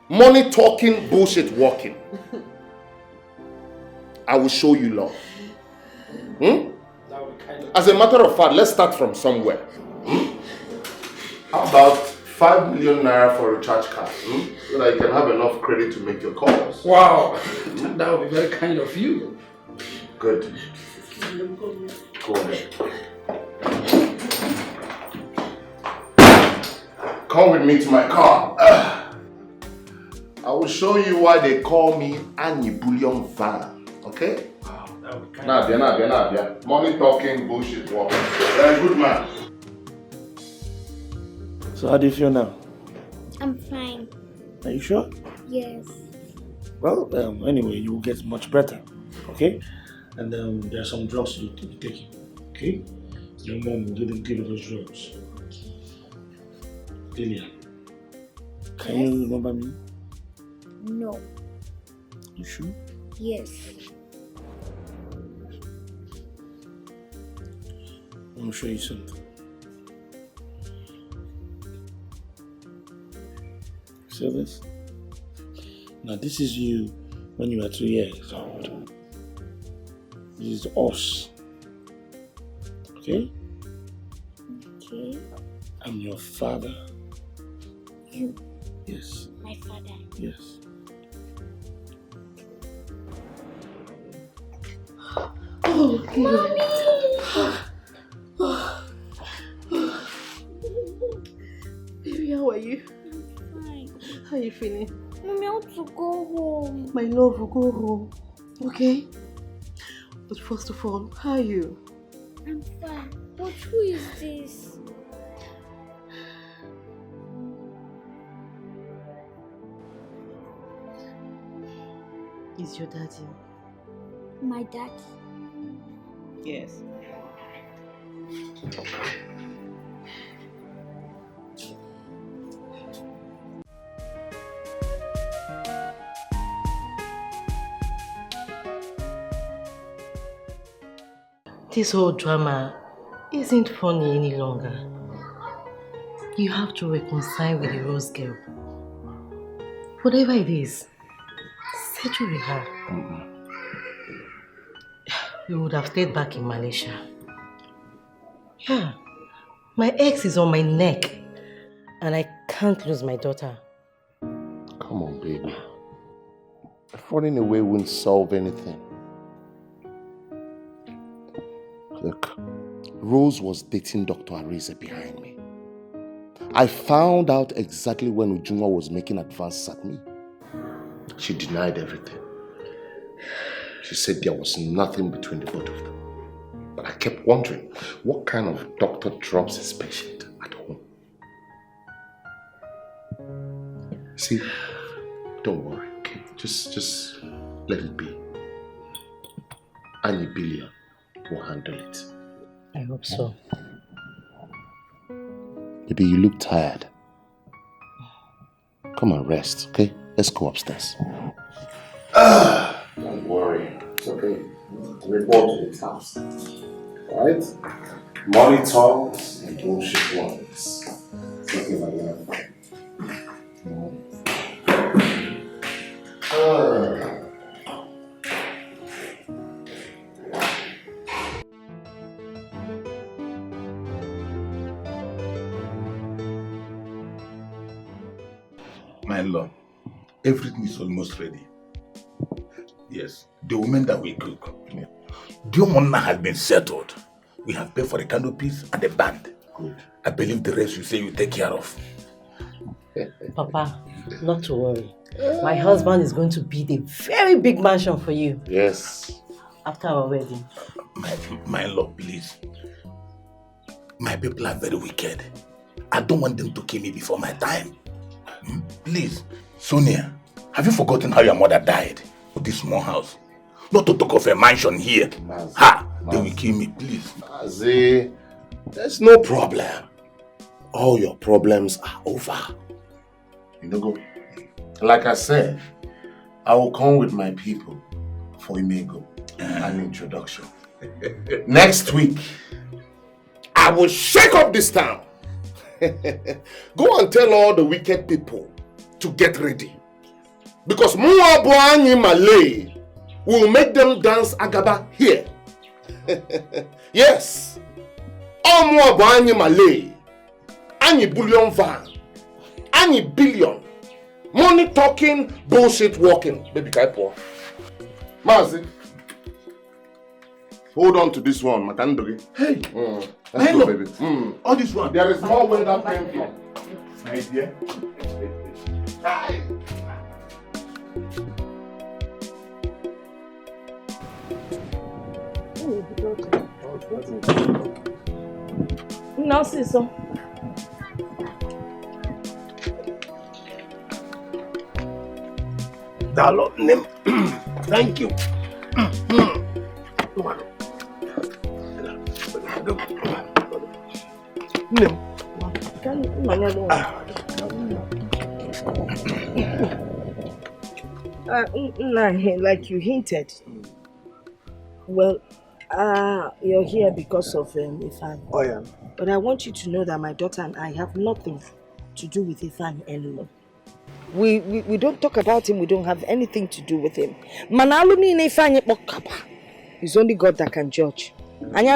Money talking, bullshit walking. I will show you love. As a matter of fact, let's start from somewhere. How about 5 million naira for a recharge card? So that you can have enough credit to make your calls. Wow, that would be very kind of you. Good. Go ahead. Come with me to my car. I will show you why they call me Anyi Bullion Van. Okay? Wow, that would be kind of you. Nabia. Money talking, bullshit walking. Very good man. So how do you feel now? I'm fine. Are you sure? Yes. Well, anyway, you will get much better. Okay? And there are some drugs you need to be taking. Okay? Your mom will give you those drugs. Delia, can you remember me? No. You sure? Yes. I want to show you something. See this? Now this is you when you were 2 years old. This is us. Okay? Okay. I'm your father. You? Yes. My father? Yes. Oh, Mommy! Baby, how are you? I'm fine. How are you feeling? Mommy, I want to go home. My love will go home. Okay? But first of all, how are you? I'm fine. But who is this? Is your daddy? My daddy? Yes. This whole drama isn't funny any longer. You have to reconcile with the Rose girl. Whatever it is, settle with her. We would have stayed back in Malaysia. Yeah, my ex is on my neck and I can't lose my daughter. Come on, baby. Running away won't solve anything. Look, Rose was dating Dr. Arize behind me. I found out exactly when Ujunwa was making advances at me. She denied everything. She said there was nothing between the both of them. But I kept wondering, what kind of doctor drops his patient at home? See, don't worry, okay? Just let it be. Anyi Billion will handle it. I hope so. Maybe you look tired. Come and rest, okay? Let's go upstairs. Don't worry. It's okay. Report to the house. Alright? Money talks and bullshit ones. It's okay, my love. My lord, everything is almost ready. Yes, the women that we cook. The money has been settled. We have paid for the canopies and the band. Good. I believe the rest you say you take care of. Papa, not to worry. My husband is going to build a very big mansion for you. Yes. After our wedding. My lord, please. My people are very wicked. I don't want them to kill me before my time. Please, Sonia, have you forgotten how your mother died? With this small house. Not to talk of a mansion here. They will kill me, please. Mazi, There's no problem. All your problems are over. You know, go. Like I said, I will come with my people for Imego, an introduction. Next week, I will shake up this town. Go and tell all the wicked people to get ready. Because Muabuani Malay will make them dance Agaba here. Yes. All Muabuani Malay. Any bullion van. Any billion. Money talking, bullshit walking. Baby Kaipo. Mazi. Hold on to this one, Makandogi. Hey. Let's go, baby. All this one. There is more where that came from. My dear. No, sister. Dalo, name. Thank you. Like you hinted. Well, you're here because of Ifeanyi. Oh yeah. But I want you to know that my daughter and I have nothing to do with Ifeanyi anymore. We don't talk about him, we don't have anything to do with him. Manaluni in Ifeanyi Mokapa. It's only God that can judge. We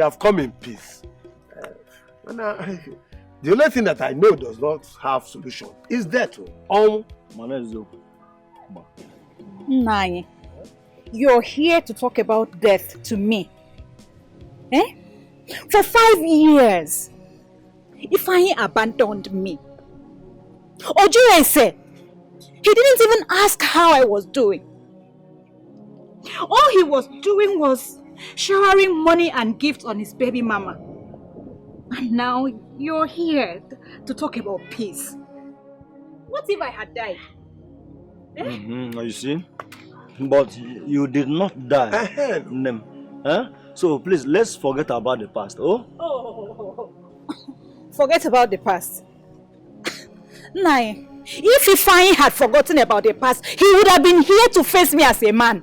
have come in peace. The only thing that I know does not have solution is death. Nai, you're here to talk about death to me. Eh? For 5 years, Ifeanyi abandoned me. Ojure said, he didn't even ask how I was doing. All he was doing was showering money and gifts on his baby mama. And now you're here to talk about peace. What if I had died? Eh? You see? But you did not die. So please, let's forget about the past. Oh? Forget about the past. Nai, if Ifeanyi had forgotten about the past, he would have been here to face me as a man.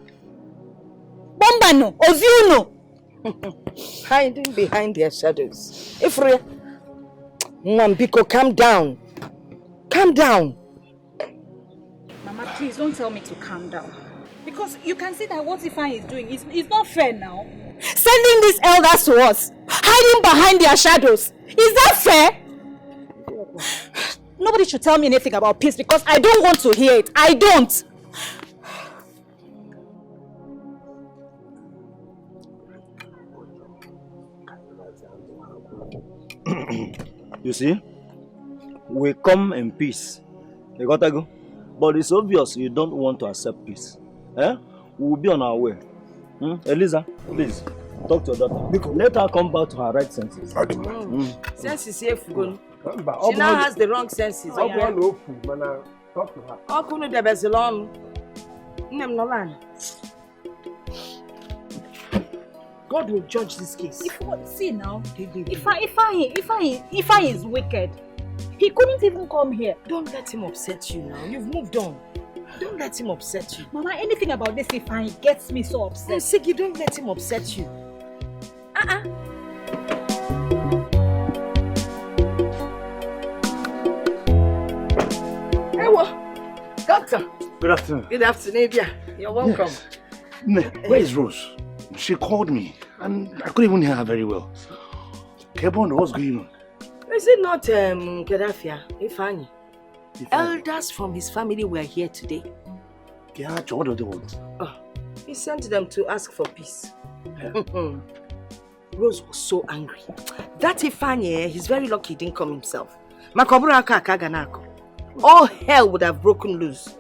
Bombano, Oziuno. Hiding behind their shadows. Ifre, Mwambiko, calm down. Calm down. Mama, please don't tell me to calm down. Because you can see that what Ifeanyi is doing is not fair now. Sending these elders to us, hiding behind their shadows. Is that fair? Nobody should tell me anything about peace because I don't want to hear it. I don't. You see, we come in peace. You gotta go. But it's obvious you don't want to accept peace. We'll be on our way. Eliza, please, talk to your daughter. Let her come back to her right senses. Senses here, Fugon. She now has the wrong senses. Talk to her. God will judge this case. See now, Ifeanyi is wicked. He couldn't even come here. Don't let him upset you now. You've moved on. Don't let him upset you. Mama, anything about this Ifeanyi gets me so upset. Siki, don't let him upset you. Doctor. Good afternoon. Good afternoon, dear. You're welcome. Yes. Where is Rose? She called me and I couldn't even hear her very well. Kebon, what's going on? Is it not Gadafia, Ifeanyi? Elders from his family were here today. Yeah, what do they want? He sent them to ask for peace. Rose was so angry. That Ifeanyi, he's very lucky he didn't come himself. All hell would have broken loose.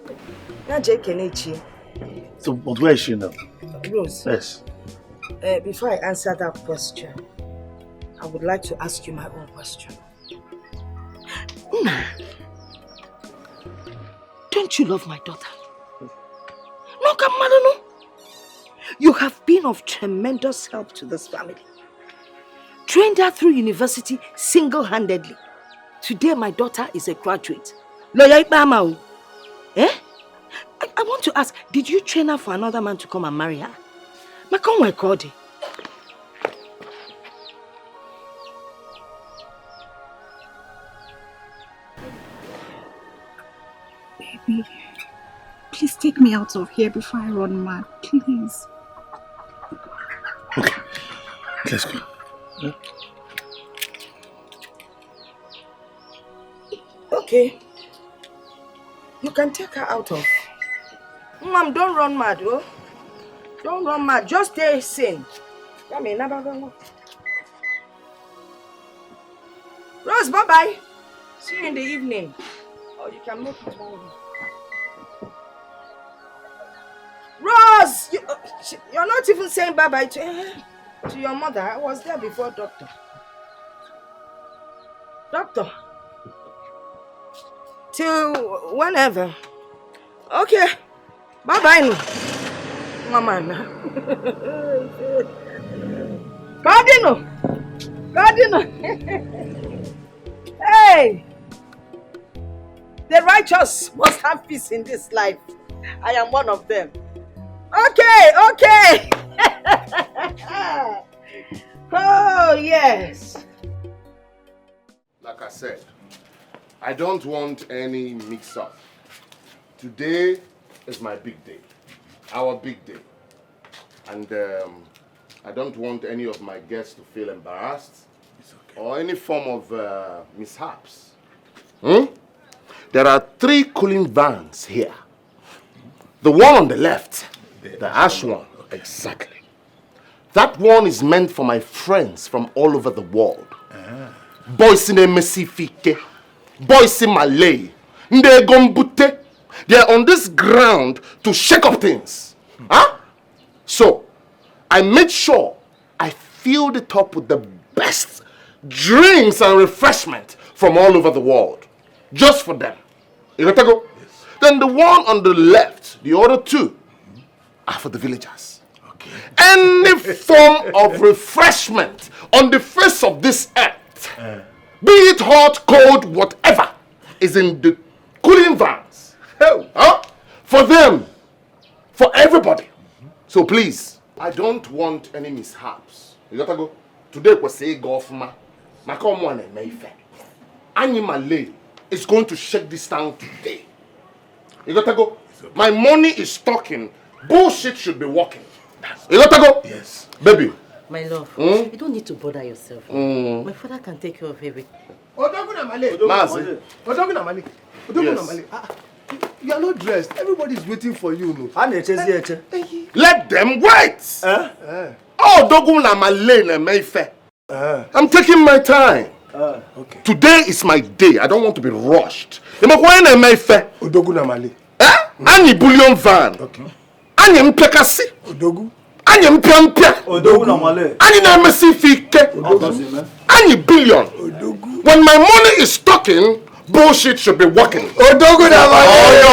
So, but where is she now? Rose. Yes. Before I answer that question, I would like to ask you my own question. Don't you love my daughter? No, Kamalano. You have been of tremendous help to this family. Trained her through university single-handedly. Today, my daughter is a graduate. Lawyer Ibama. Eh? I want to ask, did you train her for another man to come and marry her? Makonwe Kodi. Baby, please take me out of here before I run mad, please. Okay, let's go. Okay. You can take her out of. Mom, don't run mad, oh. Don't run mad. Just stay sane. Rose, bye-bye. See you in the evening. Or you can make it morning. Rose! You're not even saying bye-bye to your mother. I was there before, Doctor. Doctor. Till whenever. Okay. Bye-bye. Mama. Cardinal. Hey. The righteous must have peace in this life. I am one of them. Okay. Oh, yes. Like I said, I don't want any mix-up. Today is my big day. Our big day. And I don't want any of my guests to feel embarrassed or any form of mishaps. There are 3 cooling vans here. The one on the left, the ash one, exactly. That one is meant for my friends from all over the world. Boys in Mesifike, boys in Malay, Ndegombute. They are on this ground to shake up things. So, I made sure I filled it up with the best drinks and refreshment from all over the world. Just for them. You got to go? Yes. Then the one on the left, the other 2, are for the villagers. Okay. Any form of refreshment on the face of this earth, be it hot, cold, whatever, is in the cooling vans. For them. For everybody. So please, I don't want any mishaps. You got to go? Today was say golf ma. Come on and Mayfair. Anyi Malay is going to shake this town today. You got to go? My money is talking. Bullshit should be working. You got to go? Yes. Baby. My love, you don't need to bother yourself. My father can take care of everything. You are not dressed. Everybody is waiting for you. No. Let them wait. I'm taking my time. Okay. Today is my day. I don't want to be rushed. Ani bullion van. Okay. Ani mpekasi. Odogu. Ani mpiampia. Odogu na male. Ani na mesifike. Ani billion. Odogu. When my money is talking, bullshit should be working. Odogu na male.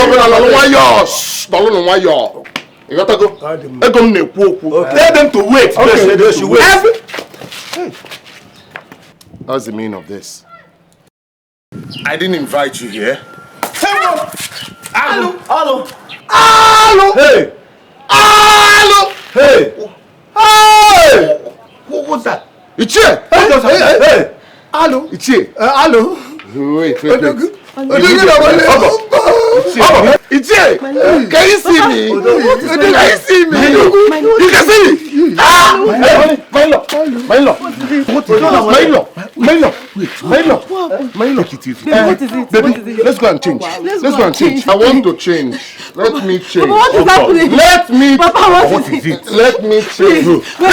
You gotta go. Tell them to wait. Okay, they should wait. What's the meaning of this? I didn't invite you here. Hello. Hey! Hello! Hey! Hey! What's that? Ichie! Hey! Hello. Ichie! Hello. Wait. Ichie! Can you see me? Can you see me? You can see me! My love! What is it? Baby, let's go and change. Let's go and change. I want to change. Let me change. Papa, what is happening? Let me. Papa, what is it? Let me change. Hey!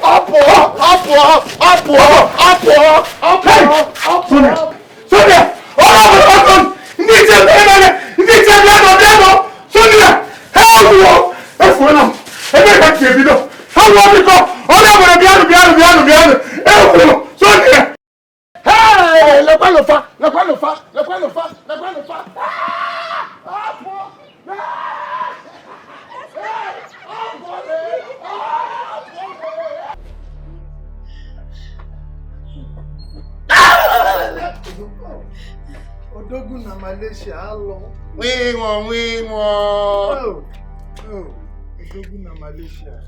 Up! Sonia! Hey! Odogu na Malaysia, how long? We won. Oh, Odogu na Malaysia.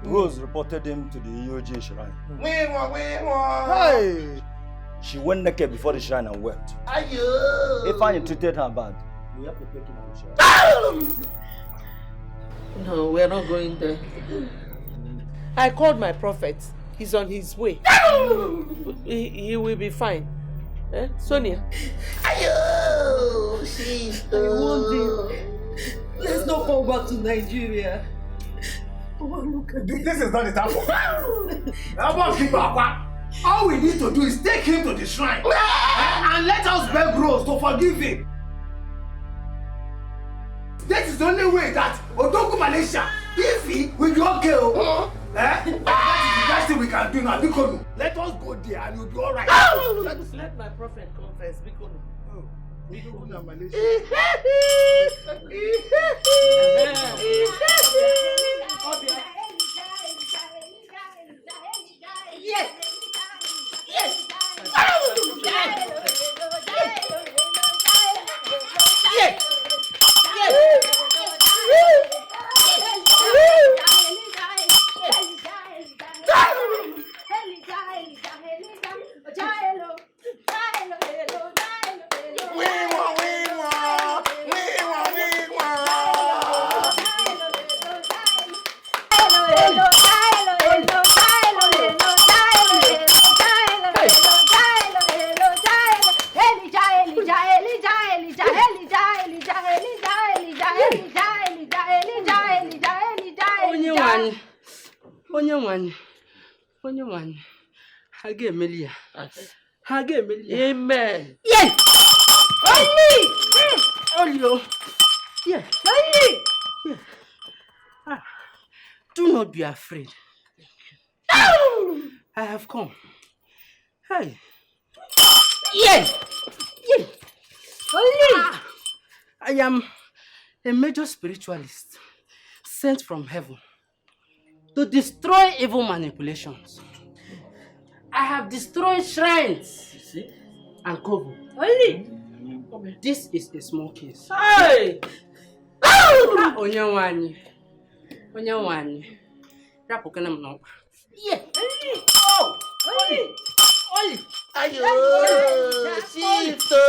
Rose reported him to the EOJ shrine. We won. Hey! She went naked before the shrine and wept. Ifeanyi treated her bad. We have to take him to the shrine. No, we're not going there. I called my prophet. He's on his way. He will be fine. Eh? Sonia? Let's not go back to Nigeria. Oh, look at this. This is not the time for all we need to do is take him to the shrine and let us beg Rose to forgive him. That is the only way that Odogu Malaysia, if he will be okay. That is the best thing we can do now. Bikonu, let us go there and you'll be alright. Let my prophet confess. Bikonu. Odogu na Malaysia. Yes. Yes. Onye one. Hage Emilia. Amen. Yes. Olio. Yeah. Yeah. Do not be afraid. I have come. Hey. Yes. Yes. I am a major spiritualist sent from heaven to destroy evil manipulations. I have destroyed shrines and coven. This is a small case. Hey! Onyewani. Rapokana mnok. Yeah. Oh! Oli! Ayo! Sito!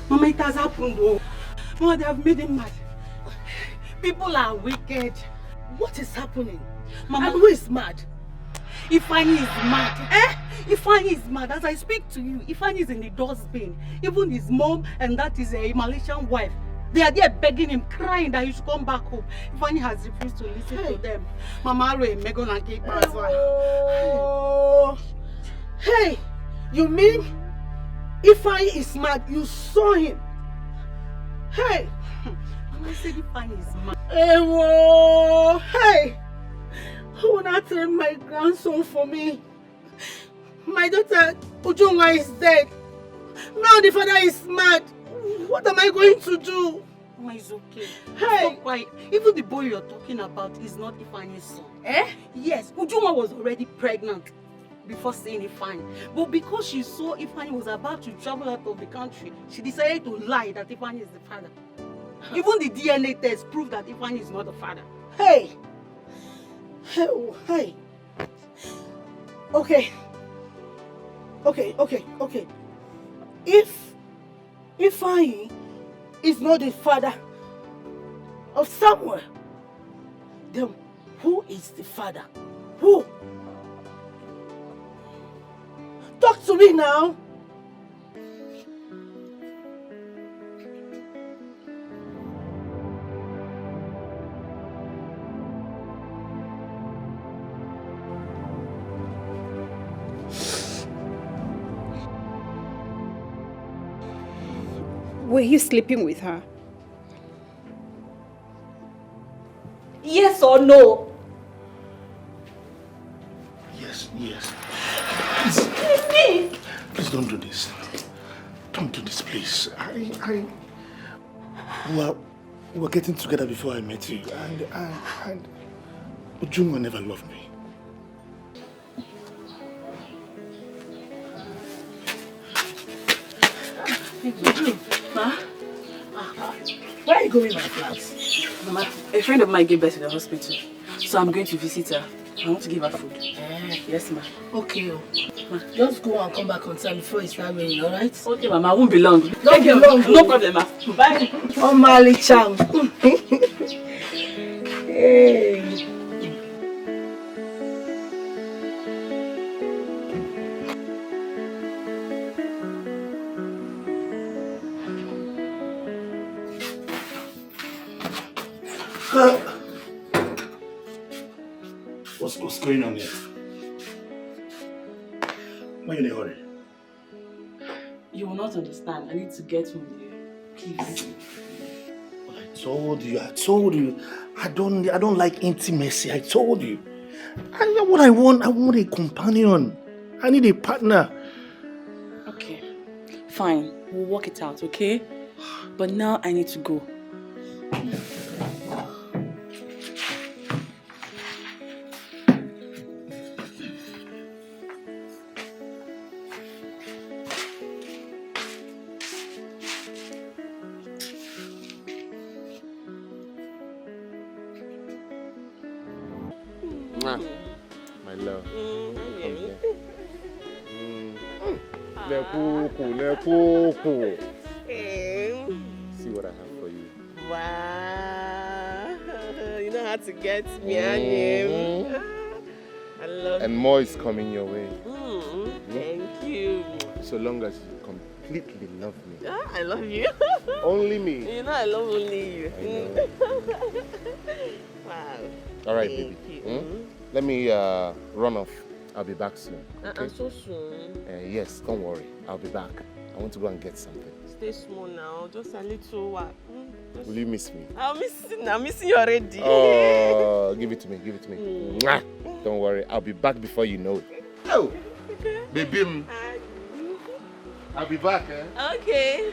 Mama, it has happened. Oh. Mama, they have made him mad. People are wicked. What is happening? Mama, and who is mad? Ifeanyi is mad. Ifeanyi is mad. As I speak to you, Ifeanyi is in the dustbin. Even his mom and that is a Malaysian wife. They are there begging him, crying that he should come back home. Ifeanyi has refused to listen to them. Mama, Megan and Kate as well. Hey, you mean Ifeanyi is mad? You saw him? Hey! Mama said Ifeanyi is mad. Hey! Who will not take my grandson for me? My daughter Ujunwa is dead. Now the father is mad. What am I going to do? Mama, it's okay. Hey! Stop quiet. Even the boy you're talking about is not Ifeanyi's son. Eh? Yes, Ujunwa was already pregnant before seeing Ifeanyi. But because she saw Ifeanyi was about to travel out of the country, she decided to lie that Ifeanyi is the father. Even the DNA test proved that Ifeanyi is not the father. Hey! Hey! Okay. If Ifeanyi is not the father of Samuel, then who is the father? Who? Talk to me now. Were you sleeping with her? Yes or no? Yes. Please. Please don't do this. Don't do this, please. We were getting together before I met you, and Ujunwa never loved me. Ma? Where are you going, my friends? Mama, a friend of mine gave birth in the hospital. So I'm going to visit her. I want to give her food. Yes, ma. Okay. Ma. Just go and come back on time before it starts raining, alright? Okay, Mama, I won't be long. Don't be long. No problem, ma. Bye. Oh, Mali Cham. Hey. What's going on here? Why are you in a hurry? You will not understand. I need to get home there. Please. I told you. I don't like intimacy. I told you. And you know what I want a companion. I need a partner. Okay. Fine. We'll work it out, okay? But now I need to go. My love. Come here. See what I have for you. Wow. You know how to get me and him. I love And more is coming your way. Thank you. So long as you completely love me. I love you. Only me. You know I love only you. I know. Wow. All right, Thank baby. you. Let me run off. I'll be back soon. Okay? So soon. Yes, don't worry. I'll be back. I want to go and get something. Stay small now, just a little while. Will you miss me? I'm missing you already. Oh, give it to me. Mwah. Don't worry. I'll be back before you know it. Oh, baby. I'll be back, eh? Okay.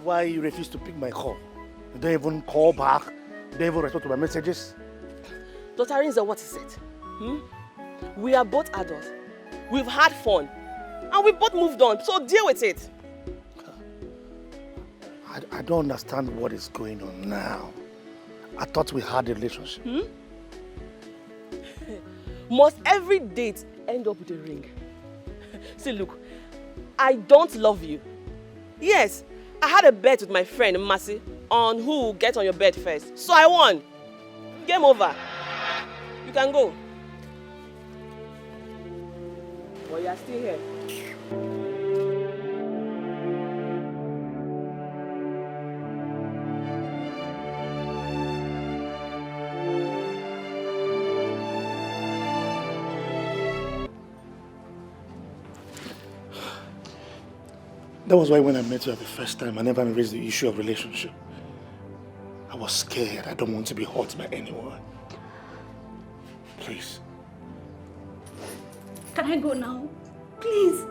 Why you refuse to pick my call? You don't even call back. You don't even respond to my messages. Dr. Rinza, what is it? We are both adults. We've had fun. And we both moved on. So deal with it. I don't understand what is going on now. I thought we had a relationship. Must every date end up with a ring? See, look, I don't love you. Yes, I had a bet with my friend Masi on who will get on your bed first. So I won. Game over. You can go. But you are still here. That was why when I met you at the first time, I never raised the issue of relationship. I was scared. I don't want to be hurt by anyone. Please. Can I go now? Please.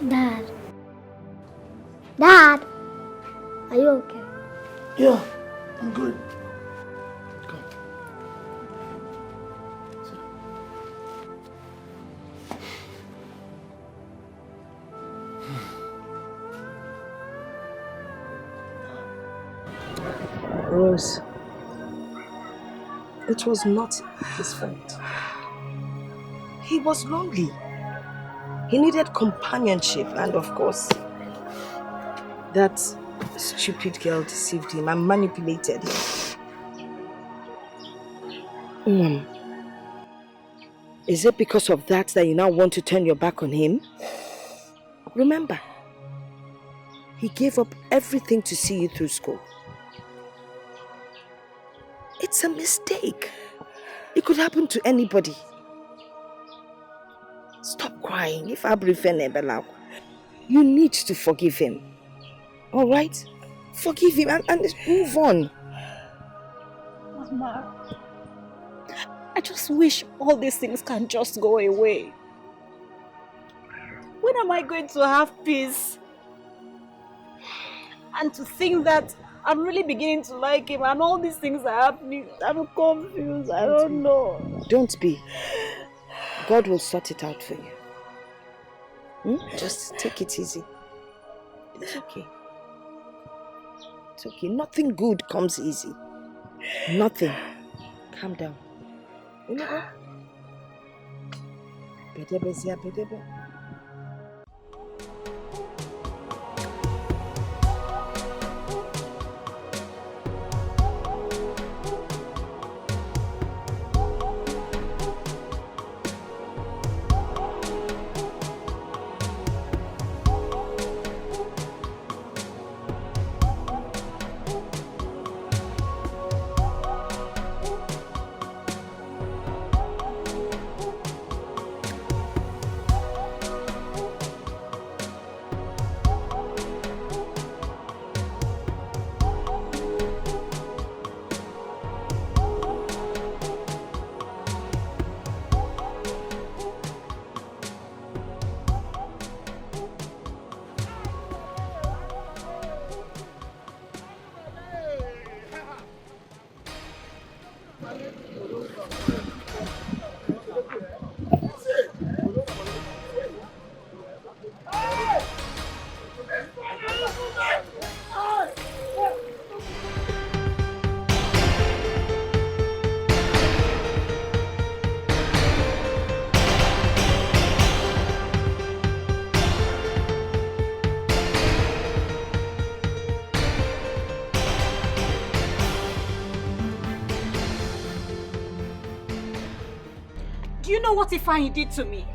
Dad. Dad. Are you okay? Yeah, I'm good. Come. Rose, it was not his fault. He was lonely. He needed companionship, and of course, that stupid girl deceived him and manipulated him. Is it because of that you now want to turn your back on him? Remember, he gave up everything to see you through school. It's a mistake. It could happen to anybody. Stop crying. If you need to forgive him. Alright? Forgive him and move on. Mama, I just wish all these things can just go away. When am I going to have peace? And to think that I'm really beginning to like him and all these things are happening. I'm confused. I don't know. Don't be. God will sort it out for you. Just take it easy. It's okay. It's okay. Nothing good comes easy. Nothing. Calm down. Do you know what Ifeanyi did to me?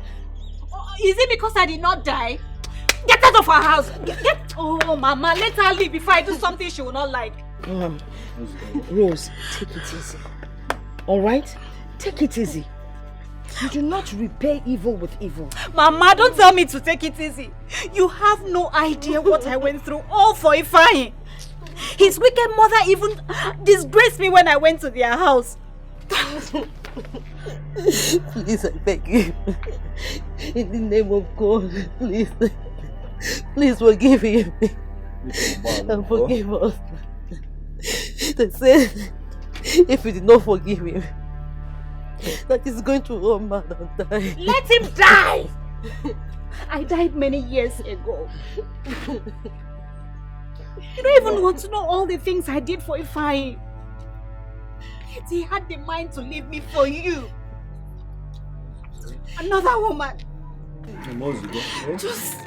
Is it because I did not die? Get out of our house! Oh, Mama, let her leave before I do something she will not like. Rose, take it easy. Alright? Take it easy. You do not repay evil with evil. Mama, don't tell me to take it easy. You have no idea what I went through, all for Ifeanyi. His wicked mother even disgraced me when I went to their house. Please, I beg you. In the name of God, please. Please forgive him. And forgive us. They said, if you did not forgive him, that he's going to run mad and die. Let him die! I died many years ago. You don't even want to know all the things I did for Ifeanyi. Yet he had the mind to leave me for you. Another woman. Just...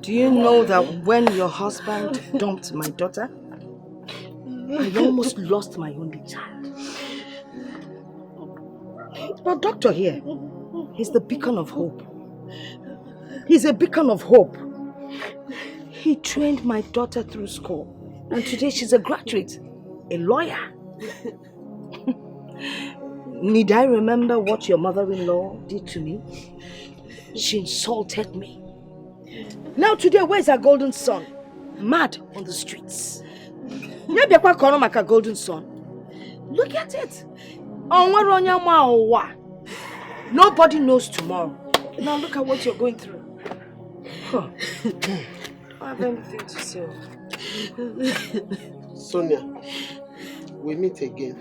Do you know that when your husband dumped my daughter, I almost lost my only child. But doctor here, he's the beacon of hope. He's a beacon of hope. He trained my daughter through school, and today she's a graduate, a lawyer. Need I remember what your mother-in-law did to me? She insulted me. Now today, where's our golden son? Mad on the streets. Maybe I call him like a golden son. Look at it. Nobody knows tomorrow. Now look at what you're going through. Huh. I have anything to say. Sonia, we meet again.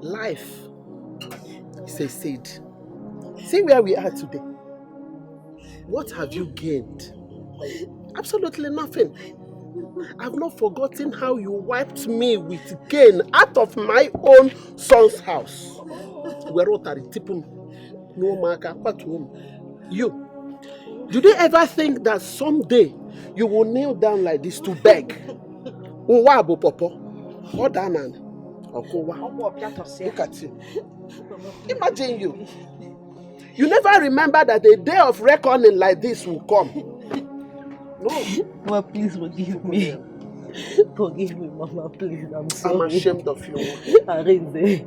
Life is a seed. See where we are today. What have you gained? Absolutely nothing. I've not forgotten how you wiped me with gain out of my own son's house. You, did you ever think that someday you will kneel down like this to beg? Look at you. Imagine you. You never remember that a day of reckoning like this will come. No. Mama, please forgive me. Forgive me, Mama, please. I'm sorry. I'm ashamed of you. Arinze.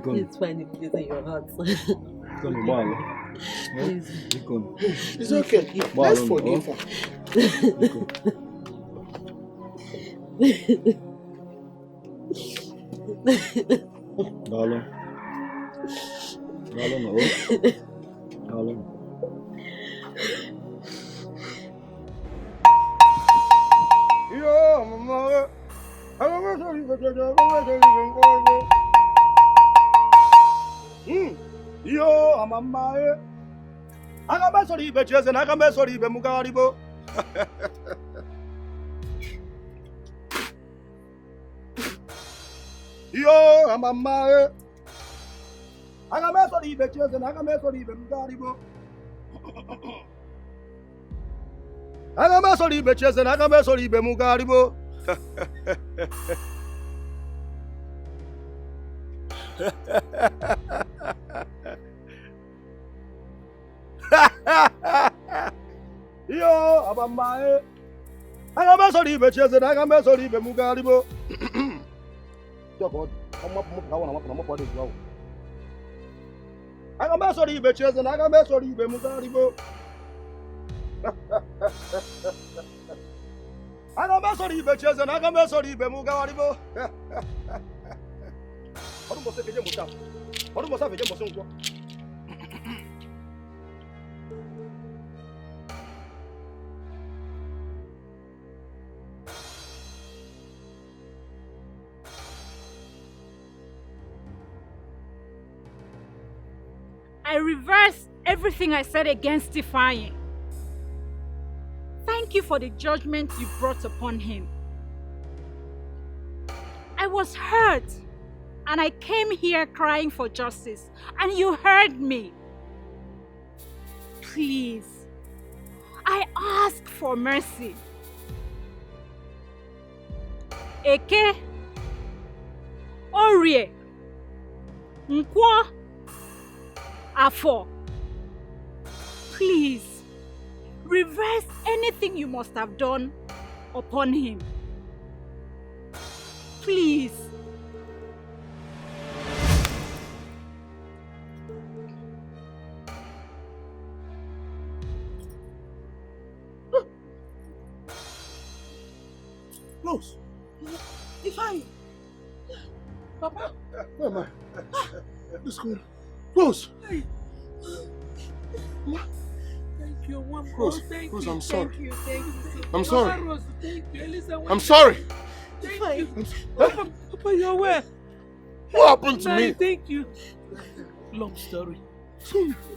Please find a place in your heart. Please. It's okay. Let's forgive her. Darling. Darling, oh. Darling. Yo, mama. Yo, mama. Agamesori becheze na agamesori be mugaribo. Yo, mama. Agamesori becheze na agamesori be mugaribo. Agamesori becheze na agamesori be mugaribo. Yo, abamae. Agamesori becheze na agamesori be mugaribo. Agamesori becheze na agamesori be mugaribo. Agamesori becheze na agamesori be mugaribo. I reverse everything I said against Ifeanyi. Thank you for the judgment you brought upon him. I was hurt, and I came here crying for justice, and you heard me. Please, I ask for mercy. Eke, Orie, Nkwo, Afo. Please, reverse anything you must have done upon him. Please. Close. Ifeanyi. Papa. Where am I? Let's go. Close. Thank you, one more. Rose, Thank Rose, you. I'm sorry. Thank you. Thank you. I'm sorry. Mama Rose, thank you. Elisa, I'm sorry. Thank you. Papa, you're where? What happened to me? Thank you. Long story.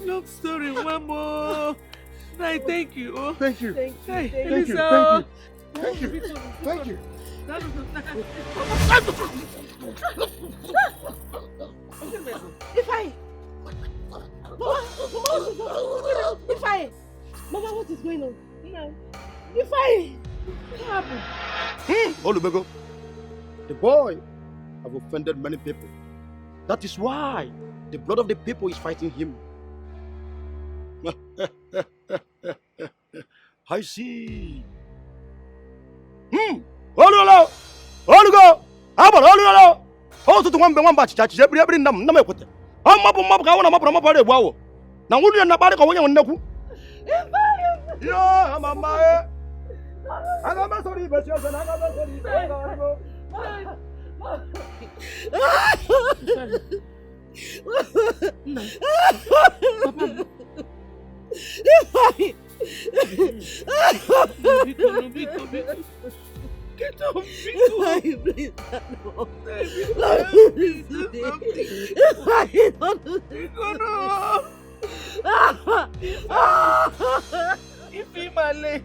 Long story, one more. Nai, thank you. Oh. Thank you. Hey, Thank you. Elisa. Thank you. Thank you. Ifeanyi. Ifeanyi. Mama, what is going on? No. Ifeanyi. What happened? Olubego, the boy have offended many people. That is why the blood of the people is fighting him. I see. Olugo! Olugo! Abo Olugo! Oh, to one batch, every number. I'm up on my wow. Now, would you not buy a no? Yeah, I'm a man. I got my sorry, but you're Get up, please. Ifeanyi,